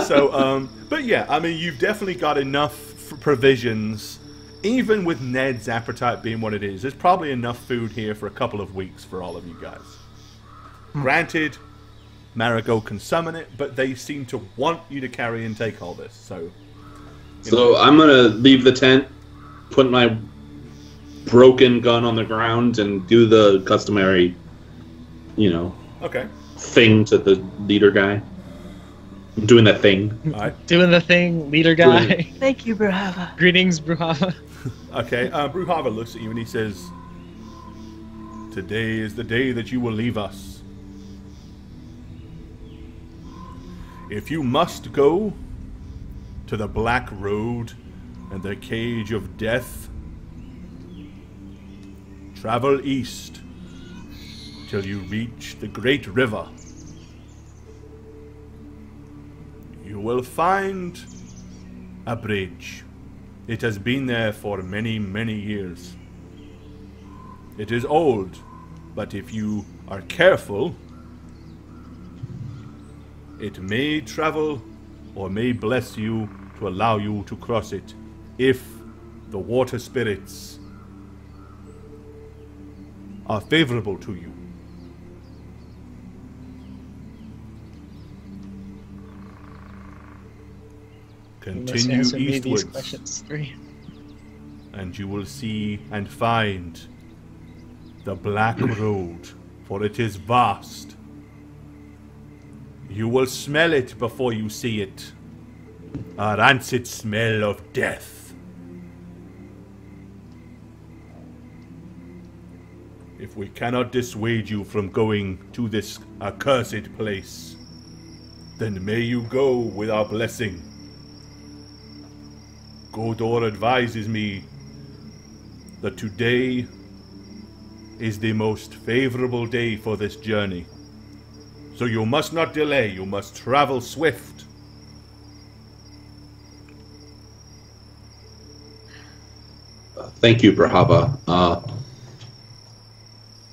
So, but yeah, I mean, you've definitely got enough provisions. Even with Ned's appetite being what it is, there's probably enough food here for a couple of weeks for all of you guys. Granted, Marigold can summon it, but they seem to want you to carry and take all this. So I'm gonna leave the tent, put my broken gun on the ground, and do the customary, thing to the leader guy. I'm doing that thing. All right. Doing the thing, leader guy. Thank you, Brahava. Greetings, Bruhava. Okay, Bruhava looks at you and he says, "Today is the day that you will leave us. If you must go to the Black Road and the Cage of Death, travel east till you reach the Great River. You will find a bridge. It has been there for many, many years. It is old, but if you are careful, it may travel or may bless you to allow you to cross it if the water spirits are favorable to you." Continue eastwards, and you will see and find the Black Road, for it is vast. You will smell it before you see it, a rancid smell of death. If we cannot dissuade you from going to this accursed place, then may you go with our blessing. Godor advises me that today is the most favorable day for this journey. So you must not delay, you must travel swift. Thank you, Brahava.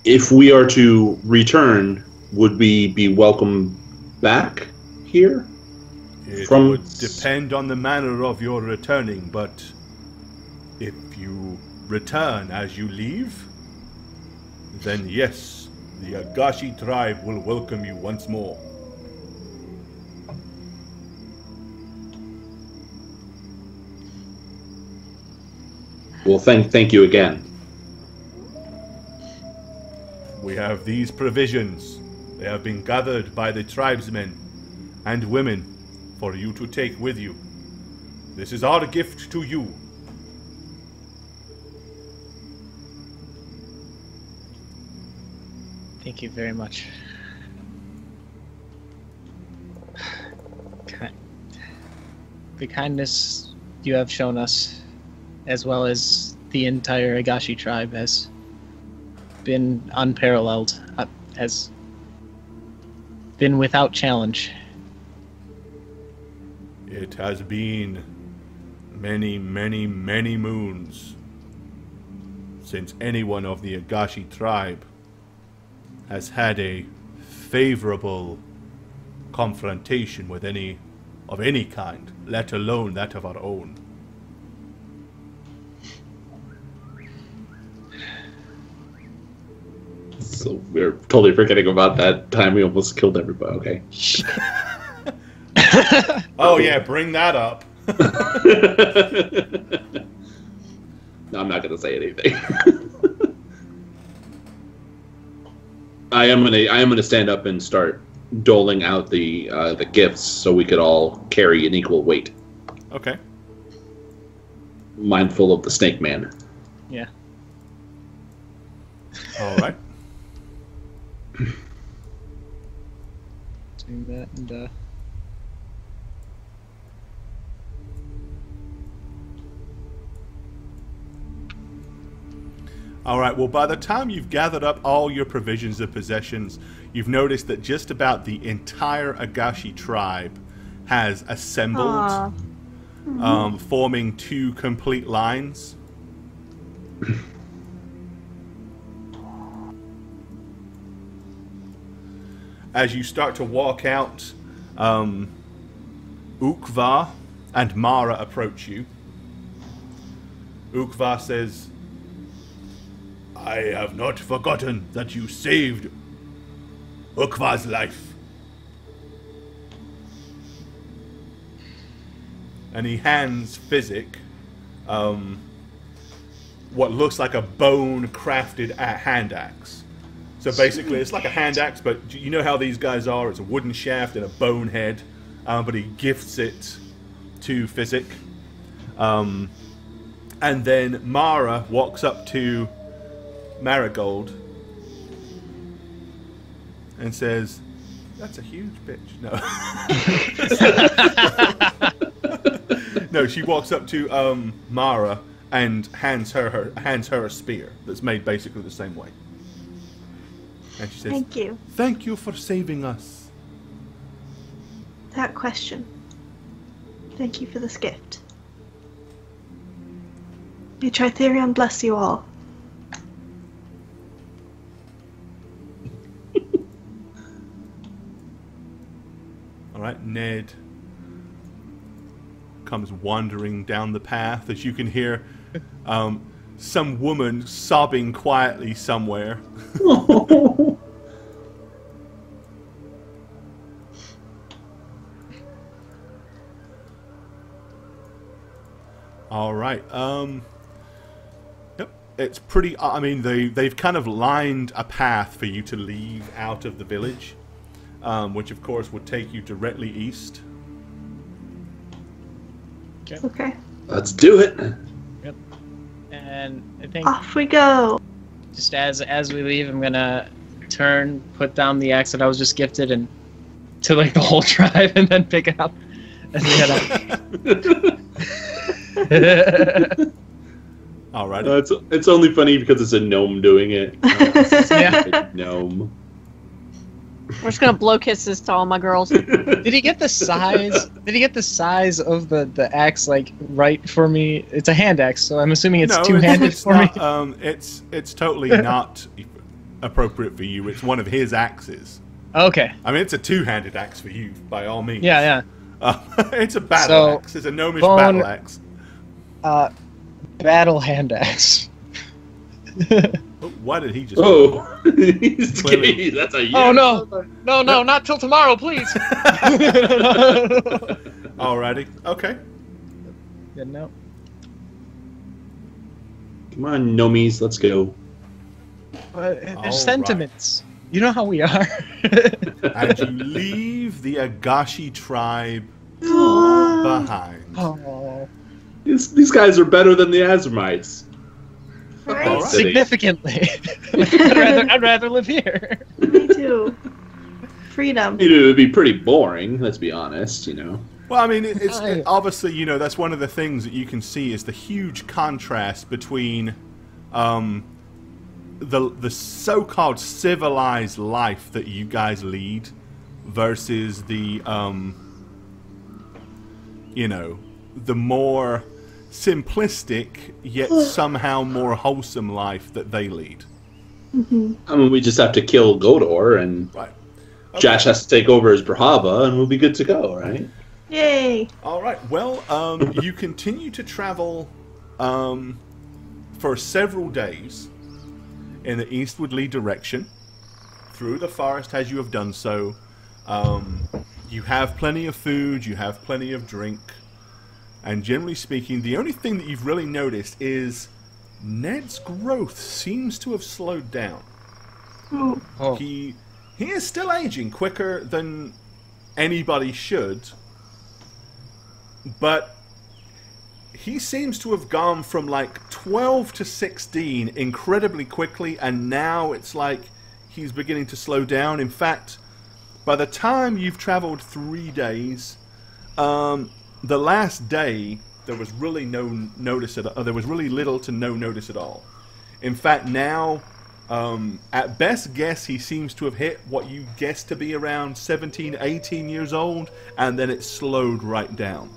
If we are to return, would we be welcome back here? It would depend on the manner of your returning, but if you return as you leave, then yes, the Agashi tribe will welcome you once more. Well, thank you again. We have these provisions. They have been gathered by the tribesmen and women for you to take with you. This is our gift to you. Thank you very much. The kindness you have shown us, as well as the entire Agashi tribe, has been unparalleled, has been without challenge. It has been many, many, many moons since anyone of the Agashi tribe has had a favorable confrontation with any of any kind, let alone that of our own. So we're totally forgetting about that time we almost killed everybody. Okay. Oh yeah, bring that up. No, I'm not gonna say anything. I am gonna stand up and start doling out the gifts so we could all carry an equal weight. Okay. Mindful of the snake man. Yeah. All right. Doing that and Alright, well, by the time you've gathered up all your provisions and possessions, you've noticed that just about the entire Agashi tribe has assembled, forming 2 complete lines. As you start to walk out, Ukva and Mara approach you. Ukva says, I have not forgotten that you saved Ukva's life. And he hands Physic what looks like a bone-crafted hand axe. So basically, it's like a hand axe, but you know how these guys are. It's a wooden shaft and a bone head, but he gifts it to Physic. And then Mara walks up to Marigold and says, "That's a huge bitch." No. No, she walks up to Mara and hands her a spear that's made basically the same way. And she says, Thank you. "Thank you for saving us." That question. Thank you for this gift. May Tritherion bless you all. Alright, Ned comes wandering down the path as you can hear some woman sobbing quietly somewhere. Alright, yep, it's pretty, I mean, they've kind of lined a path for you to leave out of the village, which of course would take you directly east. Okay. Let's do it. Yep. And I think Off we go. just as we leave, I'm gonna turn, put down the axe that I was just gifted, and to like the whole tribe, and then pick it up as we head out. Alright. It's only funny because it's a gnome doing it. Yeah. Gnome. We're just gonna blow kisses to all my girls. Did he get the size? Did he get the size of the axe like right for me? It's a hand axe, so I'm assuming it's No, two-handed it's for not, me. It's totally not appropriate for you. It's one of his axes. Okay. I mean, it's a two-handed axe for you, by all means. Yeah, It's a battle So, axe. It's a gnomish bone- battle axe. yeah. Battle hand axe. Oh, why did he just... Oh, he's Clearly. gay. That's a Oh no! No, not till tomorrow, please. Alrighty. Okay. Good note. Come on, gnomies, let's go. There's All sentiments. You know how we are. And you leave the Agashi tribe behind. Oh, These guys are better than the Azamites. Right? All right. significantly. I'd rather live here. Me too. Freedom. It would be pretty boring, let's be honest, you know. Well, I mean, it's obviously, you know, that's one of the things that you can see is the huge contrast between the so-called civilized life that you guys lead versus the, you know, the more simplistic yet somehow more wholesome life that they lead. I mean, we just have to kill Godor, and Right. Josh has to take over as Brahava, and we'll be good to go, right? Yay. All right. Well, you continue to travel for several days in the eastwardly direction through the forest as you have done so. You have plenty of food, you have plenty of drink, and generally speaking, the only thing that you've really noticed is Ned's growth seems to have slowed down. Oh, Oh. He is still aging quicker than anybody should, but he seems to have gone from like 12 to 16 incredibly quickly, and now it's like he's beginning to slow down. In fact, by the time you've traveled 3 days, the last day there was really no notice at all. There was really little to no notice at all. In fact, now, at best guess, he seems to have hit what you guess to be around 17, 18 years old, and then it slowed right down.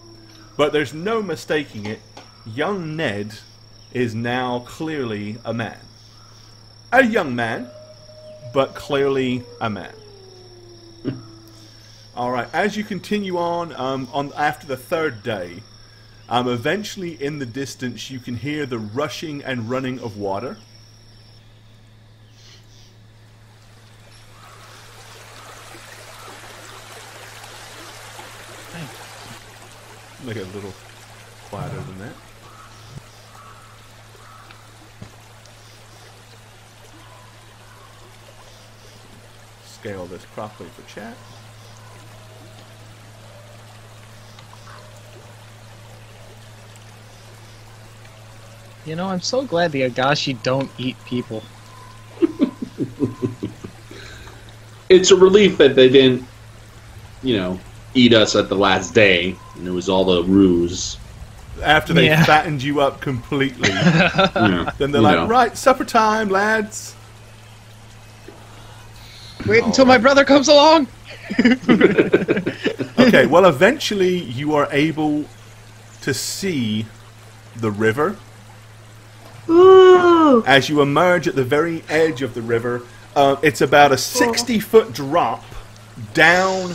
But there's no mistaking it. Young Ned is now clearly a man. A young man, but clearly a man. Alright, as you continue on after the third day, eventually in the distance you can hear the rushing and running of water. Make it a little quieter than that. Scale this properly for chat. You know, I'm so glad the Agashi don't eat people. It's a relief that they didn't, eat us at the last day, and it was all the ruse. After they fattened you up completely. Then they're like, right, supper time, lads. Wait until my brother comes along! Okay, well, eventually you are able to see the river. Ooh! As you emerge at the very edge of the river, it's about a 60-foot drop down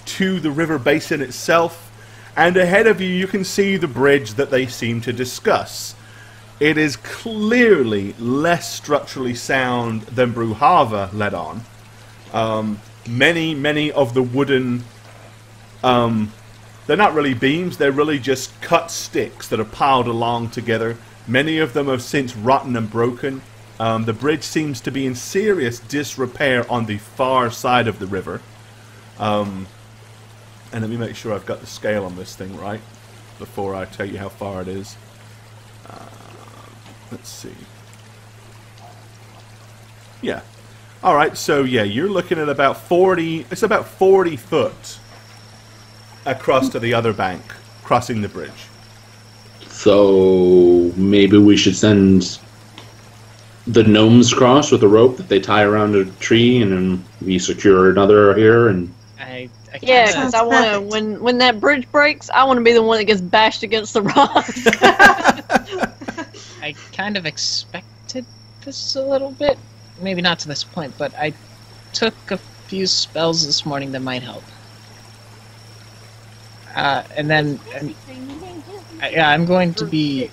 to the river basin itself, and ahead of you you can see the bridge that they seem to discuss. It is clearly less structurally sound than Bruhava let on. Many of the wooden, they're not really beams, they're really just cut sticks that are piled along together. Many of them have since rotten and broken. The bridge seems to be in serious disrepair on the far side of the river. And let me make sure I've got the scale on this thing right before I tell you how far it is. Let's see. Yeah. Alright, so yeah, you're looking at about 40... It's about 40 foot across to the other bank, crossing the bridge. So maybe we should send the gnomes across with a rope that they tie around a tree, and then we secure another here. And yeah, because I want to. When that bridge breaks, I want to be the one that gets bashed against the rocks. I kind of expected this a little bit. Maybe not to this point, but I took a few spells this morning that might help. And then, I'm going to be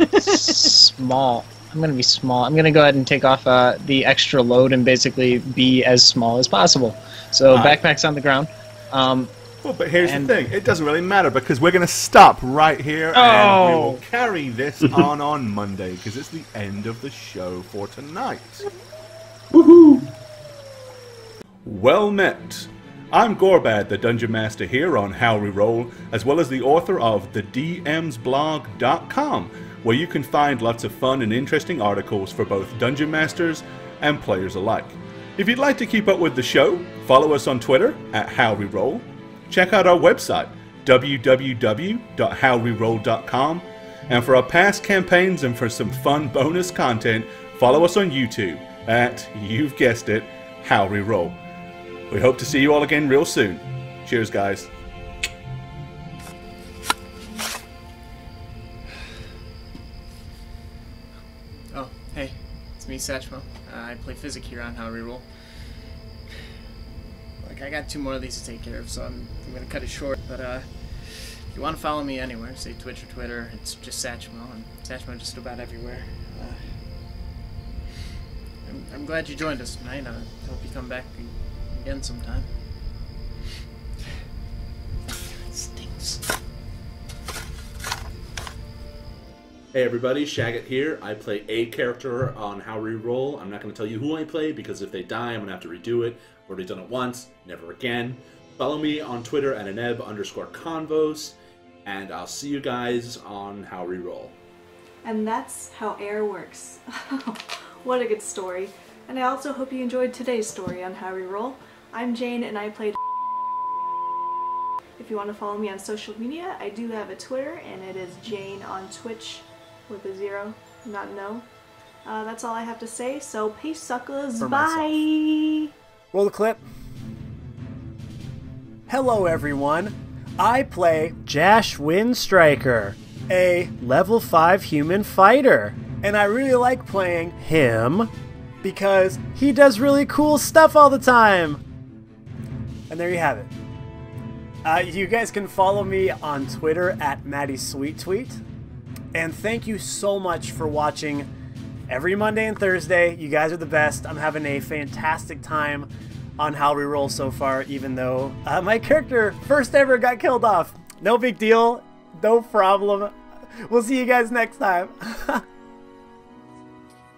small. I'm going to be small. I'm going to go ahead and take off the extra load and basically be as small as possible. So backpack's on the ground. Well, but here's the thing. It doesn't really matter because we're going to stop right here and we will carry this on Monday because it's the end of the show for tonight. Woohoo! Well met. I'm Gorbad, the Dungeon Master here on How We Roll, as well as the author of thedmsblog.com, where you can find lots of fun and interesting articles for both Dungeon Masters and players alike. If you'd like to keep up with the show, follow us on Twitter at HowWeRoll. Check out our website, www.howweroll.com. And for our past campaigns and for some fun bonus content, follow us on YouTube at, you've guessed it, How We Roll. We hope to see you all again real soon. Cheers, guys. Oh, hey, it's me, Satchmo. I play Physic here on How We Roll. Like, I got 2 more of these to take care of, so I'm gonna cut it short. But if you want to follow me anywhere, say Twitch or Twitter, it's just Satchmo, and Satchmo just about everywhere. I'm glad you joined us tonight. I hope you come back again sometime. It stinks. Hey everybody, Shaggot here. I play a character on How We Roll. I'm not going to tell you who I play because if they die, I'm going to have to redo it. I've already done it once, never again. Follow me on Twitter at aneb_convos, and I'll see you guys on How We Roll. And that's how air works. What a good story. And I also hope you enjoyed today's story on How We Roll. I'm Jane and I played. If you want to follow me on social media, I do have a Twitter and it is Jane on Twitch with a 0, not no. That's all I have to say, so peace, suckers. For Bye! Roll the clip. Hello, everyone. I play Jash Windstriker, a level 5 human fighter. And I really like playing him because he does really cool stuff all the time. And there you have it. You guys can follow me on Twitter at MattySweetTweet. And thank you so much for watching every Monday and Thursday. You guys are the best. I'm having a fantastic time on How We Roll so far, even though my character first ever got killed off. No big deal. No problem. We'll see you guys next time.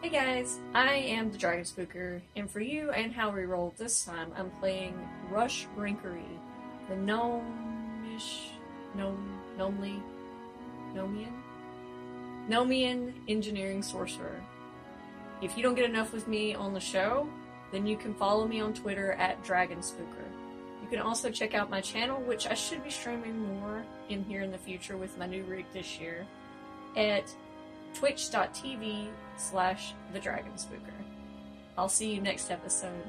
Hey guys, I am the Dragon Spooker, and for you and How We Roll this time, I'm playing Rush Brinkery, the Nomian engineering sorcerer. If you don't get enough with me on the show, then you can follow me on Twitter at Dragon Spooker. You can also check out my channel, which I should be streaming more in here in the future with my new rig this year, at twitch.tv/thedragonspooker. I'll see you next episode.